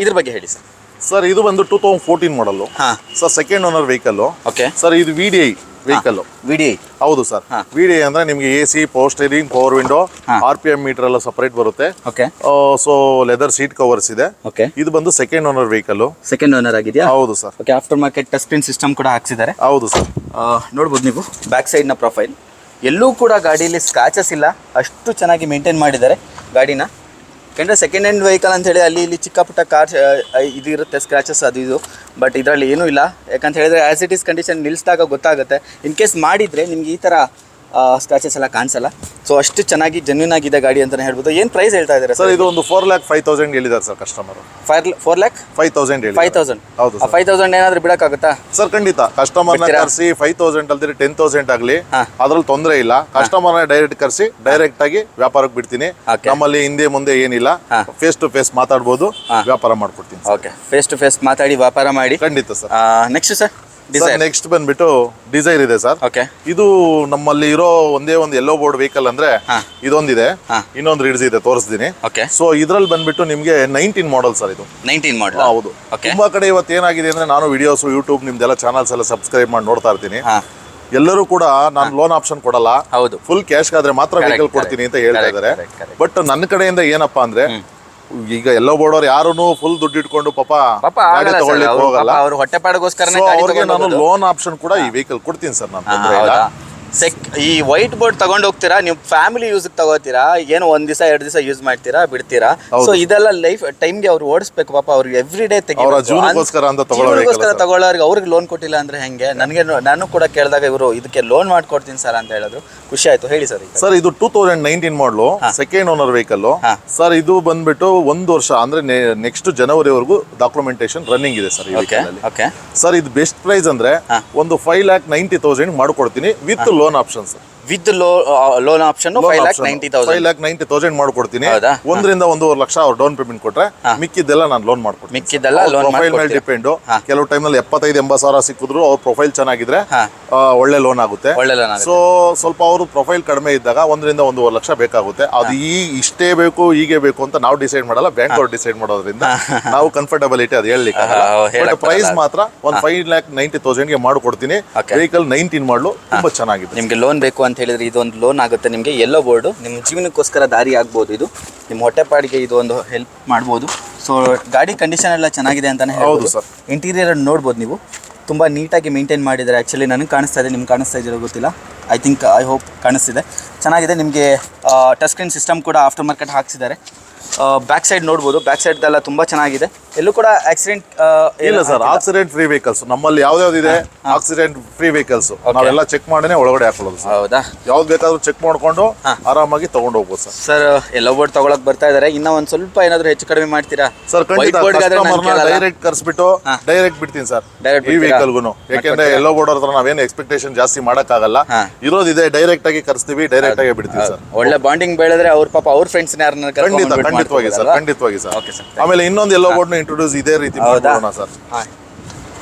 ಇದ್ರ ಬಗ್ಗೆ ಹೇಳಿ ಸರ್. ಸರ್ ಇದು ಬಂದು 2014 model sir, second owner vehicle. Okay sir ಇದು VDI ವೆಹಿಕಲ್. VDI ಹೌದು ಸರ್. VDI ಅಂದ್ರೆ ನಿಮಗೆ AC, power steering, power window, RPM meter ಎಲ್ಲ ಸಪರೇಟ್ ಬರುತ್ತೆ. Okay. So leather seat covers ಇದೆ. ಓಕೆ. ಇದು ಬಂದು second owner vehicle. Second owner ಆಗಿದೆಯಾ? ಹೌದು sir. Okay. After market touch screen system ಕೂಡ ಹಾಕ್ಸಿದ್ದಾರೆ. ಹೌದು ಸರ್. ನೋಡ್ಬೋದು ನೀವು ಬ್ಯಾಕ್ ಸೈಡ್ನ ಪ್ರೊಫೈಲ್. ಎಲ್ಲೂ ಕೂಡ ಗಾಡಿಯಲ್ಲಿ ಸ್ಕ್ರಾಚಸ್ ಇಲ್ಲ, ಅಷ್ಟು ಚೆನ್ನಾಗಿ ಮೇಂಟೈನ್ ಮಾಡಿದ್ದಾರೆ ಗಾಡಿನ. ಯಾಕೆಂದರೆ ಸೆಕೆಂಡ್ ಹ್ಯಾಂಡ್ ವೆಹಿಕಲ್ ಅಂತ ಹೇಳಿ ಅಲ್ಲಿ ಇಲ್ಲಿ ಚಿಕ್ಕ ಪುಟ್ಟ ಕಾರ್ ಇದು ಇರುತ್ತೆ, ಸ್ಕ್ರಾಚಸ್ ಅದು ಇದು. ಬಟ್ ಇದರಲ್ಲಿ ಏನೂ ಇಲ್ಲ, ಯಾಕಂತ ಹೇಳಿದ್ರೆ ಆ್ಯಸ್ ಇಟ್ ಈಸ್ ಕಂಡೀಷನ್ ನಿಲ್ಲಿಸಿದಾಗ ಗೊತ್ತಾಗುತ್ತೆ. ಇನ್ ಕೇಸ್ ಮಾಡಿದರೆ ನಿಮ್ಗೆ ಈ ಥರ ಸ್ಕ್ರಾಚಸ್ ಎಲ್ಲ ಕಾಣಿಸಲ್ಲ. ಸೊ ಅಷ್ಟು ಚೆನ್ನಾಗಿ ಜೆನ್ಯೂನ್ ಆಗಿದೆ ಗಾಡಿ ಅಂತಲೇ ಹೇಳ್ಬೋದು. ಏನು ಪ್ರೈಸ್ ಹೇಳ್ತಾ ಇದ್ದಾರೆ ಸರ್? ಇದು ಒಂದು 4,05,000 ಹೇಳಿದ್ದಾರೆ ಸರ್ ಕಸ್ಟಮರ್. 4,05,000 5,000. ಹೌದು. 5,000 ಏನಾದರೂ ಬಿಡೋಕ್ಕಾಗುತ್ತಾ ಸರ್? ಖಂಡಿತ. ಕಸ್ಟಮರ್ನ ಕರೆಸಿ 5,000 ಅಲ್ದಿರಿ 10,000 ಆಗಲಿ, ಅದ್ರಲ್ಲಿ ತೊಂದರೆ ಇಲ್ಲ. ಕಸ್ಟಮರ್ನ ಡೈರೆಕ್ಟ್ ಕರೆಸಿ ಡೈರೆಕ್ಟ್ ಆಗಿ ವ್ಯಾಪಾರಕ್ಕೆ ಬಿಡ್ತೀನಿ. ನಮ್ಮಲ್ಲಿ ಹಿಂದೆ ಮುಂದೆ ಏನಿಲ್ಲ, ಫೇಸ್ ಟು ಫೇಸ್ ಮಾತಾಡ್ಬೋದು, ವ್ಯಾಪಾರ ಮಾಡ್ಕೊಡ್ತೀನಿ. ಓಕೆ, ಫೇಸ್ ಟು ಫೇಸ್ ಮಾತಾಡಿ ವ್ಯಾಪಾರ ಮಾಡಿ. ಖಂಡಿತ ಸರ್. Next sir? ನೆಕ್ಸ್ಟ್ ಬಂದ್ಬಿಟ್ಟು ಡಿಸೈರ್ ಇದೆ ಸರ್. ಓಕೆ. ಇದು ನಮ್ಮಲ್ಲಿ ಇರೋ ಒಂದೇ ಒಂದು ಯೆಲ್ಲೋ ಬೋರ್ಡ್ ವೆಹಿಕಲ್ ಅಂದ್ರೆ ಇದೊಂದಿದೆ, ಇನ್ನೊಂದು ರಿಡ್ಸ್ ಇದೆ, ತೋರಿಸ್ತೀನಿ. ಓಕೆ. ಸೊ ಇದ್ರಲ್ಲಿ ಬಂದ್ಬಿಟ್ಟು ನಿಮ್ಗೆ 19 ಮಾಡಲ್ ಸರ್. ಇದು 19 ಮಾಡಲ್. ಹೌದು. ತುಂಬಾ ಕಡೆ ಇವತ್ತು ಏನಾಗಿದೆ ಅಂದ್ರೆ, ನಾನು ವಿಡಿಯೋಸ್ ಯೂಟ್ಯೂಬ್ ನಿಮ್ದೆಲ್ಲ ಚಾನಲ್ಸ್ ಎಲ್ಲ ಸಬ್ಸ್ಕ್ರೈಬ್ ಮಾಡಿ ನೋಡ್ತಾ ಇರ್ತೀನಿ. ಎಲ್ಲರೂ ಕೂಡ ನಾನು ಲೋನ್ ಆಪ್ಷನ್ ಕೊಡಲ್ಲ, ಹೌದು, ಫುಲ್ ಕ್ಯಾಶ್ ಆದ್ರೆ ಮಾತ್ರ ವೆಹಿಕಲ್ ಕೊಡ್ತೀನಿ ಅಂತ ಹೇಳ್ತಾ ಇದ್ದಾರೆ. ಬಟ್ ನನ್ನ ಕಡೆಯಿಂದ ಏನಪ್ಪಾ ಅಂದ್ರೆ, ಈಗ ಎಲ್ಲೋ ಬೋರ್ಡವ್ರು ಯಾರು ಫುಲ್ ದುಡ್ಡು ಇಟ್ಕೊಂಡು ಪಾಪ ಗಾಡಿ ತಗೊಳ್ಳಿಕ್ಕೆ ಹೋಗಲ್ಲ. ಅವ್ರ ಹೊಟ್ಟೆಪಾಡಿಗೋಸ್ಕರ ಅವ್ರಿಗೆ ನಾನು ಲೋನ್ ಆಪ್ಷನ್ ಕೂಡ ಈ ವೆಹಿಕಲ್ ಕೊಡ್ತೀನಿ ಸರ್. ನಾನು ಈ ವೈಟ್ ಬೋರ್ಡ್ ತಗೊಂಡು ಹೋಗ್ತೀರಾ, ನೀವು ಫ್ಯಾಮಿಲಿ ಯೂಸ್ ತಗೋತೀರಾ, ಏನೋ 1 ದಿವಸ 2 ದಿವಸ ಯೂಸ್ ಮಾಡ್ತೀರಾ, ಬಿಡ್ತೀರಾ. ಸೊ ಇದೆಲ್ಲ ಲೈಫ್ ಟೈಮ್ಗೆ ಅವ್ರು ಓಡಿಸ್ಬೇಕು ಪಾಪ. ಅವ್ರಿಗೆ ಎವ್ರಿ ಡೇ ತಗೊಳ್ಳೋರಿಗೆ ಅವ್ರಿಗೆ ಲೋನ್ ಕೊಟ್ಟಿಲ್ಲ ಅಂದ್ರೆ ಹೆಂಗೆ? ನಾನು ಕೂಡ ಕೇಳಿದಾಗ ಇವರು ಇದಕ್ಕೆ ಲೋನ್ ಮಾಡ್ಕೊಡ್ತೀನಿ ಸರ್ ಅಂತ ಹೇಳಿದ್ರು. ಖುಷಿ ಆಯ್ತು. ಹೇಳಿ ಸರ್. ಸರ್ ಇದು 2019 ಮಾಡಲು, ಸೆಕೆಂಡ್ ಓನರ್ ವೆಹಿಕಲ್ ಸರ್. ಇದು ಬಂದ್ಬಿಟ್ಟು 1 ವರ್ಷ ಅಂದ್ರೆ ನೆಕ್ಸ್ಟ್ ಜನವರಿವರೆಗೂ ಡಾಕ್ಯುಮೆಂಟೇಶನ್ ರನ್ನಿಂಗ್ ಇದೆ ಸರ್ ಈ ವೆಹಿಕಲ್ ಅಲ್ಲಿ. ಸರ್ ಇದು ಬೆಸ್ಟ್ ಪ್ರೈಸ್ ಅಂದ್ರೆ ಒಂದು 5,90,000 ಮಾಡ್ಕೊಡ್ತೀನಿ with loan option sir. With loan option 5,90,000 ಮಾಡ್ಕೊಡ್ತೀನಿ. 1 ರಿಂದ 1.5 ಲಕ್ಷ ಅವ್ರು ಡೌನ್ ಪೇಮೆಂಟ್ ಕೊಟ್ರೆ ಮಿಕ್ಕಿದ್ದೆಲ್ಲ ನಾನು ಲೋನ್ ಮಾಡ್ಕೊಡ್ತೀನಿ. ಪ್ರೊಫೈಲ್ ಮೇಲೆ ಡಿಪೆಂಡ್. ಕೆಲವು ಟೈಮಲ್ಲಿ 75-80 ಸಾವಿರ ಸಿಕ್ಕಿದ್ರು ಅವ್ರ ಪ್ರೊಫೈಲ್ ಚೆನ್ನಾಗಿದ್ರೆ ಒಳ್ಳೆ ಲೋನ್ ಆಗುತ್ತೆ. ಸೊ ಸ್ವಲ್ಪ ಅವರು ಪ್ರೊಫೈಲ್ ಕಡಿಮೆ ಇದ್ದಾಗ 1 ರಿಂದ 1.5 ಲಕ್ಷ ಬೇಕಾಗುತ್ತೆ. ಅದು ಇಷ್ಟೇ ಬೇಕು ಹೀಗೆ ಬೇಕು ಅಂತ ನಾವು ಡಿಸೈಡ್ ಮಾಡಲ್ಲ, ಬ್ಯಾಂಕ್ ಅವ್ರು ಡಿಸೈಡ್ ಮಾಡೋದ್ರಿಂದ ನಾವು ಕಂಫರ್ಟಬಿಲಿಟಿ ಅದು ಹೇಳಲಿಕ್ಕೆ ಆಗಲ್ಲ. ಪ್ರೈಸ್ ಮಾತ್ರ ಒಂದು 5,90,000 ಮಾಡ್ಕೊಡ್ತೀನಿ. ವೆಹಿಕಲ್ 19 ಮಾಡಲು ತುಂಬಾ ಚೆನ್ನಾಗಿದೆ. ನಿಮ್ಗೆ ಲೋನ್ ಬೇಕು ಅಂತ ಹೇಳಿದ್ರೆ ಇದೊಂದು ಲೋನ್ ಆಗುತ್ತೆ ನಿಮಗೆ. ಎಲ್ಲೋ ಬೋರ್ಡು ನಿಮ್ಮ ಜೀವನಕ್ಕೋಸ್ಕರ ದಾರಿ ಆಗ್ಬೋದು. ಇದು ನಿಮ್ಮ ಹೊಟ್ಟೆಪಾಡಿಗೆ ಇದು ಒಂದು ಹೆಲ್ಪ್ ಮಾಡ್ಬೋದು. ಸೊ ಗಾಡಿ ಕಂಡೀಷನ್ ಎಲ್ಲ ಚೆನ್ನಾಗಿದೆ ಅಂತಾನೆ ಹೇಳ್ಬೋದು ಸರ್. ಇಂಟೀರಿಯರ್ ನೋಡ್ಬೋದು ನೀವು, ತುಂಬ ನೀಟಾಗಿ ಮೇಂಟೈನ್ ಮಾಡಿದ್ದಾರೆ. ಆ್ಯಕ್ಚುಲಿ ನನಗೆ ಕಾಣಿಸ್ತಾ ಇದೆ, ನಿಮ್ಗೆ ಕಾಣಿಸ್ತಾ ಇದೆಯೋ ಗೊತ್ತಿಲ್ಲ. ಐ ಹೋಪ್ ಕಾಣಿಸ್ತಿದೆ. ಚೆನ್ನಾಗಿದೆ. ನಿಮಗೆ ಟಚ್ ಸ್ಕ್ರೀನ್ ಸಿಸ್ಟಮ್ ಕೂಡ ಆಫ್ಟರ್ ಮಾರ್ಕೆಟ್ ಹಾಕ್ಸಿದ್ದಾರೆ. ಬ್ಯಾಕ್ ಸೈಡ್ ನೋಡ್ಬೋದು, ಬ್ಯಾಕ್ ಸೈಡ್ ಎಲ್ಲ ತುಂಬಾ ಚೆನ್ನಾಗಿದೆ. ಎಲ್ಲೂ ಕೂಡ ಆಕ್ಸಿಡೆಂಟ್ ಇಲ್ಲ ಸರ್. ಆಕ್ಸಿಡೆಂಟ್ ಫ್ರೀ ವೆಹಿಕಲ್ಸ್ ನಮ್ಮಲ್ಲಿ ಯಾವ್ದಾವ್ದಿದೆ, ಆಕ್ಸಿಡೆಂಟ್ ಫ್ರೀ ವೆಹಿಕಲ್ಸ್ ನಾವೆಲ್ಲ ಚೆಕ್ ಮಾಡಿನೇ ಒಳಗಡೆ ಹಾಕೊಳ್ಳೋದು. ಹೌದಾ? ಯಾವ್ದು ಬೇಕಾದ್ರೂ ಚೆಕ್ ಮಾಡ್ಕೊಂಡು ಆರಾಮಾಗಿ ತಗೊಂಡು ಹೋಗ್ಬೋದು ಸರ್. ಸರ್ ಎಲ್ಲೋ ಬೋರ್ಡ್ ತಗೊಳಕ್ ಬರ್ತಾ ಇದಾರೆ, ಇನ್ನ ಒಂದ್ ಸ್ವಲ್ಪ ಏನಾದ್ರು ಹೆಚ್ಚು ಕಡಿಮೆ ಮಾಡ್ತೀರಾ ಸರ್? ಡೈರೆಕ್ಟ್ ಕರ್ಸ್ಬಿಟ್ಟು ಡೈರೆಕ್ಟ್ ಬಿಡ್ತೀನಿ ಸರ್ ಈ ವೆಹಿಕಲ್ಗೂ. ಯಾಕೆಂದ್ರೆ ಎಲ್ಲೋ ಬೋರ್ಡ್ ಹತ್ರ ನಾವೇನು ಎಕ್ಸ್ಪೆಕ್ಟೇಷನ್ ಜಾಸ್ತಿ ಮಾಡಕ್ಕಾಗಲ್ಲ. ಇರೋದಿದೆ ಡೈರೆಕ್ಟ್ ಆಗಿ ಕರ್ಸ್ತೀವಿ, ಡೈರೆಕ್ಟ್ ಆಗಿ ಬಿಡ್ತೀವಿ ಸರ್. ಒಳ್ಳೆ ಬಾಂಡಿಂಗ್ ಬೆಳೆದ್ರೆ ಅವ್ರ ಪಾಪ ಅವ್ರ ಫ್ರೆಂಡ್ಸ್ ಯಾರನ್ನ ಖಂಡಿತವಾಗಿ ಸರ್. ಆಮೇಲೆ ಇನ್ನೊಂದು ಎಲ್ಲೋ ಬೋರ್ಡ್ ಇಂಟ್ರೊಡ್ಯೂಸ್ ಇದೇ ರೀತಿ ಹೌದಾ? ಮಾಡೋಣ ಸರ್.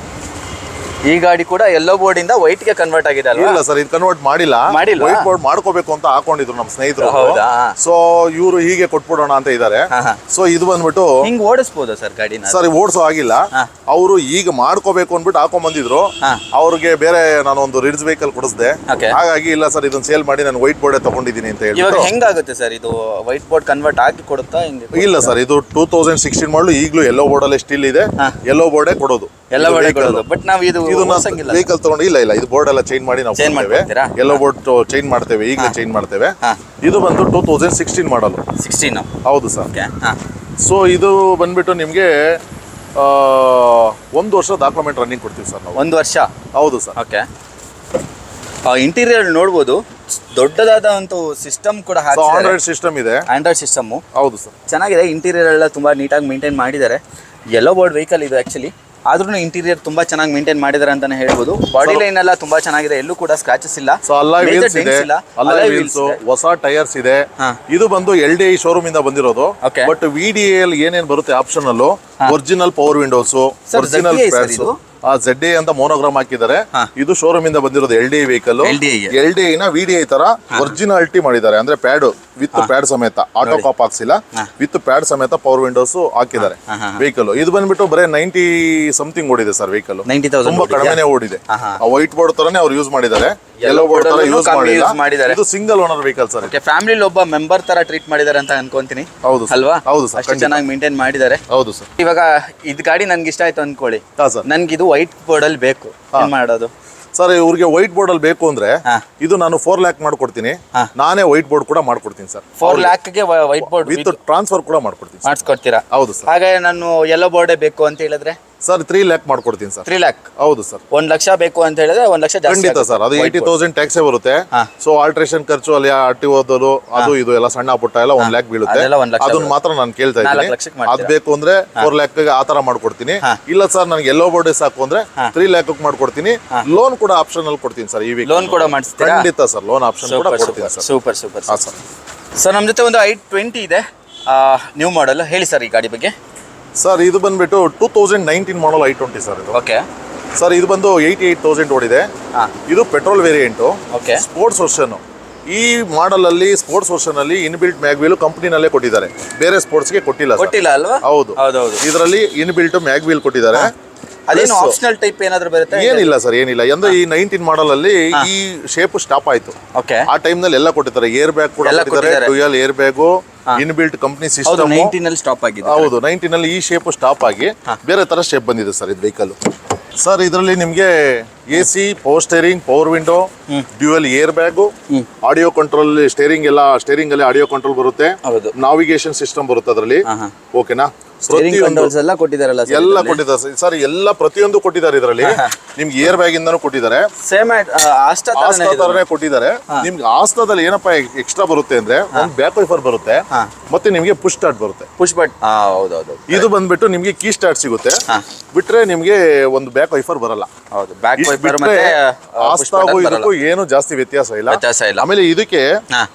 ಈ ಗಾಡಿ ಕೂಡ ಯೆಲ್ಲೋ ಬೋರ್ಡ್ ಇಂದ ವೈಟ್ ಗೆ ಕನ್ವರ್ಟ್ ಆಗಿದೆ ಅಲ್ವಾ? ಇಲ್ಲ ಸರ್, ಇದು ಕನ್ವರ್ಟ್ ಮಾಡಿಲ್ಲ. ವೈಟ್ ಬೋರ್ಡ್ ಮಾಡ್ಕೋಬೇಕು ಅಂತ ಹಾಕೊಂಡಿದ್ರು ನಮ್ಮ ಸ್ನೇಹಿತರು. ಹೌದಾ? ಸೊ ಇವರು ಹೀಗೆ ಕೊಟ್ಬಿಡೋಣ ಅಂತ ಇದ್ದಾರೆ. ಸೊ ಇದು ಬಂದ್ಬಿಟ್ಟು ಹಿಂಗ್ ಓಡಿಸಬಹುದಾ ಸರ್ ಗಾಡಿನ? ಸರ್ ಓಡಿಸೋ ಆಗಿಲ್ಲ, ಅವರು ಈಗ ಮಾಡ್ಕೋಬೇಕು ಅಂದ್ಬಿಟ್ಟು ಹಾಕೊಂಡ್ ಬಂದಿದ್ರು. ಅವ್ರಿಗೆ ಬೇರೆ ನಾನು ಒಂದು ರಿಡ್ಸ್ ವೆಹಿಕಲ್ ಕೊಡಿಸ್ದೆ, ಹಾಗಾಗಿ ಇಲ್ಲ ಸರ್ ಇದನ್ನ ಸೇಲ್ ಮಾಡಿ ನಾನು ವೈಟ್ ಬೋರ್ಡ್ ತಗೊಂಡಿದ್ದೀನಿ ಅಂತ ಹೇಳಿ. ಇವಾಗ ಹೆಂಗಾಗುತ್ತೆ ಸರ್ ಇದು ವೈಟ್ ಬೋರ್ಡ್ ಕನ್ವರ್ಟ್ ಆಗಿ ಕೊಡುತ್ತಾ? ಇಲ್ಲ ಸರ್, ಇದು 2016 ಮಾಡಲು ಈಗಲೂ ಯೆಲ್ಲೋ ಬೋರ್ಡ್ ಅಲ್ಲಿ ಸ್ಟಿಲ್ ಇದೆ, ಯೆಲ್ಲೋ ಬೋರ್ಡೇ ಕೊಡೋದು. ಎಲ್ಲ ಕೊಡೋದು. ಬಟ್ ನಾವು ಇದು ವೆಹಿಕಲ್ ತಗೊಂಡು ಇಲ್ಲ ಇದು ಬೋರ್ಡ್ ಎಲ್ಲ ಚೇಂಜ್ ಮಾಡಿ ನಾವು ಯೆಲ್ಲೋ ಬೋರ್ಡ್ ಚೇಂಜ್ ಮಾಡ್ತೇವೆ, ಈಗಲೇ ಚೇಂಜ್ ಮಾಡ್ತೇವೆ. ಇದು ಬಂದು 2016 ಮಾಡಲು. 16 ಹೌದು ಸರ್. ಸೊ ಇದು ಬಂದ್ಬಿಟ್ಟು ನಿಮಗೆ 1 ವರ್ಷ ಡಾಕ್ಯುಮೆಂಟ್ ರನ್ನಿಂಗ್ ಕೊಡ್ತೀವಿ ಸರ್ ನಾವು. 1 ವರ್ಷ? ಹೌದು ಸರ್. ಓಕೆ. ಇಂಟೀರಿಯರ್ ನೋಡ್ಬೋದು, ದೊಡ್ಡದಾದ ಒಂದು ಸಿಸ್ಟಮ್ ಕೂಡ ಆಂಡ್ರಾಯ್ಡ್ ಸಿಸ್ಟಮ್ ಇದೆ. Android system. ಹೌದು ಸರ್. ಚೆನ್ನಾಗಿದೆ. ಇಂಟೀರಿಯರ್ ಎಲ್ಲ ತುಂಬಾ ನೀಟಾಗಿ ಮೇಂಟೈನ್ ಮಾಡಿದ್ದಾರೆ. ಯೆಲ್ಲೋ ಬೋರ್ಡ್ ವೆಹಿಕಲ್ ಇದು ಆಕ್ಚುಲಿ, ಆದ್ರೂ ಇಂಟೀರಿಯರ್ ತುಂಬಾ ಚೆನ್ನಾಗಿ ಮೇಂಟೈನ್ ಮಾಡಿದ್ದಾರೆ ಅಂತಾನೆ ಹೇಳ್ಬೋದು. ಬಾಡಿ ಲೈನ್ ಎಲ್ಲ ತುಂಬಾ ಚೆನ್ನಾಗಿದೆ, ಎಲ್ಲೂ ಕೂಡ ಸ್ಕ್ರಾಚಸ್ ಇಲ್ಲ. ಅಲಾಯ್ ವೀಲ್ಸ್, ಹೊಸ ಟೈರ್ಸ್ ಇದೆ. ಇದು ಬಂದು LDI ಶೋರೂಮ್ ಇಂದ ಬಂದಿರೋದು. ಬಟ್ VDA ಏನೇನ್ ಬರುತ್ತೆ ಆಪ್ಷನ್ ಅಲ್ಲೂ original power Windows, original pads, ZA ಅಂತ ಮೋನೋಗ್ರಾಮ್ ಹಾಕಿದ್ದಾರೆ. ಇದು ಶೋರೂಮ್ ಇಂದ ಬಂದಿರೋದು LDI ವೆಹಿಕಲ್. LDI ನ VDI ತರ ಒರಿಜಿನಾಲಿಟಿ ಮಾಡಿದ್ದಾರೆ, ಅಂದ್ರೆ ಪ್ಯಾಡ್ ವಿತ್ ಪ್ಯಾಡ್ ಸಮೇತ, ಆಟೋ ಕಾಪ್ ಹಾಕ್ಸಿಲ್ಲ, ವಿತ್ ಪ್ಯಾಡ್ ಸಮೇತ ಪವರ್ ವಿಂಡೋಸ್ ಹಾಕಿದ್ದಾರೆ ವೆಹಿಕಲ್. ಇದು ಬಂದ್ಬಿಟ್ಟು ಬರೀ 90 ಸಮಥಿಂಗ್ ಓಡಿದೆ ಸರ್ ವೆಹಿಕಲ್, ತುಂಬಾ ಕಡಿಮೆನೆ ಓಡಿದೆ. ವೈಟ್ ಬೋರ್ಡ್ ತರನೇ ಅವ್ರು ಯೂಸ್ ಮಾಡಿದ್ದಾರೆ, ಯೆಲ್ಲೋ ಬೋರ್ಡ್ ತರ ಯೂಸ್ ಮಾಡಿದ್ದಾರೆ. ಇದು single owner vehicle sir. Family ಒಬ್ಬ ಮೆಂಬರ್ ತರ ಟ್ರೀಟ್ ಮಾಡಿದ್ದಾರೆ ಅಂತ ಅನ್ಕೊಂತೀನಿ. ಹೌದು ಅಲ್ವಾ? ಹೌದು ಸರ್, ಅಷ್ಟು ಚೆನ್ನಾಗಿ ಮೇಂಟೈನ್ ಮಾಡಿದ್ದಾರೆ. ಹೌದು ಸರ್. ಇವಾಗ ಇದು ಗಾಡಿ ನನ್ಗೆ ಇಷ್ಟ ಆಯ್ತು ಅನ್ಕೊಳ್ಳಿ, ನನ್ಗೆ ಇದು ವೈಟ್ ಬೋರ್ಡ್ ಅಲ್ಲಿ ಬೇಕು, ಏನ್ ಮಾಡೋದು ಸರ್? ಇವ್ರಿಗೆ ವೈಟ್ ಬೋರ್ಡ್ ಅಲ್ಲಿ ಬೇಕು ಅಂದ್ರೆ ಇದು ನಾನು 4 lakh ಮಾಡ್ಕೊಡ್ತೀನಿ, ನಾನೇ ವೈಟ್ ಬೋರ್ಡ್ ಕೂಡ ಮಾಡ್ಕೊಡ್ತೀನಿ ಸರ್. 4 lakh ಗೆ ವೈಟ್ ಬೋರ್ಡ್ ವಿತ್ ಟ್ರಾನ್ಸ್ಫರ್ ಕೂಡ ಮಾಡ್ಕೊಡ್ತೀನಿ. ಮಾಡಿಸ್ಕೊಡ್ತೀರಾ? ಹೌದು ಸರ್. ಹಾಗೆ ನಾನು ಯೆಲ್ಲೋ ಬೋರ್ಡೇ ಬೇಕು ಅಂತ ಹೇಳಿದ್ರೆ ಸರ್ 3 lakh ಮಾಡ್ಕೊಡ್ತೀನಿ ಸರ್. 3 lakh? ಹೌದು ಸರ್. 1 ಲಕ್ಷ ಬೇಕು ಅಂತ ಹೇಳಿದ್ರೆ 1 ಲಕ್ಷ ಜಾಸ್ತಿ. ಖಂಡಿತ ಸರ್, ಅದು 80,000 ಟ್ಯಾಕ್ಸೇ ಬರುತ್ತೆ. ಸೊ ಆಲ್ಟ್ರೇಷನ್ ಖರ್ಚು ಅಲ್ಲಿ RTO ಅದು ಇದು ಎಲ್ಲ ಸಣ್ಣ ಪುಟ್ಟ ಎಲ್ಲ 1 lakh ಬೀಳುತ್ತೆ. ಅದನ್ನ ಮಾತ್ರ ನಾನು ಕೇಳ್ತಾ ಇದ್ದೀನಿ. ಅದ್ ಬೇಕು ಅಂದ್ರೆ 4 lakh ಗೆ ಆ ತರ ಮಾಡ್ಕೊಡ್ತೀನಿ. ಇಲ್ಲ ಸರ್ ನನಗೆ ಯೆಲ್ಲೋ ಬೋರ್ಡ್ ಸಾಕು ಅಂದ್ರೆ 3 lakh ಮಾಡ್ಕೊಡ್ತೀನಿ. ಲೋನ್ ಕೂಡ ಆಪ್ಷನ್ ಅಲ್ಲಿ ಕೊಡ್ತೀನಿ ಸರ್. ಈ ಲೋನ್ ಕೂಡ ಮಾಡಿಸ್ತೀರಾ? ಖಂಡಿತ ಸರ್, ಲೋನ್ ಆಪ್ಷನ್ ಕೂಡ ಕೊಡ್ತೀನಿ ಸರ್. Super super sir. ನಮ್ಮ ಜೊತೆ ಒಂದು i20 ಇದೆ, ನ್ಯೂ ಮಾಡೆಲ್. ಹೇಳಿ ಸರ್ ಈ ಗಾಡಿ ಬಗ್ಗೆ. ಸರ್ ಇದು ಬಂದ್ಬಿಟ್ಟು 2019 ಮಾಡಲ್ i20 ಸರ್ ಇದು. ಓಕೆ ಸರ್, ಇದು ಬಂದು 88,000 ಓಡಿದೆ. ಇದು ಪೆಟ್ರೋಲ್ ವೇರಿಯಂಟು, ಸ್ಪೋರ್ಟ್ಸ್ ವರ್ಷನ್. ಈ ಮಾಡಲ್ ಅಲ್ಲಿ ಸ್ಪೋರ್ಟ್ಸ್ ವರ್ಷನ್ ಅಲ್ಲಿ ಇನ್ಬಿಲ್ಟ್ ಮ್ಯಾಗ್ವೀಲ್ ಕಂಪನಿನಲ್ಲೇ ಕೊಟ್ಟಿದ್ದಾರೆ, ಬೇರೆ ಸ್ಪೋರ್ಟ್ಸ್ ಗೆ ಕೊಟ್ಟಿಲ್ಲ ಅಲ್ವಾ? ಹೌದು, ಇದರಲ್ಲಿ ಇನ್ಬಿಲ್ಟ್ ಮ್ಯಾಗ್ವೀಲ್ ಕೊಟ್ಟಿದ್ದಾರೆ. ಅದೇನು ಆಪ್ಷನಲ್ ಟೈಪ್ ಏನಾದರೂ ಬರುತ್ತೆ? ಏನಿಲ್ಲ ಸರ್, ಏನಿಲ್ಲ. ಅಂದ್ರೆ ಈ 19 ಮಾಡಲ್ ಅಲ್ಲಿ ಈ ಶೇಪ್ ಸ್ಟಾಪ್ ಆಯ್ತು. ಆ ಟೈಮ್ ನಲ್ಲಿ ಎಲ್ಲ ಕೊಟ್ಟಿದ್ದಾರೆ, ಏರ್ ಬ್ಯಾಗ್ ಕೂಡ ಕೊಟ್ಟಿದ್ದಾರೆ, dual air bag, inbuilt company system. 19 ನಲ್ಲಿ ಸ್ಟಾಪ್ ಆಗಿದೆ. ಹೌದು, 19 ನಲ್ಲಿ ಈ ಶೇಪ್ ಸ್ಟಾಪ್ ಆಗಿ ಬೇರೆ ತರ ಶೇಪ್ ಬಂದಿದೆ ಸರ್ ಇದು ವೆಹಿಕಲ್. ಸರ್ ಇದರಲ್ಲಿ ನಿಮಗೆ AC, power steering, power window, dual air bag, audio control, steering ಅಲ್ಲಿ ಆಡಿಯೋ ಕಂಟ್ರೋಲ್ ಬರುತ್ತೆ, ನಾವಿಗೇಷನ್ ಸಿಸ್ಟಮ್ ಬರುತ್ತೆ ಅದರಲ್ಲಿ. ಓಕೆನಾ? ಎಲ್ಲ ಕೊಟ್ಟಿದ್ದಾರಲ್ಲ ಎಲ್ಲ ಕೊಟ್ಟಿದ್ದಾರೆ ಸರ್, ಎಲ್ಲ ಪ್ರತಿಯೊಂದು ಕೊಟ್ಟಿದ್ದಾರೆ ಇದರಲ್ಲಿ. ನಿಮ್ಗೆ ಏರ್ ಬ್ಯಾಗ್ ಇಂದಾನು ಕೊಟ್ಟಿದ್ದಾರೆ, ಸೇಮ್ ತರನೇ ಕೊಟ್ಟಿದ್ದಾರೆ. ನಿಮ್ಗೆ ಆಸ್ತಾದಲ್ಲಿ ಏನಪ್ಪಾ ಎಕ್ಸ್ಟ್ರಾ ಬರುತ್ತೆ ಅಂದ್ರೆ ಒಂದು ಬ್ಯಾಕ್ ವೈಫರ್ ಬರುತ್ತೆ, ಮತ್ತೆ ನಿಮ್ಗೆ ಪುಷ್ ಸ್ಟಾರ್ಟ್ ಬರುತ್ತೆ. ಪುಷ್ ಬಟ್ ಹೌದೌದು. ಇದು ಬಂದ್ಬಿಟ್ಟು ನಿಮ್ಗೆ ಕೀ ಸ್ಟಾರ್ಟ್ ಸಿಗುತ್ತೆ, ಬಿಟ್ರೆ ನಿಮ್ಗೆ ಒಂದು ಬ್ಯಾಕ್ ವೈಫರ್ ಬರಲ್ಲ. ಹೌದು, ಬ್ಯಾಕ್ ವೈಫರ್ ಆಸ್ತಾಗೂ ಇದಕ್ಕೂ ಏನು ಜಾಸ್ತಿ ವ್ಯತ್ಯಾಸ ಇಲ್ಲ. ಆಮೇಲೆ ಇದಕ್ಕೆ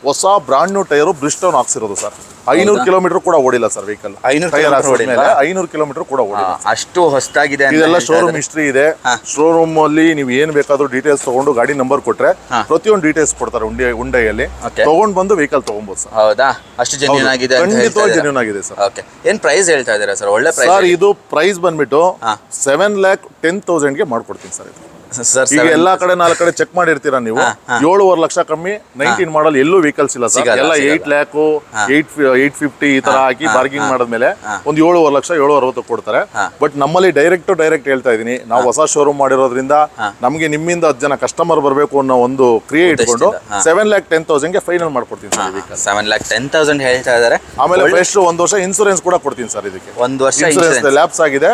ಹೊಸ ಬ್ರಾಂಡ್ ನ್ಯೂ ಟೈರು ಬ್ರಿಸ್ಟೋನ್ ಹಾಕ್ಸಿರೋದು ಸರ್. 500 ಕಿಲೋಮೀಟರ್ ಕೂಡ ಓಡಿಲ್ಲ ಸರ್ ವೆಹಿಕಲ್. 500 ಕಿಲೋಮೀಟರ್ ಕೂಡ ಓಡಿಲ್ಲ, ಅಷ್ಟು ಹೊಸದಾಗಿದೆ. ಇದೆಲ್ಲ ಶೋರೂಮ್ ಹಿಸ್ಟ್ರಿ ಇದೆ. ಶೋರೂಮ್ ಅಲ್ಲಿ ನೀವು ಏನ್ ಬೇಕಾದ್ರೂ ಡೀಟೇಲ್ಸ್ ತಗೊಂಡು ಗಾಡಿ ನಂಬರ್ ಕೊಟ್ರೆ ಪ್ರತಿಯೊಂದು ಡೀಟೇಲ್ಸ್ ಕೊಡ್ತಾರೆ. ಉಂಡೆಯಲ್ಲಿ ತಗೊಂಡ್ ಬಂದು ವೆಹಿಕಲ್ ತಗೊಬಹುದು ಸರ್. ಹೌದಾ? ಅಷ್ಟು ಜೆನ್ಯೂನ್ ಆಗಿದೆ? ಖಂಡಿತವಾಗಿ ಜೆನ್ಯೂನ್ ಆಗಿದೆ ಸರ್. ಓಕೆ, ಏನ್ ಪ್ರೈಸ್ ಹೇಳ್ತಾ ಇದ್ದೀರಾ ಸರ್? ಒಳ್ಳೆ ಪ್ರೈಸ್ ಸರ್. ಇದು ಪ್ರೈಸ್ ಬಂದ್ಬಿಟ್ಟು 7,10,000 ಗೆ ಮಾಡ್ಕೊಡ್ತೀನಿ ಸರ್. ಇದು ಈಗ ಎಲ್ಲಾ ಕಡೆ 4 ಕಡೆ ಚೆಕ್ ಮಾಡಿರ್ತೀರಾ ನೀವು, 7.5 ಲಕ್ಷ ಕಮ್ಮಿ 19 ಮಾಡಲ್ ಎಲ್ಲೂ ವೆಹಿಕಲ್ಸ್ ಇಲ್ಲ ಸರ್. ಎಲ್ಲ 8 lakh 850 ಈ ತರ ಹಾಕಿ ಬಾರ್ಗಿಂಗ್ ಮಾಡಿದ್ಮೇಲೆ ಒಂದು 7.5 ಲಕ್ಷ 760 ಕೊಡ್ತಾರೆ. ಬಟ್ ನಮ್ಮಲ್ಲಿ ಡೈರೆಕ್ಟ್ ಹೇಳ್ತಾ ಇದೀನಿ, ನಾವು ಹೊಸ ಶೋರೂಮ್ ಮಾಡಿರೋದ್ರಿಂದ ನಮ್ಗೆ ನಿಮ್ಮಿಂದ 10 ಜನ ಕಸ್ಟಮರ್ ಬರಬೇಕು ಅನ್ನೋ ಒಂದು ಕ್ರಿಯೆ ಇಟ್ಕೊಂಡು 7,10,000 ಗೆ ಫೈನಲ್ ಮಾಡ್ಕೊಡ್ತೀನಿ ಸರ್. 7,10,000 ಹೇಳ್ತಾ ಇದಾರೆ. ಆಮೇಲೆ ಫ್ರೆಶ್ 1 ವರ್ಷ ಇನ್ಸೂರೆನ್ಸ್ ಕೂಡ ಕೊಡ್ತೀನಿ ಸರ್. ಇದಕ್ಕೆ 1 ವರ್ಷ ಇನ್ಸೂರೆನ್ಸ್ ಲ್ಯಾಪ್ಸ್ ಆಗಿದೆ,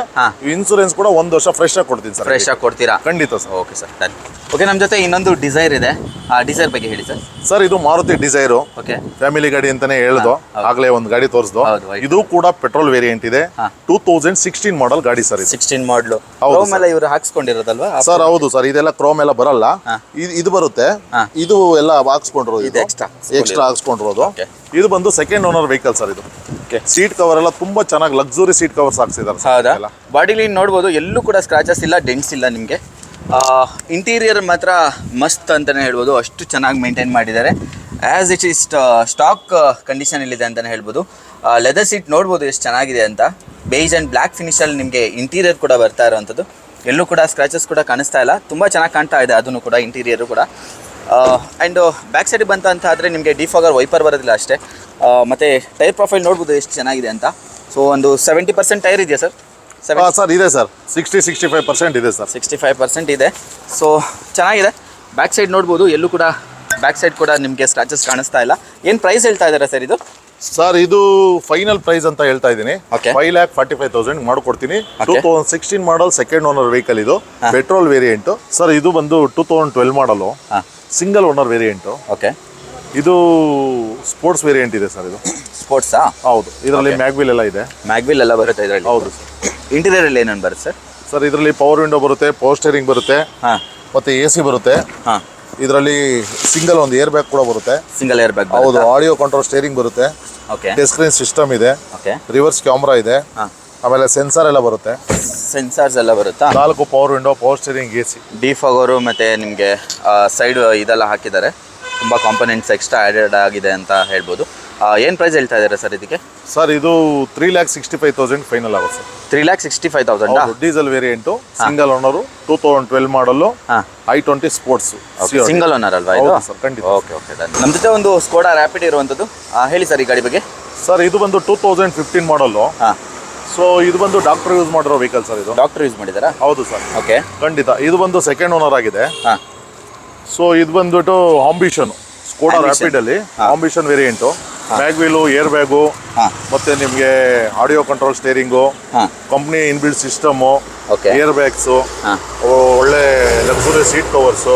ಇನ್ಸೂರೆನ್ಸ್ ಕೂಡ 1 ವರ್ಷ ಫ್ರೆಶ್ ಆಗಿ ಕೊಡ್ತೀನಿ ಸರ್. ಫ್ರೆಶ್ ಆಗಿ ಕೊಡ್ತೀರಾ? ಖಂಡಿತ sir. Okay sir, done. Okay, ನಮ್ಮ ಜೊತೆ ಇನ್ನೊಂದು ಡಿಸೈರ್ ಇದೆ, ಆ ಡಿಸೈರ್ ಬಗ್ಗೆ ಹೇಳಿ ಸರ್. ಸರ್ ಇದು ಮಾರುತಿ ಡಿಸೈರು, ಓಕೆ, ಫ್ಯಾಮಿಲಿ ಗಾಡಿ ಅಂತಾನೆ ಹೇಳುದು. ಆಗ್ಲೇ ಒಂದು ಗಾಡಿ ತೋರಿಸ್ದು. ಹೌದು, white. ಇದು ಕೂಡ ಪೆಟ್ರೋಲ್ ವೇರಿಯಂಟ್ ಇದೆ. 2016 ಮಾಡಲ್ ಗಾಡಿ ಸರ್ ಇದು. 16 ಮಾಡಲು. ಹೌದು ಮೇಲೆ ಇವರು ಹಾಕ್ಸ್ಕೊಂಡಿರೋದಲ್ವಾ ಸರ್? ಹೌದು ಸರ್, ಇದೆಲ್ಲ ಕ್ರೋಮ್ ಎಲ್ಲ ಬರಲ್ಲ. ಇದು ಬರುತ್ತೆ. ಇದು ಎಲ್ಲ ಹಾಕ್ಸ್ಕೊಂಡಿರೋದು, ಇದು ಎಕ್ಸ್ಟ್ರಾ ಹಾಕ್ಸ್ಕೊಂಡಿರೋದು. ಇದು ಬಂದು ಸೆಕೆಂಡ್ ಓನರ್ ವೆಹಿಕಲ್ ಸರ್. ಇದು ಸೀಟ್ ಕವರ್ ಎಲ್ಲ ತುಂಬಾ ಚೆನ್ನಾಗಿ ಲಕ್ಸುರಿ ಸೀಟ್ ಕವರ್ಸ್ ಹಾಕ್ಸಿದ್ದಾರೆ. ಹೌದಾ? ಬಾಡಿಲಿ ನೋಡ್ಬೋದು, ಎಲ್ಲೂ ಕೂಡ ಸ್ಕ್ರಾಚಸ್ ಇಲ್ಲ, ಡೆಂಟ್ಸ್ ಇಲ್ಲ ನಿಮಗೆ. ಇಂಟೀರಿಯರ್ ಮಾತ್ರ ಮಸ್ತ್ ಅಂತಲೇ ಹೇಳ್ಬೋದು, ಅಷ್ಟು ಚೆನ್ನಾಗಿ ಮೇಂಟೈನ್ ಮಾಡಿದ್ದಾರೆ. ಆ್ಯಸ್ ಇಟ್ ಈಸ್ ಸ್ಟಾಕ್ ಕಂಡೀಷನಲ್ಲಿದೆ ಅಂತಲೇ ಹೇಳ್ಬೋದು. ಲೆದರ್ ಸೀಟ್ ನೋಡ್ಬೋದು ಎಷ್ಟು ಚೆನ್ನಾಗಿದೆ ಅಂತ. ಬೇಜ್ ಆ್ಯಂಡ್ ಬ್ಲ್ಯಾಕ್ ಫಿನಿಷಲ್ಲಿ ನಿಮಗೆ ಇಂಟೀರಿಯರ್ ಕೂಡ ಬರ್ತಾ ಇರೋವಂಥದ್ದು. ಎಲ್ಲೂ ಕೂಡ ಸ್ಕ್ರಾಚಸ್ ಕೂಡ ಕಾಣಿಸ್ತಾ ಇಲ್ಲ, ತುಂಬ ಚೆನ್ನಾಗಿ ಕಾಣ್ತಾ ಇದೆ ಅದನ್ನು ಕೂಡ, ಇಂಟೀರಿಯರು ಕೂಡ. ಆ್ಯಂಡ್ ಬ್ಯಾಕ್ ಸೈಡ್ ಬಂತ ಅಂತ ಆದರೆ ನಿಮಗೆ ಡಿಫಾಗರ್ ವೈಪರ್ ಬರೋದಿಲ್ಲ ಅಷ್ಟೇ. ಮತ್ತು ಟೈರ್ ಪ್ರೊಫೈಲ್ ನೋಡ್ಬೋದು ಎಷ್ಟು ಚೆನ್ನಾಗಿದೆ ಅಂತ. ಸೊ ಒಂದು 70% ಟೈರ್ ಇದೆಯಾ ಸರ್? ಸರ್ ಇದೆ ಸರ್, 65% ಇದೆ ಸರ್. 65% ಇದೆ. ಸೊ ಚೆನ್ನಾಗಿದೆ. ಬ್ಯಾಕ್ ಸೈಡ್ ನೋಡ್ಬೋದು, ಎಲ್ಲೂ ಕೂಡ ಬ್ಯಾಕ್ ಸೈಡ್ ಕೂಡ ನಿಮಗೆ ಸ್ಕ್ರಾಚಸ್ ಕಾಣಿಸ್ತಾ ಇಲ್ಲ. ಏನು ಪ್ರೈಸ್ ಹೇಳ್ತಾ ಇದ್ದಾರೆ ಸರ್ ಇದು? ಸರ್ ಇದು ಫೈನಲ್ ಪ್ರೈಸ್ ಅಂತ ಹೇಳ್ತಾ ಇದ್ದೀನಿ. Okay. 5,45,000 ಮಾಡ್ಕೊಡ್ತೀನಿ. 2016 ಮಾಡಲ್ ಸೆಕೆಂಡ್ ಓನರ್ ವೆಹಿಕಲ್ ಇದು, ಪೆಟ್ರೋಲ್ ವೇರಿಯಂಟ್ ಸರ್. ಇದು ಬಂದು 2012 ಮಾಡಲು, ಸಿಂಗಲ್ ಓನರ್ ವೇರಿಯಂಟು. ಓಕೆ, ಇದು ಸ್ಪೋರ್ಟ್ಸ್ ವೇರಿಯಂಟ್ ಇದೆ ಸರ್. ಇದು ಸ್ಪೋರ್ಟ್ಸಾ? ಹೌದು. ಇದರಲ್ಲಿ ಮ್ಯಾಗ್ವಿಲ್ ಎಲ್ಲ ಇದೆ. ಮ್ಯಾಗ್ವಿಲ್ ಎಲ್ಲ ಬರುತ್ತೆ ಇದರಲ್ಲಿ? ಹೌದು ಸರ್. ಇಂಟೀರಿಯರಲ್ಲಿ ಏನೇನು ಬರುತ್ತೆ ಸರ್? ಸರ್ ಇದರಲ್ಲಿ ಪವರ್ ವಿಂಡೋ ಬರುತ್ತೆ, ಪವರ್ ಸ್ಟೇರಿಂಗ್ ಬರುತ್ತೆ, ಮತ್ತೆ AC ಬರುತ್ತೆ. ಇದರಲ್ಲಿ ಸಿಂಗಲ್ ಒಂದು ಏರ್ ಬ್ಯಾಗ್ ಕೂಡ ಬರುತ್ತೆ. Single air bag. ಹೌದು. ಆಡಿಯೋ ಕಂಟ್ರೋಲ್ ಸ್ಟೇರಿಂಗ್ ಬರುತ್ತೆ. ಓಕೆ. ಟಚ್ ಸ್ಕ್ರೀನ್ ಸಿಸ್ಟಮ್ ಇದೆ. ಓಕೆ. ರಿವರ್ಸ್ ಕ್ಯಾಮ್ರಾ ಇದೆ. ಆಮೇಲೆ ಸೆನ್ಸಾರ್ ಎಲ್ಲ ಬರುತ್ತೆ. ಸೆನ್ಸಾರ್ಸ್ ಎಲ್ಲ ಬರುತ್ತಾ? 4 power window, power steering, AC. Defogger ಮತ್ತು ನಿಮಗೆ ಸೈಡ್ ಇದೆಲ್ಲ ಹಾಕಿದ್ದಾರೆ. ತುಂಬ ಕಾಂಪೊನೆಂಟ್ಸ್ ಎಕ್ಸ್ಟ್ರಾ ಆ್ಯಡೆಡ್ ಆಗಿದೆ ಅಂತ ಹೇಳ್ಬೋದು. ಏನು ಪ್ರೈಸ್ ಹೇಳ್ತಾ ಇದ್ದಾರೆ ಸರ್ ಇದಕ್ಕೆ? ಸರ್ ಇದು 3,65,000 ಫೈನಲ್ ಆಗುತ್ತೆ sir. 3,65,000? Diesel variant, single owner, 2012 ಮಾಡಲು, i20 ಸ್ಪೋರ್ಟ್ಸ್. ಸಿಂಗಲ್ ಓನರ್ ಅಲ್ವಾ ಇದು? ಸರ್ ಖಂಡಿತ. Okay okay. ನಮ್ಮ ಜೊತೆ ಒಂದು ಸ್ಕೋಡಾ ರ್ಯಾಪಿಡ್ ಇರುವಂಥದ್ದು, ಹೇಳಿ ಸರ್ ಈ ಗಾಡಿ ಬಗ್ಗೆ. ಸರ್ ಇದು ಬಂದು 2015 ಮಾಡಲು. ಸೊ ಇದು ಬಂದು ಡಾಕ್ಟರ್ ಯೂಸ್ ಮಾಡಿರೋ ವೆಹಿಕಲ್ ಸರ್. ಇದು ಡಾಕ್ಟರ್ ಯೂಸ್ ಮಾಡಿದಾರಾ? ಹೌದು ಸರ್. ಓಕೆ, ಖಂಡಿತ. ಇದು ಬಂದು ಸೆಕೆಂಡ್ ಓನರ್ ಆಗಿದೆ. ಸೊ ಇದು ಬಂದ್ಬಿಟ್ಟು ಆಂಬಿಷನ್, ಸ್ಕೋಡಾ ರ್ಯಾಪಿಡ್ ಅಲ್ಲಿ ambition variant. Mag wheel, air bag, ಮತ್ತೆ ನಿಮಗೆ audio control steering, company inbuilt system, air bags, ಒಳ್ಳೆ ಲಕ್ಸುರಿ ಸೀಟ್ ಕವರ್ಸು,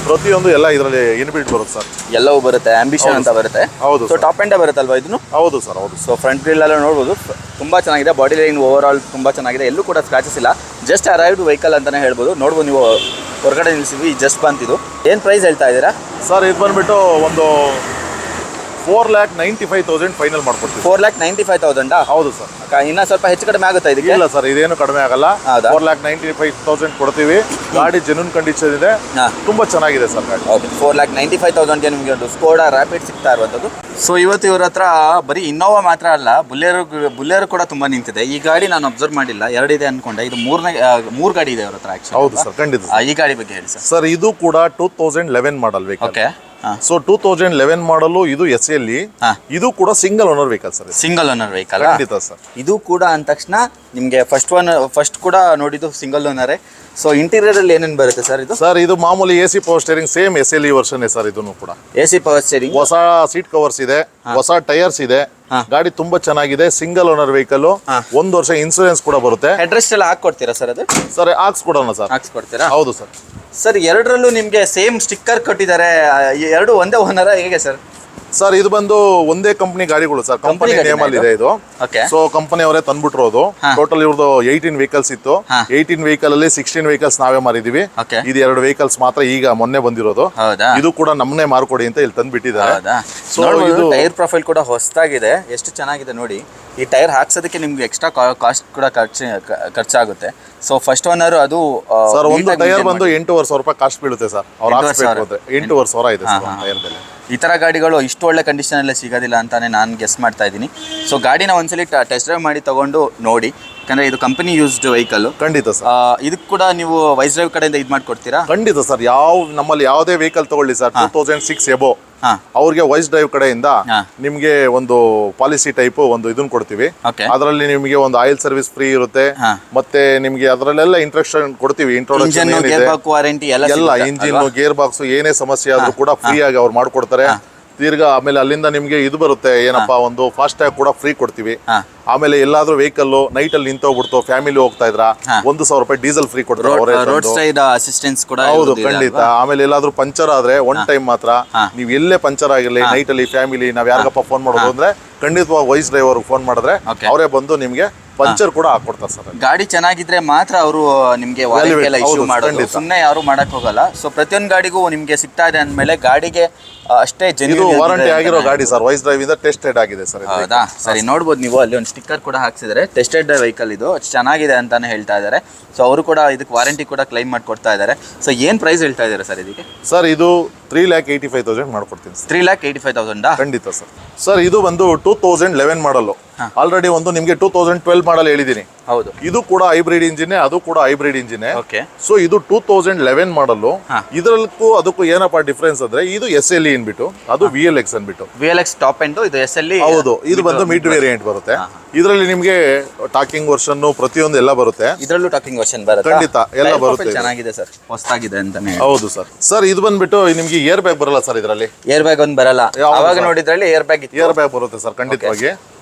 ಪ್ರತಿಯೊಂದು ಎಲ್ಲ ಇದರಲ್ಲಿ ಇನ್ಬಿಲ್ಡ್ ಬರುತ್ತೆ ಸರ್. ಎಲ್ಲವೂ ಬರುತ್ತೆ. ಆಂಬಿಷನ್ ಅಂತ ಬರುತ್ತೆ. ಹೌದು. ಸೊ ಟಾಪ್ ಎಂಡೇ ಬರುತ್ತಲ್ವಾ ಇದನ್ನು? ಹೌದು ಸರ್. ಹೌದು. ಸೊ ಫ್ರಂಟ್ ಗ್ರಿಲ್ ಎಲ್ಲ ನೋಡ್ಬೋದು, ತುಂಬ ಚೆನ್ನಾಗಿದೆ. ಬಾಡಿ ಲೈನ್ ಓವರ್ ಆಲ್ ತುಂಬ ಚೆನ್ನಾಗಿದೆ. ಎಲ್ಲೂ ಕೂಡ ಸ್ಕ್ರಾಚಸ್ ಇಲ್ಲ. ಜಸ್ಟ್ ಅರೈವ್ಡ್ ವೆಹಿಕಲ್ ಅಂತಲೇ ಹೇಳ್ಬೋದು. ನೋಡ್ಬೋದು ನೀವು, ಹೊರಗಡೆ ನಿಲ್ಲಿಸಿದ್ವಿ, ಜಸ್ಟ್ ಬಂತಿದ್ದು. ಏನು ಪ್ರೈಸ್ ಹೇಳ್ತಾ ಇದ್ದೀರಾ ಸರ್? ಇದು ಬಂದ್ಬಿಟ್ಟು ಒಂದು 4,95,000 ಫೈನಲ್ ಮಾಡ್ಕೊಡ್ತೀವಿ. 4,95,000? ಹೌದು ಸರ್. ಇನ್ನೂ ಸ್ವಲ್ಪ ಹೆಚ್ಚು ಕಡಿಮೆ ಆಗುತ್ತಾ ಇದಕ್ಕೆ? ಇಲ್ಲ ಸರ್, ಇದೇನು ಕಡಿಮೆ ಆಗಲ್ಲ. 4,95,000 ಕೊಡ್ತೀವಿ. ಗಾಡಿ ಜೆನ್ಯೂನ್ ಕಂಡೀಷನ್ ಇದೆ, ತುಂಬಾ ಚೆನ್ನಾಗಿದೆ ಸರ್ ಗಾಡಿ. ಓಕೆ, 4,95,000ಗೆ ನಿಮಗೆ ಒಂದು ಸ್ಕೋಡಾ ರ್ಯಾಪಿಡ್ ಸಿಗ್ತಾ ಇರುವಂಥದ್ದು. ಸೊ ಇವತ್ತು ಇವ್ರ ಹತ್ರ ಬರೀ ಇನ್ನೋವಾ ಮಾತ್ರ ಅಲ್ಲ, ಬುಲ್ಲೇರು ಕೂಡ ತುಂಬ ನಿಂತಿದೆ. ಈ ಗಾಡಿ ನಾನು ಅಬ್ಸರ್ವ್ ಮಾಡಿಲ್ಲ, 2 ಇದೆ ಅನ್ಕೊಂಡೆ. ಇದು 3 ಗಾಡಿ ಇದೆ ಅವ್ರ ಹತ್ರ ಆಕ್ಚುಲಿ. ಹೌದು ಸರ್, ಖಂಡಿತ. ಈ ಗಾಡಿ ಬಗ್ಗೆ ಹೇಳಿ ಸರ್. ಸರ್ ಇದು ಕೂಡ 2011 ಮಾಡಲ್ ವೆಹಿಕಲ್. ಓಕೆ. ಸೊ 2011 ಮಾಡಲು. ಇದು SLE. ಇದು ಕೂಡ single owner vehicle sir. Single owner vehicle? ಖಂಡಿತ ಸರ್. ಇದು ಕೂಡ ಅಂದ ತಕ್ಷಣ ನಿಮಗೆ ಫಸ್ಟ್ ಕೂಡ ನೋಡಿದ್ದು ಸಿಂಗಲ್ ಓನರೇ. ಸೊ ಇಂಟೀರಿಯರ್ ಅಲ್ಲಿ ಏನೇನು ಬರುತ್ತೆ ಸರ್ ಇದು? ಸರ್ ಇದು ಮಾಮೂಲಿ AC power steering, same SLE version sir. ಇದನ್ನು ಕೂಡ AC ಪವರ್ ಸ್ಟೇರಿಂಗ್, ಹೊಸ ಸೀಟ್ ಕವರ್ಸ್ ಇದೆ, ಹೊಸ ಟೈರ್ಸ್ ಇದೆ. ಗಾಡಿ ತುಂಬಾ ಚೆನ್ನಾಗಿದೆ. Single owner vehicle. 1 ವರ್ಷ ಇನ್ಸೂರೆನ್ಸ್ ಕೂಡ ಬರುತ್ತೆ. ಅಡ್ರೆಸ್ ಎಲ್ಲ ಹಾಕೊಡ್ತೀರಾ ಸರ್? ಅದು ಸರ್ ಹಾಕ್ಸ್ಕೊಡೋಣ ಸರ್. ಹಾಕ್ಸ್ಕೊಡ್ತೀರಾ? ಹೌದು ಸರ್. ಸರ್ ಎರಡರಲ್ಲೂ ನಿಮಗೆ ಸೇಮ್ ಸ್ಟಿಕ್ಕರ್ ಕೊಟ್ಟಿದ್ದಾರೆ. ಎರಡು ಒಂದೇ ಓನರ ಹೇಗೆ ಸರ್? ಸರ್ ಇದು ಬಂದು ಒಂದೇ ಕಂಪನಿ ಗಾಡಿಗಳು ಸರ್. ಕಂಪನಿ ನೇಮ್ ಅಲ್ಲಿ ಇದೆ ಇದು. ಸೊ ಕಂಪನಿ ಅವರೇ ತಂದ್ಬಿಟ್ಟಿರೋದು. ಟೋಟಲ್ ಇವ್ರದ್ದು 18 ವೆಹಿಕಲ್ಸ್ ಇತ್ತು. 18 ವೆಹಿಕಲ್ ಅಲ್ಲಿ 16 ವೆಹಿಕಲ್ಸ್ ನಾವೇ ಮಾರಿದೀವಿ. ಇದು 2 ವೆಹಿಕಲ್ಸ್ ಮಾತ್ರ ಈಗ ಮೊನ್ನೆ ಬಂದಿರೋದು. ಇದು ಕೂಡ ನಮ್ಮನ್ನೇ ಮಾರ್ಕೊಡಿ ಅಂತ ಇಲ್ಲಿ ತಂದ್ಬಿಟ್ಟಿದ್ದಾರೆ. ಸೊ ಇದು ಟೈರ್ ಪ್ರೊಫೈಲ್ ಕೂಡ ಹೊಸದಾಗಿದೆ, ಎಷ್ಟು ಚೆನ್ನಾಗಿದೆ ನೋಡಿ. ಈ ಟೈರ್ ಹಾಕ್ಸೋದಕ್ಕೆ ನಿಮ್ಗೆ ಎಕ್ಸ್ಟ್ರಾ ಕಾಸ್ಟ್ ಕೂಡ ಖರ್ಚಾಗುತ್ತೆ. ಸೊ ಫಸ್ಟ್ ಓನರ್ ಅದು ಸರ್ ಒಂದು ಟೈರ್ ಬಂದು 8,500 ರೂಪಾಯಿ ಕಾಸ್ಟ್ ಬೀಳುತ್ತೆ ಸರ್. ಅವ್ರು ಹಾಕ್ಸ್ಬೇಕು 8,500 ಇದೆ ಸರ್ ಟೈರ್ ಬೆಲೆ. ಈ ಥರ ಗಾಡಿಗಳು ಇಷ್ಟು ಒಳ್ಳೆ ಕಂಡೀಷನಲ್ಲೇ ಸಿಗೋದಿಲ್ಲ ಅಂತಾನೆ ನಾನು ಗೆಸ್ ಮಾಡ್ತಾ ಇದ್ದೀನಿ. ಸೊ ಗಾಡಿನ ಒಂದ್ಸಲಿ ಟೆಸ್ಟ್ ಡ್ರೈವ್ ಮಾಡಿ ತಗೊಂಡು ನೋಡಿ, ಯಾಕಂದ್ರೆ ಇದು ಕಂಪನಿ ಯೂಸ್ಡ್ ವೆಹಿಕಲ್. ಖಂಡಿತ ಸರ್. ಇದಕ್ಕೆ ಕೂಡ ನೀವು ವೈಸ್ ಡ್ರೈವ್ ಕಡೆಯಿಂದ ಇದು ಮಾಡ್ಕೊಡ್ತೀರಾ? ಖಂಡಿತ ಸರ್. ನಮ್ಮಲ್ಲಿ ಯಾವುದೇ ವೆಹಿಕಲ್ ತಗೊಳ್ಳಿ ಸರ್, 2006 ಎಬೋ, ಅವ್ರಿಗೆ ವೈಸ್ ಡ್ರೈವ್ ಕಡೆಯಿಂದ ನಿಮ್ಗೆ ಒಂದು ಪಾಲಿಸಿ ಟೈಪ್ ಒಂದು ಇದನ್ನ ಕೊಡ್ತೀವಿ. ಅದರಲ್ಲಿ ನಿಮಗೆ ಒಂದು ಆಯಿಲ್ ಸರ್ವಿಸ್ ಫ್ರೀ ಇರುತ್ತೆ. ಮತ್ತೆ ನಿಮ್ಗೆ ಅದರಲ್ಲೆಲ್ಲ ಇಂಟ್ರೊಡಕ್ಷನ್ ಕೊಡ್ತೀವಿ. ಇಂಟ್ರೊಡಕ್ಷನ್ ವಾರಂಟಿ ಎಲ್ಲ, ಇಂಜಿನ್, ಗೇರ್ ಬಾಕ್ಸ್ ಏನೇ ಸಮಸ್ಯೆ ಆದ್ರೂ ಕೂಡ ಫ್ರೀ ಆಗಿ ಅವ್ರು ಮಾಡ್ಕೊಡ್ತಾರೆ. ತಿರ್ಗಾ ಆಮೇಲೆ ಅಲ್ಲಿಂದ ನಿಮ್ಗೆ ಇದು ಬರುತ್ತೆ ಏನಪ್ಪಾ ಒಂದು ಫಾಸ್ಟ್ ಟ್ಯಾಗ್ ಕೂಡ ಫ್ರೀ ಕೊಡ್ತೀವಿ. ಹಾ. ಆಮೇಲೆ ಎಲ್ಲಾದ್ರೂ ವೆಹಿಕಲ್ ನೈಟ್ ಅಲ್ಲಿ ನಿಂತೋಗ್ಬಿಡ್ತು, ಫ್ಯಾಮಿಲಿ ಹೋಗ್ತಾ ಇದ್ರ, 1,000 ರೂಪಾಯಿ ಡೀಸೆಲ್ ಫ್ರೀ ಕೊಡ್ತಾರೆ. ರೋಡ್ ಸೈಡ್ ಅಸಿಸ್ಟೆನ್ಸ್ ಕೂಡ ಹೌದು ಖಂಡಿತ. ಆಮೇಲೆ ಎಲ್ಲಾದ್ರೂ ಪಂಚರ್ ಆದ್ರೆ ಒನ್ ಟೈಮ್ ಮಾತ್ರ ನೀವ್ ಎಲ್ಲೇ ಪಂಚರ್ ಆಗಿರ್ಲಿ ನೈಟ್ ಅಲ್ಲಿ ಫ್ಯಾಮಿಲಿ ನಾವ್ ಯಾರಿಗಪ್ಪ ಫೋನ್ ಮಾಡೋದು ಅಂದ್ರೆ ಖಂಡಿತವಾಗಿ ವೈಸ್ ಡ್ರೈವರ್ ಫೋನ್ ಮಾಡಿದ್ರೆ ಅವರೇ ಬಂದು ನಿಮ್ಗೆ ಪಂಚರ್ ಕೂಡ ಹಾಕೊಡ್ತಾರೆ ಸರ್. ಗಾಡಿ ಚೆನ್ನಾಗಿದ್ರೆ ಮಾತ್ರ ಅವರು ನಿಮ್ಗೆ ವಾರಂಟಿ ಎಲ್ಲ ಇಶ್ಯೂ ಮಾಡೋದು, ಸುಮ್ಮನೆ ಯಾರು ಮಾಡಕ್ ಹೋಗಲ್ಲ. ಸೊ ಪ್ರತಿಯೊಂದು ಗಾಡಿಗೂ ನಿಮ್ಗೆ ಸಿಗ್ತಾ ಇದೆ ಅಂದ್ಮೇಲೆ ಗಾಡಿಗೆ ಅಷ್ಟೇ ಇದು ವಾರಂಟಿ ಆಗಿರೋ ಗಾಡಿ ಸರ್, ವೈಸ್ ಡ್ರೈವ್ ಇಂದ ಟೆಸ್ಟೆಡ್ ಆಗಿದೆ ಸರ್. ಹೌದಾ? ಸರಿ, ನೋಡ್ಬೋದು ನೀವು ಅಲ್ಲಿ ಒಂದು ಸ್ಟಿಕ್ಕರ್ ಕೂಡ ಹಾಕ್ಸಿದ್ದಾರೆ, ಟೆಸ್ಟೆಡ್ ವೆಹಿಕಲ್ ಇದು ಚೆನ್ನಾಗಿದೆ ಅಂತಾನೆ ಹೇಳ್ತಾ ಇದ್ದಾರೆ. ಸೊ ಅವರು ಕೂಡ ಇದಕ್ಕೆ ವಾರಂಟಿ ಕೂಡ ಕ್ಲೈಮ್ ಮಾಡ್ಕೊಡ್ತಾ ಇದ್ದಾರೆ. ಸೊ ಏನ್ ಪ್ರೈಸ್ ಹೇಳ್ತಾ ಇದ್ದಾರೆ ಸರ್ ಇದಕ್ಕೆ? ಸರ್ ಇದು 3,85,000 ಮಾಡ್ಕೊಡ್ತೀನಿ. 3,85,000 ಖಂಡಿತ ಸರ್. ಸರ್ ಇದು ಬಂದು 2011 ಮಾಡಲ್. ಆಲ್ರೆಡಿ ಒಂದು ನಿಮ್ಗೆ 2012 ಮಾಡಲ್ ಹೇಳಿದೀನಿ. ಹೌದು, ಇದು ಕೂಡ ಹೈಬ್ರಿಡ್ ಇಂಜಿನ್, ಅದು ಕೂಡ ಹೈಬ್ರಿಡ್ ಇಂಜಿನ್. ಓಕೆ. ಸೊ ಇದು 2011 ಮಾಡಲ್. ಇದರಲ್ಲೂ ಅದಕ್ಕೂ ಏನಪ್ಪಾ ಡಿಫ್ರೆನ್ಸ್ ಅಂದ್ರೆ ಇದು SLE ಅನ್ಬಿಟ್ಟು, ಅದು VLX ಅನ್ಬಿಟ್ಟು. VLX ಟಾಪ್ ಎಂಡ್, ಇದು SLE. ಹೌದು, ಇದು ಬಂದು ಮಿಡ್ ವೇರಿಯಂಟ್ ಬರುತ್ತೆ. ಇದರಲ್ಲಿ ನಿಮ್ಗೆ ಟಾಕಿಂಗ್ ವರ್ಷನ್ ಪ್ರತಿಯೊಂದು ಎಲ್ಲ ಬರುತ್ತೆ. ಇದರಲ್ಲೂ ಟಾಕಿಂಗ್ ವರ್ಷನ್ ಬರುತ್ತೆ. ಖಂಡಿತ ಎಲ್ಲ ಬರುತ್ತೆ. ಚೆನ್ನಾಗಿದೆ ಸರ್, ಹೊಸದಾಗಿದೆ ಅಂತಾನೆ. ಹೌದು ಸರ್. ಸರ್ ಇದು ಬಂದ್ಬಿಟ್ಟು ನಿಮ್ಗೆ ಏರ್ ಬ್ಯಾಗ್ ಬರಲ್ಲ ಸರ್ ಇದರಲ್ಲಿ. ಏರ್ ಬ್ಯಾಗ್ ಒಂದು ಬರಲ್ಲ. ಅವಾಗ ನೋಡಿದ್ರಲ್ಲಿ ಏರ್ ಬ್ಯಾಗ್ ಇತ್ತು. ಏರ್ ಬ್ಯಾಗ್ ಬರುತ್ತೆ ಸರ್ ಖಂಡಿತವಾಗಿ.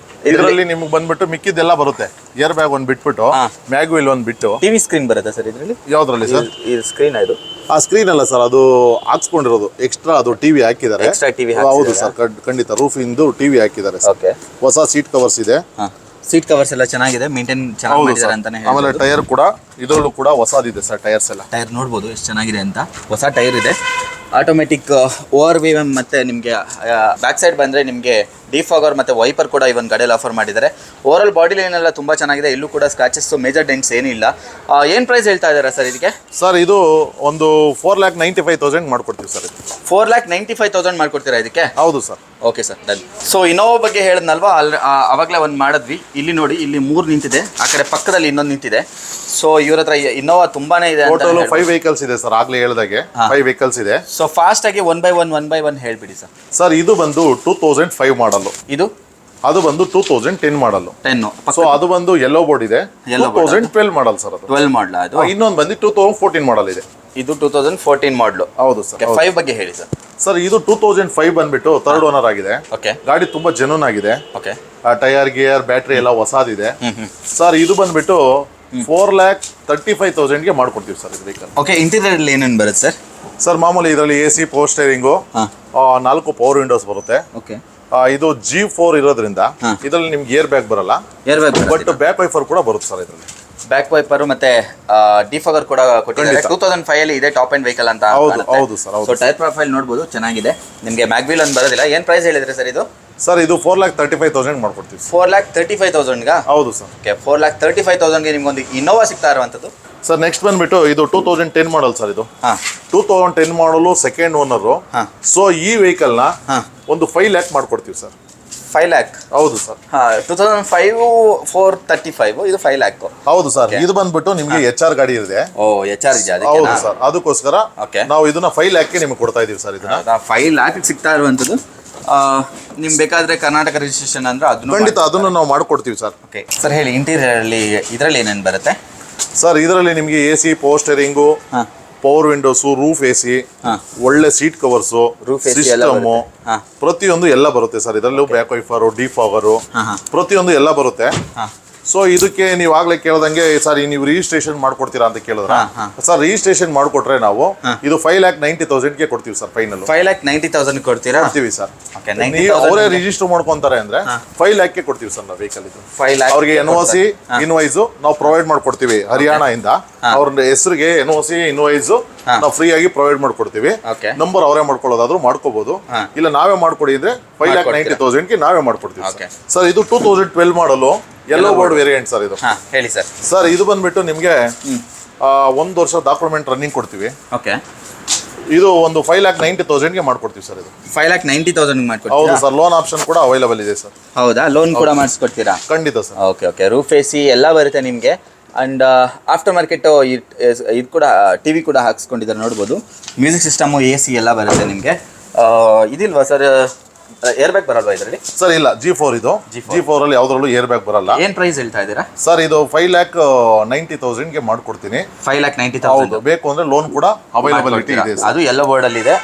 ಇದರಲ್ಲಿ ನಿಮ್ಗೆ ಬಂದ್ಬಿಟ್ಟು ಮಿಕ್ಕಿದ್ದೆಲ್ಲ ಬರುತ್ತೆ. ಏರ್ ಬ್ಯಾಗ್ ಒಂದ್ ಬಿಟ್ಬಿಟ್ಟು ಮ್ಯಾಗ್ವಿಲ್ ಒಂದ್ ಬಿಟ್ಟು ಟಿವಿ ಸ್ಕ್ರೀನ್ ಬರುತ್ತೆ ಸರ್ ಇದರಲ್ಲಿ. ಯಾವ್ದ್ರಲ್ಲಿ ಸರ್? ಈ ಸ್ಕ್ರೀನ್ ಇದು. ಆ ಸ್ಕ್ರೀನ್ ಅಲ್ಲ ಸರ್, ಅದು ಹಾಕ್ಸ್ಕೊಂಡಿರೋದು ಎಕ್ಸ್ಟ್ರಾ, ಅದು ಟಿವಿ ಹಾಕಿದ್ದಾರೆ. Extra TV. ಹೌದು ಸರ್ ಖಂಡಿತ. ರೂಫ್ ಇಂದು ಟಿವಿ ಹಾಕಿದ್ದಾರೆ. ಓಕೆ. ಹೊಸ ಸೀಟ್ ಕವರ್ಸ್ ಇದೆ. ಸೀಟ್ ಕವರ್ಸ್ ಎಲ್ಲ ಚೆನ್ನಾಗಿದೆ, ಮೇಂಟೈನ್ ಚೆನ್ನಾಗಿ ಮಾಡಿದ್ದಾರೆ ಅಂತಾನೆ ಹೇಳ್ಬೋದು. ಆಮೇಲೆ ಟೈರ್ ಕೂಡ ಇದರಲ್ಲೂ ಕೂಡ ಹೊಸದಿದೆ ಸರ್. ಟೈರ್ಸ್ ಎಲ್ಲ ಟೈರ್ ನೋಡ್ಬೋದು ಎಷ್ಟು ಚೆನ್ನಾಗಿದೆ ಅಂತ. ಹೊಸ ಟೈರ್ ಇದೆ, ಆಟೋಮೆಟಿಕ್ ORVM, ಮತ್ತೆ ನಿಮಗೆ ಬ್ಯಾಕ್ ಸೈಡ್ ಬಂದರೆ ನಿಮಗೆ ಡಿಫಾಗರ್ ಮತ್ತು ವೈಪರ್ ಕೂಡ ಇವನ್ ಗಾಡಿಯಲ್ಲಿ ಆಫರ್ ಮಾಡಿದ್ದಾರೆ. ಓವರಾಲ್ ಬಾಡಿ ಲೈನ್ ಎಲ್ಲ ತುಂಬ ಚೆನ್ನಾಗಿದೆ. ಇಲ್ಲೂ ಕೂಡ ಸ್ಕ್ರಾಚಸ್, ಮೇಜರ್ ಡೆಂಟ್ಸ್ ಏನಿಲ್ಲ. ಏನು ಪ್ರೈಸ್ ಹೇಳ್ತಾ ಇದ್ದಾರೆ ಸರ್ ಇದಕ್ಕೆ? ಸರ್ ಇದು ಒಂದು 4,95,000 ಮಾಡ್ಕೊಡ್ತೀವಿ ಸರ್. ಇದು 4,95,000 ಮಾಡ್ಕೊಡ್ತೀರಾ ಇದಕ್ಕೆ? ಹೌದು sir. Okay sir, done. So Innova ಬಗ್ಗೆ ಹೇಳಿದ್ನಲ್ವಾ, ಅವಾಗಲೇ ಒಂದು ಮಾಡಿದ್ವಿ. ಇಲ್ಲಿ ನೋಡಿ, ಇಲ್ಲಿ 3 ನಿಂತಿದೆ, ಆ ಕಡೆ ಪಕ್ಕದಲ್ಲಿ ಇನ್ನೊಂದು ನಿಂತಿದೆ. ಸೊ ಇವ್ರ ಹತ್ರ ಇನೋವಾ ತುಂಬಾನೇ ಇದೆ. ಟೋಟಲ್ 5 ವೆಹಿಕಲ್ಸ್ ಇದೆ ಸರ್. ಆಗ್ಲೇ ಹೇಳಿದಾಗೆ 5 ವೆಹಿಕಲ್ಸ್ ಇದೆ. ಸೊ ಫಾಸ್ಟ್ ಆಗಿ ಒನ್ ಬೈ ಒನ್ ಹೇಳ್ಬಿಡಿ ಸರ್. ಸರ್ ಇದು ಬಂದು 2005 ಮಾಡಲ್. ಇದು ಅದು ಬಂದು 2010 ಮಾಡಲ್. 10. ಸೊ ಅದು ಬಂದು ಯೆಲ್ಲೋ ಬೋರ್ಡ್ ಇದೆ. 2012 ಮಾಡಲ್ ಸರ್. ಅದು 12 ಮಾಡಲ್. ಅದು ಇನ್ನೊಂದು ಬಂದು 2014 ಮಾಡಲ್ ಇದೆ. ಇದು 2014 ಮಾಡಲು. ಹೌದು ಸರ್. 5 ಬಗ್ಗೆ ಹೇಳಿ ಸರ್. ಸರ್ ಇದು 2005 ಬಂದ್ಬಿಟ್ಟು 3rd ಓನರ್ ಆಗಿದೆ. ಓಕೆ. ಗಾಡಿ ತುಂಬಾ ಜೆನ್ಯೂನ್ ಆಗಿದೆ. ಓಕೆ. ಟೈರ್ ಗಿಯರ್ ಬ್ಯಾಟ್ರಿ ಎಲ್ಲ ಹೊಸದಿದೆ. ಸರ್ ಇದು ಬಂದ್ಬಿಟ್ಟು 4,35,000 ಮಾಡ್ಕೊಡ್ತೀವಿ ಸರ್ ಇದು ವೆಹಿಕಲ್. ಓಕೆ. ಇಂಟೀರಿಯರ್ ಅಲ್ಲಿ ಏನೇನು ಬರುತ್ತೆ ಸರ್? ಸರ್ ಮಾಮೂಲಿ ಇದರಲ್ಲಿ AC, power steering, 4 power windows ಬರುತ್ತೆ. ಓಕೆ. ಇದು G4 ಇರೋದ್ರಿಂದ ಇದರಲ್ಲಿ ನಿಮ್ಗೆ ಏರ್ ಬ್ಯಾಗ್ ಬರಲ್ಲ. Air bag but back wiper ಕೂಡ ಬರುತ್ತೆ ಸರ್ ಇದರಲ್ಲಿ. ಬ್ಯಾಕ್ ವೈಪರ್ ಮತ್ತೆ ಡಿಫಾಗರ್ ಕೂಡ ಕೊಟ್ಟಿದ್ದಾರೆ. 2005 ಅಲ್ಲಿ ಇದೆ ಟಾಪ್ ಎಂಡ್ ವೆಹಿಕಲ್ ಅಂತ. ಹೌದು ಸರ್. ಸೊ ಟೈರ್ ಪ್ರೊಫೈಲ್ ನೋಡಬಹುದು, ಚೆನ್ನಾಗಿದೆ. ನಿಮಗೆ ಮ್ಯಾಗ್ವಿಲ್ ಒಂದು ಬರೋದಿಲ್ಲ. ಏನು ಪ್ರೈಸ್ ಹೇಳಿದ್ರೆ ಸರ್ ಇದು? ಸರ್ ಇದು 4,35,000 ಮಾಡ್ಕೊಡ್ತೀವಿ. 4,35,000 ಹೌದು ಸರ್. ಓಕೆ. 4,35,000 ನಿಮ್ಗೊಂದು ಇನೋವಾ ಸಿಗ್ತಾ ಇರುವಂಥದ್ದು. ಸರ್ ನೆಕ್ಸ್ಟ್ ಬಂದ್ಬಿಟ್ಟು ಇದು 2010 ಮಾಡಲ್ ಸರ್. ಇದು 2010 ಮಾಡಲು 2nd ಓನರು. ಸೊ ಈ ವೆಹಿಕಲ್ ನ ಒಂದು 5 lakh ಮಾಡ್ಕೊಡ್ತೀವಿ ಸರ್. 5 lakh. ಹೌದು ಸರ್. 2005 435, ಇದು 5 lakh. ಹೌದು ಸರ್. ಇದು ಬಂದ್ಬಿಟ್ಟು ನಿಮ್ಗೆ HR ಗಾಡಿ ಇದೆ. ಓ, HR ಇದೆ. ಹೌದು ಸರ್. ಅದಕ್ಕೋಸ್ಕರ ನಾವು ಇದನ್ನ 5 lakh ನಿಮ್ಗೆ ಕೊಡ್ತಾ ಇದೀವಿ ಸರ್. ಇದನ್ನ 5 lakh ಸಿಗ್ತಾ ಇರುವಂಥದ್ದು. ನಿಮ್ಗೆ ಬೇಕಾದ್ರೆ ಕರ್ನಾಟಕ ರಿಜಿಸ್ಟ್ರೇಷನ್ ಅಂದ್ರೆ ಅದನ್ನು ಖಂಡಿತ ಅದನ್ನು ನಾವು ಮಾಡ್ಕೊಡ್ತೀವಿ ಸರ್. ಓಕೆ ಸರ್, ಹೇಳಿ ಇಂಟೀರಿಯರ್ ಅಲ್ಲಿ ಇದರಲ್ಲಿ ಏನೇನು ಬರುತ್ತೆ ಸರ್? ಇದರಲ್ಲಿ ನಿಮಗೆ AC, power steering, power windows, roof AC, ಒಳ್ಳೆ ಸೀಟ್ ಕವರ್ಸು, ಸಿಸ್ಟಮ್, ಪ್ರತಿಯೊಂದು ಎಲ್ಲ ಬರುತ್ತೆ ಸರ್. ಇದರಲ್ಲೂ ಬ್ಯಾಕ್ ವೈಫರು, ಡಿಫಾಗರು, ಪ್ರತಿಯೊಂದು ಎಲ್ಲ ಬರುತ್ತೆ. ಸೊ ಇದಕ್ಕೆ ನೀವು ಆಗ್ಲೇ ಕೇಳ್ದಂಗೆ ಸರ್ ನೀವು ರಿಜಿಸ್ಟ್ರೇಷನ್ ಮಾಡ್ಕೊಡ್ತೀರಾ ಅಂತ ಕೇಳಿದ್ರ ಸರ್. ರಿಜಿಸ್ಟ್ರೇಷನ್ ಮಾಡ್ಕೊಟ್ರೆ ನಾವು ಇದು 5,90,000 ಕೊಡ್ತೀವಿ ಸರ್. ಫೈನಲ್ 5,90,000 ಕೊಡ್ತೀರಾ? ಕೊಡ್ತೀವಿ ಸರ್. ಅವರೇ ರಿಜಿಸ್ಟರ್ ಮಾಡ್ಕೊಂತಾರೆ ಅಂದ್ರೆ 5 lakh ಕೊಡ್ತೀವಿ ಸರ್ ನಾವು ವೆಹಿಕಲ್. ಇದು 5 lakh ಅವ್ರಿಗೆ NOC ಇನ್ವಾಯ್ಸ್ ನಾವು ಪ್ರೊವೈಡ್ ಮಾಡ್ಕೊಡ್ತೀವಿ. ಹರಿಯಾಣ ಇಂದ ಅವ್ರ ಹೆಸರಿಗೆ NOC ಇನ್ವಾಯ್ಸ್ ನಾವು ಫ್ರೀ ಆಗಿ ಪ್ರೊವೈಡ್ ಮಾಡ್ಕೊಡ್ತೀವಿ. ನಂಬರ್ ಅವರೇ ಮಾಡ್ಕೊಳ್ಳೋದಾದ್ರೂ ಮಾಡ್ಕೋಬಹುದು, ಇಲ್ಲ ನಾವೇ ಮಾಡ್ಕೊಡಿ ಅಂದ್ರೆ 5,90,000 ನಾವೇ ಮಾಡ್ಕೊಡ್ತೀವಿ ಸರ್. ಇದು 2012 ಮಾಡಲು ಯೆಲ್ಲೋ ಬೋರ್ಡ್ ವೇರಿಯಂಟ್ ಸರ್. ಇದು ಹೇಳಿ ಸರ್. ಸರ್ ಇದು ಬಂದ್ಬಿಟ್ಟು ನಿಮ್ಗೆ 1 ವರ್ಷ ಡಾಕ್ಯುಮೆಂಟ್ ರನ್ನಿಂಗ್ ಕೊಡ್ತೀವಿ. ಓಕೆ. ಇದು ಒಂದು 5,90,000 ಮಾಡ್ಕೊಡ್ತೀವಿ ಸರ್. ಇದು 5,90,000 ಮಾಡ್ಕೊಡ್ತೀವಿ. ಹೌದು ಸರ್. ಲೋನ್ ಆಪ್ಷನ್ ಕೂಡ ಅವೈಲೇಬಲ್ ಇದೆ ಸರ್. ಹೌದಾ? ಲೋನ್ ಕೂಡ ಮಾಡಿಸ್ಕೊಡ್ತೀರಾ? ಖಂಡಿತ sir. Okay okay. Roof AC ಎಲ್ಲ ಬರುತ್ತೆ ನಿಮಗೆ. ಅಂಡ್ ಆಫ್ಟರ್ ಮಾರ್ಕೆಟ್ ಇದು ಕೂಡ ಟಿವಿ ಕೂಡ ಹಾಕ್ಸ್ಕೊಂಡಿದ್ದಾರೆ ನೋಡ್ಬೋದು. ಮ್ಯೂಸಿಕ್ ಸಿಸ್ಟಮು, AC ಎಲ್ಲ ಬರುತ್ತೆ ನಿಮಗೆ. ಇದಿಲ್ವಾ ಸರ್ ಏರ್ ಬ್ಯಾಗ್ ಬರಲ್ವಾ ಇದರಲ್ಲಿ? ಸರ್ ಇಲ್ಲ, G4 ಇದು. G4 ಅಲ್ಲಿ ಯಾವ್ದ್ರಲ್ಲೂ ಏರ್ ಬ್ಯಾಗ್ ಬರಲ್ಲ. ಏನ್ ಪ್ರೈಸ್ ಹೇಳ್ತಾ ಇದ್ದೀರಾ ಸರ್? ಇದು 5,90,000 ಮಾಡ್ಕೊಡ್ತೀನಿ. 5,90,000 ಬೇಕು ಅಂದ್ರೆ ಲೋನ್ ಕೂಡ ಅವೈಲಬಿಲಿಟಿ ಇದೆ. ಅದು ಎಲ್ಲೋ ಬೋರ್ಡ್ ಅಲ್ಲಿ ಇದೆ.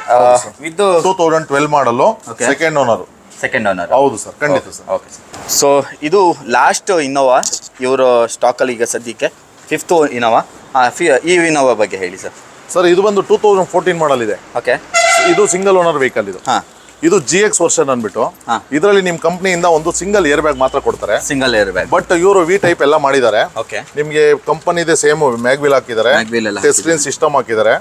ವಿತ್ 2012 ಮಾಡಲು, ಸೆಕೆಂಡ್ ಓನರ್. ಹೌದು ಸರ್, ಖಂಡಿತ ಸರ್. ಓಕೆ. ಸೊ ಇದು ಲಾಸ್ಟ್ ಇನೋವಾ ಇವರು ಸ್ಟಾಕಲ್ಲಿ ಈಗ ಸದ್ಯಕ್ಕೆ 5th ಇನೋವಾ. ಈ ಇನೋವಾ ಬಗ್ಗೆ ಹೇಳಿ ಸರ್. ಸರ್ ಇದು ಬಂದು 2014 ಮಾಡಲ್ ಇದೆ. ಓಕೆ. ಇದು ಸಿಂಗಲ್ ಓನರ್ ವೆಹಿಕಲ್ ಇದು. ಇದು GX ವರ್ಷನ್ ಅಂದ್ಬಿಟ್ಟು ಇದರಲ್ಲಿ ನಿಮ್ ಕಂಪ್ನಿಯಿಂದ ಒಂದು ಸಿಂಗಲ್ ಏರ್ ಬ್ಯಾಗ್ ಮಾತ್ರ ಕೊಡ್ತಾರೆ. Single air bag. ಬಟ್ ಇವರು ವಿ ಟೈಪ್ ಎಲ್ಲ ಮಾಡಿದ್ದಾರೆ. ಓಕೆ. ನಿಮ್ಗೆ ಕಂಪನಿದೆ ಸೇಮ್ ಮ್ಯಾಗ್ವಿಲ್ ಹಾಕಿದ್ದಾರೆ, ಸ್ಕ್ರೀನ್ ಸಿಸ್ಟಮ್ ಹಾಕಿದ್ದಾರೆ,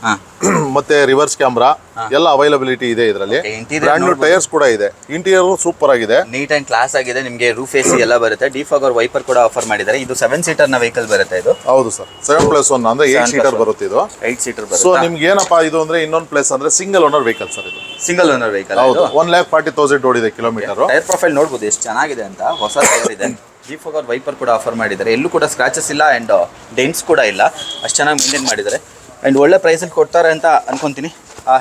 ಮತ್ತೆ ರಿವರ್ಸ್ ಕ್ಯಾಮ್ರಾ ಎಲ್ಲ ಅವೈಲಬಿಲಿಟಿ ಇದೆ ಇದರಲ್ಲಿ. ಬ್ರಾಂಡ್ ನ್ಯೂ ಟೈರ್ಸ್ ಕೂಡ ಇದೆ. ಇಂಟೀರಿಯರ್ ಸೂಪರ್ ಆಗಿದೆ, ನೀಟ್ ಅಂಡ್ ಕ್ಲಾಸ್ ಆಗಿದೆ. ನಿಮಗೆ ರೂಫ್ AC ಎಲ್ಲ ಬರುತ್ತೆ. ಡಿಫಾಗರ್ ವೈಪರ್ ಕೂಡ ಆಫರ್ ಮಾಡಿದ್ದಾರೆ. ಇದು 7 ಸೀಟರ್ ನ ವೆಹಿಕಲ್ ಬರುತ್ತೆ ಇದು. ಹೌದು ಸರ್, 7+1 ಅಂದ್ರೆ 8 ಸೀಟರ್ ಬರುತ್ತೆ ಇದು. 8 ಸೀಟರ್ ಬರುತ್ತೆ. ಸೊ ನಿಮ್ಗೆ ಏನಪ್ಪಾ ಇದು ಅಂದ್ರೆ ಇನ್ನೊಂದು ಪ್ಲೇಸ್ ಅಂದ್ರೆ ಸಿಂಗಲ್ ಓನರ್ ವೆಹಿಕಲ್ ಸರ್ ಇದು. Single owner vehicle. ಹೌದು. 1,40,000 ಓಡಿದೆ ಕಿಲೋಮೀಟರ್. ಟೈರ್ ಪ್ರೊಫೈಲ್ ನೋಡಬಹುದು ಎಷ್ಟು ಚೆನ್ನಾಗಿದೆ ಅಂತ. ಹೊಸ ಟೈರ್ ಇದೆ. ಡಿಫಾಗರ್ ವೈಪರ್ ಕೂಡ ಆಫರ್ ಮಾಡಿದ್ದಾರೆ. ಎಲ್ಲೂ ಕೂಡ ಸ್ಕ್ರಾಚಸ್ ಇಲ್ಲ ಅಂಡ್ ಡೆಂಟ್ಸ್ ಕೂಡ ಇಲ್ಲ. ಅಷ್ಟು ಚೆನ್ನಾಗಿ ಮೇಂಟೈನ್ ಮಾಡಿದ್ದಾರೆ ಅಂಡ್ ಒಳ್ಳೆ ಪ್ರೈಸಲ್ಲಿ ಕೊಡ್ತಾರೆ ಅಂತ ಅನ್ಕೊಂತೀನಿ.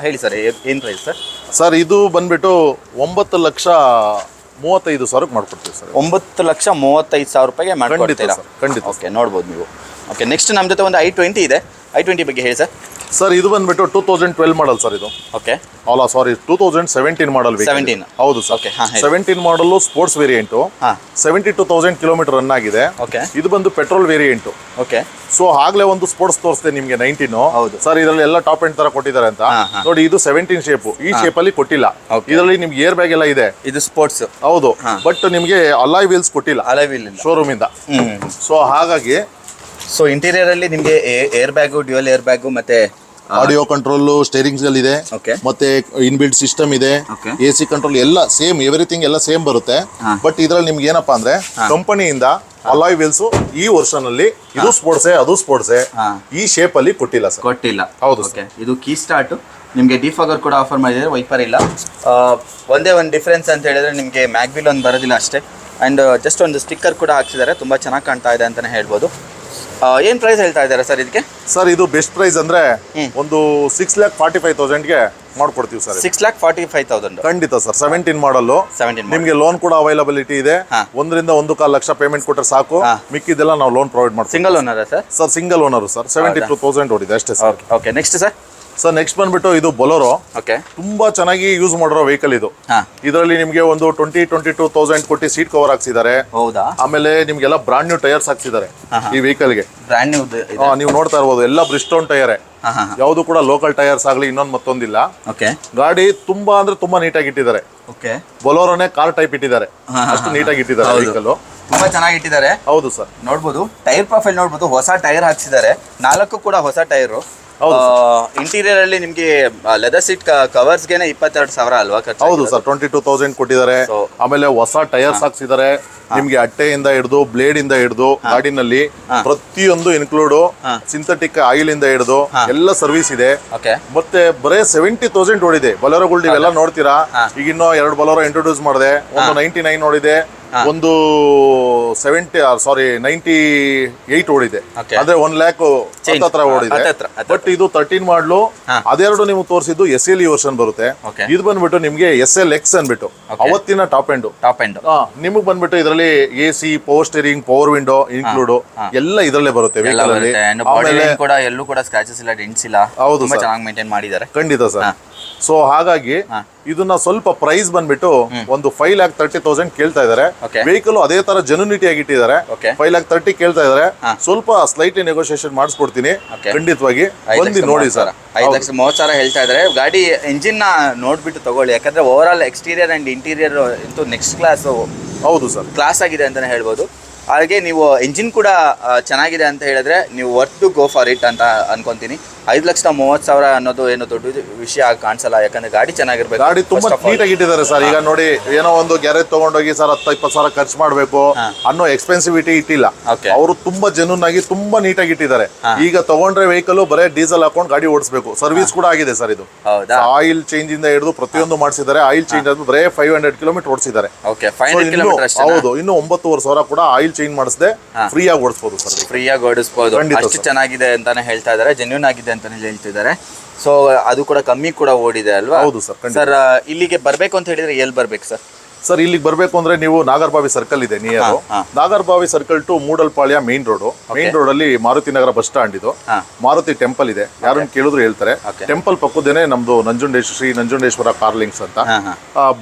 ಹೇಳಿ ಸರ್, ಏನು ಪ್ರೈಸ್ ಸರ್? ಸರ್ ಇದು ಬಂದ್ಬಿಟ್ಟು 9,35,000 ಮಾಡ್ಕೊಡ್ತೀವಿ ಸರ್. 9,35,000 ರೂಪಾಯಿಗೆ ಮಾಡ್ಕೊಡ್ತೀರಾ? ಖಂಡಿತ. ಓಕೆ, ನೋಡ್ಬೋದು ನೀವು. ಓಕೆ, ನೆಕ್ಸ್ಟ್ ನಮ್ಮ ಜೊತೆ ಒಂದು i20 ಇದೆ. i20 ಬಗ್ಗೆ ಹೇಳಿ ಸರ್. ಸರ್ ಇದು ಬಂದ್ಬಿಟ್ಟು 2012 ಮಾಡಲ್ ಸರ್ ಇದು. ಓಕೆ. ಅಲ್ಲ ಸಾರಿ, 2017 ಮಾಡಲ್. 17. ಹೌದು ಸರ್. ಓಕೆ. 17 ಮಾಡಲ್ ಸ್ಪೋರ್ಟ್ಸ್ ವೇರಿಯಂಟ್. 72,000 ಕಿಲೋಮೀಟರ್ ರನ್ ಆಗಿದೆ. ಓಕೆ. ಇದು ಬಂದು ಪೆಟ್ರೋಲ್ ವೇರಿಯಂಟ್. ಓಕೆ. ಸೊ ಆಗ್ಲೇ ಒಂದು ಸ್ಪೋರ್ಟ್ಸ್ ತೋರಿಸ್ತೆ ನಿಮ್ಗೆ 19. ಹೌದು ಸರ್, ಇದರಲ್ಲಿ ಎಲ್ಲ ಟಾಪ್ ಎಂಡ್ ತರ ಕೊಟ್ಟಿದ್ದಾರೆ ಅಂತ ನೋಡಿ. ಇದು 17 ಶೇಪ್. ಈ ಶೇಪ್ ಅಲ್ಲಿ ಕೊಟ್ಟಿಲ್ಲ. ಇದರಲ್ಲಿ ನಿಮ್ಗೆ ಏರ್ ಬ್ಯಾಗ್ ಎಲ್ಲ ಇದೆ. ಇದು ಸ್ಪೋರ್ಟ್ಸ್. ಹೌದು, ಬಟ್ ನಿಮ್ಗೆ ಅಲಾಯ್ ವೀಲ್ಸ್ ಕೊಟ್ಟಿಲ್ಲ ಶೋರೂಮ್ ಇಂದ. ಸೊ ಹಾಗಾಗಿ ಸೊ ಇಂಟೀರಿಯರ್ ಅಲ್ಲಿ ನಿಮಗೆ air bag, dual air bag, ಮತ್ತೆ ಆಡಿಯೋ ಕಂಟ್ರೋಲ್, ಸ್ಟೇರಿಂಗ್ಸ್ ಅಲ್ಲಿ ಇದೆ, ಮತ್ತೆ ಇನ್ಬಿಲ್ಟ್ ಸಿಸ್ಟಮ್ ಇದೆ, AC ಕಂಟ್ರೋಲ್ ಎಲ್ಲ ಸೇಮ್, ಎವ್ರಿಥಿಂಗ್ ಎಲ್ಲ ಸೇಮ್ ಬರುತ್ತೆ. ಬಟ್ ಇದ್ರಲ್ಲಿ ನಿಮ್ಗೆ ಏನಪ್ಪಾ ಅಂದ್ರೆ ಕಂಪನಿಯಿಂದ ಅಲಾಯ್ ವೀಲ್ಸ್ ಈ ವರ್ಷನ್ ಅಲ್ಲಿ ಇದು ಸ್ಪೋರ್ಟ್ಸೇ, ಅದು ಸ್ಪೋರ್ಟ್ಸೇ, ಈ ಶೇಪ್ ಅಲ್ಲಿ ಕೊಟ್ಟಿಲ್ಲ ಸರ್. ಕೊಟ್ಟಿಲ್ಲ. ಹೌದು. ಇದು ಕೀ ಸ್ಟಾರ್ಟ್. ನಿಮಗೆ ಡಿಫಾಗರ್ ಕೂಡ ಆಫರ್ ಮಾಡಿದ್ದಾರೆ, ವೈಪರ್ ಇಲ್ಲ. ಒಂದೇ ಒಂದು ಡಿಫ್ರೆನ್ಸ್ ಅಂತ ಹೇಳಿದ್ರೆ ನಿಮಗೆ ಮ್ಯಾಗ್ವಿಲ್ ಒಂದು ಬರೋದಿಲ್ಲ ಅಷ್ಟೇ. ಅಂಡ್ ಜಸ್ಟ್ ಒಂದು ಸ್ಟಿಕ್ಕರ್ ಕೂಡ ಹಾಕ್ಸಿದ್ದಾರೆ. ತುಂಬಾ ಚೆನ್ನಾಗಿ ಕಾಣ್ತಾ ಇದೆ ಅಂತಾನೆ ಹೇಳ್ಬೋದು. ಏನ್ ಪ್ರೈಸ್ ಹೇಳ್ತಾ ಇದ್ದಾರೆ ಸರ್ ಇದಕ್ಕೆ? ಸರ್ ಇದು ಬೆಸ್ಟ್ ಪ್ರೈಸ್ ಅಂದ್ರೆ ಒಂದು 6,45,000 ಮಾಡ್ಕೊಡ್ತೀವಿ ಸರ್. 6,45,000 ಖಂಡಿತ ಸರ್. 17 ಮಾಡಲ್. ನಿಮ್ಗೆ ಲೋನ್ ಕೂಡ ಅವೈಲಬಿಲಿಟಿ ಇದೆ. 1.5 ಲಕ್ಷ ಪೇಮೆಂಟ್ ಕೊಟ್ಟರೆ ಸಾಕು, ಮಿಕ್ಕಿದೆಲ್ಲ ನಾವು ಲೋನ್ ಪ್ರೊವೈಡ್ ಮಾಡ್ತೀವಿ. Single owner sir? Sir single owner sir. 72,000 ಓಡಿದೆ ಅಷ್ಟೇ sir. Okay, next sir. Sir next ಬಂದ್ಬಿಟ್ಟು ಇದು ಬೊಲೋರೋ. ಓಕೆ. ತುಂಬಾ ಚೆನ್ನಾಗಿ ಯೂಸ್ ಮಾಡಿರೋ ವೆಹಿಕಲ್ ಇದು. ಇದರಲ್ಲಿ ನಿಮ್ಗೆ ಒಂದು 22,000 ಕೊಟ್ಟು ಸೀಟ್ ಕವರ್ ಹಾಕ್ಸಿದ್ದಾರೆ. ಹೌದಾ? ಆಮೇಲೆ ನಿಮ್ಗೆಲ್ಲ ಬ್ರಾಂಡ್ ನ್ಯೂ ಟೈರ್ಸ್ ಹಾಕ್ಸಿದ್ದಾರೆ ಈ ವೆಹಿಕಲ್ ಗೆ. ಬ್ರಾಂಡ್ ನ್ಯೂ ನೀವು ನೋಡ್ತಾ ಇರ್ಬೋದು, ಎಲ್ಲ ಬ್ರಿಸ್ಟೋನ್ ಟೈರ್. ಯಾವುದು ಕೂಡ ಲೋಕಲ್ ಟೈರ್ಸ್ ಆಗ್ಲಿ ಇನ್ನೊಂದು ಮತ್ತೊಂದಿಲ್ಲ. ಓಕೆ. ಗಾಡಿ ತುಂಬಾ ಅಂದ್ರೆ ತುಂಬಾ ನೀಟಾಗಿ ಇಟ್ಟಿದ್ದಾರೆ. ಓಕೆ. ಬೊಲೋರೋನೇ ಕಾರ್ ಟೈಪ್ ಇಟ್ಟಿದ್ದಾರೆ, ಅಷ್ಟು ನೀಟಾಗಿ ಇಟ್ಟಿದ್ದಾರೆ ವೆಹಿಕಲ್. ತುಂಬಾ ಚೆನ್ನಾಗಿ ಇಟ್ಟಿದ್ದಾರೆ. ಹೌದು ಸರ್. ನೋಡ್ಬೋದು, ಟೈರ್ ಪ್ರೊಫೈಲ್ ನೋಡ್ಬೋದು, ಹೊಸ ಟೈರ್ ಹಾಕ್ಸಿದ್ದಾರೆ. 4 ಕೂಡ ಹೊಸ ಟೈರು. ಇಂಟೀರಿಯರ್ ಅಲ್ಲಿ ನಿಮ್ಗೆ ಲೆದರ್ ಸೀಟ್ ಕವರ್ಸ್ ಗೆನೆ 22,000 ಅಲ್ವಾ ಖರ್ಚು? ಹೌದು ಸರ್, 22,000 ಕೊಟ್ಟಿದ್ದಾರೆ. ಆಮೇಲೆ ಹೊಸ ಟೈರ್ಸ್ ಹಾಕ್ಸಿದ್ದಾರೆ. ನಿಮ್ಗೆ ಅಟ್ಟೆಯಿಂದ ಹಿಡಿದು ಬ್ಲೇಡ್ ಇಂದ ಹಿಡಿದು ಗಾಡಿನಲ್ಲಿ ಪ್ರತಿಯೊಂದು ಇನ್ಕ್ಲೂಡ್, ಸಿಂಥೆಟಿಕ್ ಆಯಿಲ್ ಇಂದ ಹಿಡಿದು ಎಲ್ಲ ಸರ್ವಿಸ್ ಇದೆ. ಮತ್ತೆ ಬರೇ 70,000 ಓಡಿದೆ. ಬೊಲೆರೋಗಳು ನೀವೆಲ್ಲ ನೋಡ್ತೀರಾ. ಈಗ ಇನ್ನೂ 2 ಬೊಲೆರೋ ಇಂಟ್ರೊಡ್ಯೂಸ್ ಮಾಡಿದೆ. ಒಂದು 99 ಓಡಿದೆ, ಒಂದು 98 ಓಡಿದೆ. ಅಂದ್ರೆ 1 ಲ್ಯಾಕ್ ಹತ್ರ ಓಡಿದೆ. ಬಟ್ ಇದು 13 ಮಾಡ್ಲು. ಅದೆರಡು ನೀವು ತೋರಿಸಿದ್ದು SLE ವರ್ಷನ್ ಬರುತ್ತೆ. ಇದು ಬಂದ್ಬಿಟ್ಟು ನಿಮ್ಗೆ SLX ಅನ್ಬಿಟ್ಟು ಅವತ್ತಿನ ಟಾಪ್ ಎಂಡ್. ನಿಮಗ್ ಬಂದ್ಬಿಟ್ಟು ಇದರಲ್ಲಿ AC, power steering, power window include ಎಲ್ಲ ಇದರಲ್ಲೇ ಬರುತ್ತೆ ವೆಹಿಕಲ್ ಅಲ್ಲಿ. ಕೂಡ ಎಲ್ಲೂ ಕೂಡ ಸ್ಕ್ರಾಚಸ್ ಇಲ್ಲ, ಡೆಂಟ್ಸ್ ಇಲ್ಲ. ಹೌದು, ಚೆನ್ನಾಗಿ ಮೇಂಟೈನ್ ಮಾಡಿದ್ದಾರೆ. ಖಂಡಿತ ಸರ್. ಸೊ ಹಾಗಾಗಿ ಇದನ್ನ ಸ್ವಲ್ಪ ಪ್ರೈಸ್ ಬಂದ್ಬಿಟ್ಟು ಒಂದು 5,30,000 ಕೇಳ್ತಾ ಇದಾರೆ. ವೆಹಿಕಲ್ ಅದೇ ತರ ಜೆನ್ಯೂನಿಟಿ ಆಗಿ ಇಟ್ಟಿದ್ದಾರೆ. 5,30,000 ಕೇಳ್ತಾ ಇದಾರೆ. ಸ್ವಲ್ಪ ಸ್ಲೈಟ್ಲಿ ನೆಗೋಷಿಯೇಷನ್ ಮಾಡಿಸ್ಕೊಡ್ತೀನಿ ಖಂಡಿತವಾಗಿ. ಬಂದು ನೋಡಿ ಸರ್. 5,30,000 ಹೇಳ್ತಾ ಇದಾರೆ. ಗಾಡಿ ಎಂಜಿನ್ ನ ನೋಡ್ಬಿಟ್ಟು ತಗೊಳ್ಳಿ, ಯಾಕಂದ್ರೆ over all exterior and interior ಇಂತೂ ನೆಕ್ಸ್ಟ್ ಕ್ಲಾಸ್. ಹೌದು ಸರ್, ಕ್ಲಾಸ್ ಆಗಿದೆ ಅಂತಾನೆ ಹೇಳ್ಬೋದು. ಹಾಗೆ ನೀವು ಎಂಜಿನ್ ಕೂಡ ಚೆನ್ನಾಗಿದೆ ಅಂತ ಹೇಳಿದ್ರೆ ನೀವು worth to go for it ಅಂತ ಅನ್ಕೊಂತೀನಿ. 5,30,000 ಅನ್ನೋದು ಏನು ದೊಡ್ಡ ವಿಷಯ ಕಾಣಿಸಲ್ಲ, ಯಾಕಂದ್ರೆ ಗಾಡಿ ಚೆನ್ನಾಗಿರ್ಬೇಕು. ಗಾಡಿ ತುಂಬಾ ನೀಟಾಗಿ ಇಟ್ಟಿದ್ದಾರೆ ಸರ್. ಈಗ ನೋಡಿ, ಏನೋ ಒಂದು ಗ್ಯಾರೇಜ್ ತಗೊಂಡೋಗಿ ಸರ್ 10,20,000 ಖರ್ಚು ಮಾಡ್ಬೇಕು ಅನ್ನೋ ಎಕ್ಸ್ಪೆನ್ಸಿವಿಟಿ ಇಟ್ಟಿಲ್ಲ. ಅವರು ತುಂಬಾ ಜೆನ್ಯೂನ್ ಆಗಿ ತುಂಬಾ ನೀಟಾಗಿ ಇಟ್ಟಿದ್ದಾರೆ. ಈಗ ತಗೊಂಡ್ರೆ ವೆಹಿಕಲ್ ಬರೇ ಡೀಸೆಲ್ ಹಾಕೊಂಡು ಗಾಡಿ ಓಡಿಸಬೇಕು. ಸರ್ವಿಸ್ ಕೂಡ ಆಗಿದೆ ಸರ್. ಇದು ಆಯಿಲ್ ಚೇಂಜ್ ಇಂದ ಹಿಡಿದು ಪ್ರತಿಯೊಂದು ಮಾಡಿಸಿದ್ದಾರೆ. ಆಯಿಲ್ ಚೇಂಜ್ ಆದ್ಮೇಲೆ ಬರೇ 500 ಕಿಲೋಮೀಟರ್ ಓಡಿಸಿದ್ದಾರೆ. ಹೌದು, ಇನ್ನು 9,500 ಕೂಡ ಆಯಿಲ್ ಚೇಂಜ್ ಮಾಡಿಸದೆ ಫ್ರೀ ಆಗಿ ಓಡಿಸಬಹುದು ಸರ್. ಫ್ರೀ ಆಗಿ ಓಡಿಸಬಹುದು. ಅಷ್ಟು ಚೆನ್ನಾಗಿದೆ ಅಂತಾನೆ ಹೇಳ್ತಾ ಇದಾರೆ, ಜೆನ್ಯೂನ್ ಆಗಿದೆ ಅಂತಾನೆ ಹೇಳ್ತಿದ್ದಾರೆ. ಸೊ ಅದು ಕೂಡ ಕಮ್ಮಿ ಕೂಡ ಓಡಿದೆ ಅಲ್ವಾ? ಹೌದು ಸರ್, ಖಂಡಿತ. ಸರ್ ಇಲ್ಲಿಗೆ ಬರ್ಬೇಕು ಅಂತ ಹೇಳಿದ್ರೆ ಎಲ್ಲಿ ಬರ್ಬೇಕು ಸರ್? ಸರ್ ಇಲ್ಲಿಗೆ ಬರಬೇಕು ಅಂದ್ರೆ ನೀವು ನಾಗರಬಾವಿ ಸರ್ಕಲ್ ಇದೆ near. Nagarbhavi circle to Moodalapalya main road ಅಲ್ಲಿ ಮಾರುತಿ ನಗರ ಬಸ್ ಸ್ಟಾಂಡ್ ಇದು. ಮಾರುತಿ ಟೆಂಪಲ್ ಇದೆ, ಯಾರನ್ನ ಕೇಳಿದ್ರು ಹೇಳ್ತಾರೆ. ಟೆಂಪಲ್ ಪಕ್ಕದೇನೆ ನಮ್ದು ಶ್ರೀ ನಂಜುಂಡೇಶ್ವರ ಕಾರ್ಲಿಂಗ್ಸ್ ಅಂತ.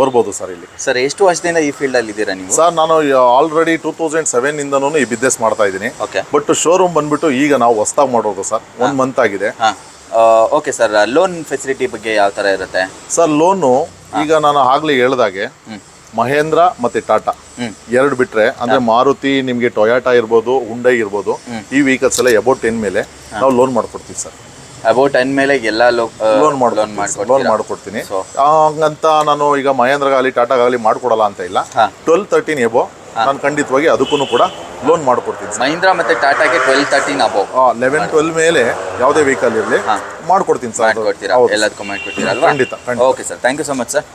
ಬರ್ಬೋದು ಸರ್ ಇಲ್ಲಿ. ಸರ್ ಎಷ್ಟು ವರ್ಷದಿಂದ ಈ ಫೀಲ್ಡ್ ಅಲ್ಲಿ ಇದ್ದೀರಾ ನೀವು? ಸರ್ ನಾನು ಆಲ್ರೆಡಿ 2007 ಇಂದನೂ ಈ ಬಿಸ್ನೆಸ್ ಮಾಡ್ತಾ ಇದ್ದೀನಿ. ಬಟ್ ಶೋರೂಮ್ ಬಂದ್ಬಿಟ್ಟು ಈಗ ನಾವು ಹೊಸದಾಗಿ ಮಾಡೋದು ಸರ್, 1 ಮಂತ್ ಆಗಿದೆ. ಓಕೆ ಸರ್, ಲೋನ್ ಫೆಸಿಲಿಟಿ ಬಗ್ಗೆ ಯಾವ ತರ ಇರುತ್ತೆ ಸರ್? ಲೋನು ಈಗ ನಾನು ಆಗ್ಲೇ ಹೇಳ್ದಾಗೆ ಮಹೇಂದ್ರ ಮತ್ತೆ ಟಾಟಾ ಎರಡು ಬಿಟ್ರೆ, ಅಂದ್ರೆ ಮಾರುತಿ ನಿಮ್ಗೆ ಟೊಯಾಟಾ ಇರ್ಬೋದು, ಹುಂಡೈ ಇರ್ಬೋದು, ಈ ವೆಹಿಕಲ್ಸ್ ಎಲ್ಲ ಅಬೌಟ್ 10 ಮೇಲೆ ನಾವು ಲೋನ್ ಮಾಡ್ಕೊಡ್ತೀವಿ ಸರ್. ಅಬೌಟ್ 10 ಮೇಲೆ ಎಲ್ಲ ಲೋನ್ ಮಾಡ್ಕೊಡ್ತೀನಿ. ಹಂಗಂತ ನಾನು ಈಗ ಮಹೇಂದ್ರಗಾಗಲಿ ಟಾಟಾಗಾಗಲಿ ಮಾಡ್ಕೊಡಲ್ಲ ಅಂತ ಇಲ್ಲ. 12-13 ಎಬೋ ನಾನು ಖಂಡಿತವಾಗಿ ಅದಕ್ಕೂ ಕೂಡ ಲೋನ್ ಮಾಡ್ಕೊಡ್ತೀನಿ. ಮಹೀಂದ್ರ ಮತ್ತೆ ಟಾಟಾಗೆ 12-13 ಅಬೋ 11-12 ಮೇಲೆ ಯಾವುದೇ ವೆಹಿಕಲ್ ಇರಲಿ ಮಾಡ್ಕೊಡ್ತೀನಿ ಸರ್. ಎಲ್ಲದಕ್ಕೂ ಮಾಡ್ಕೊಡ್ತೀರಾ? ಖಂಡಿತ. Okay sir, thank you so much sir.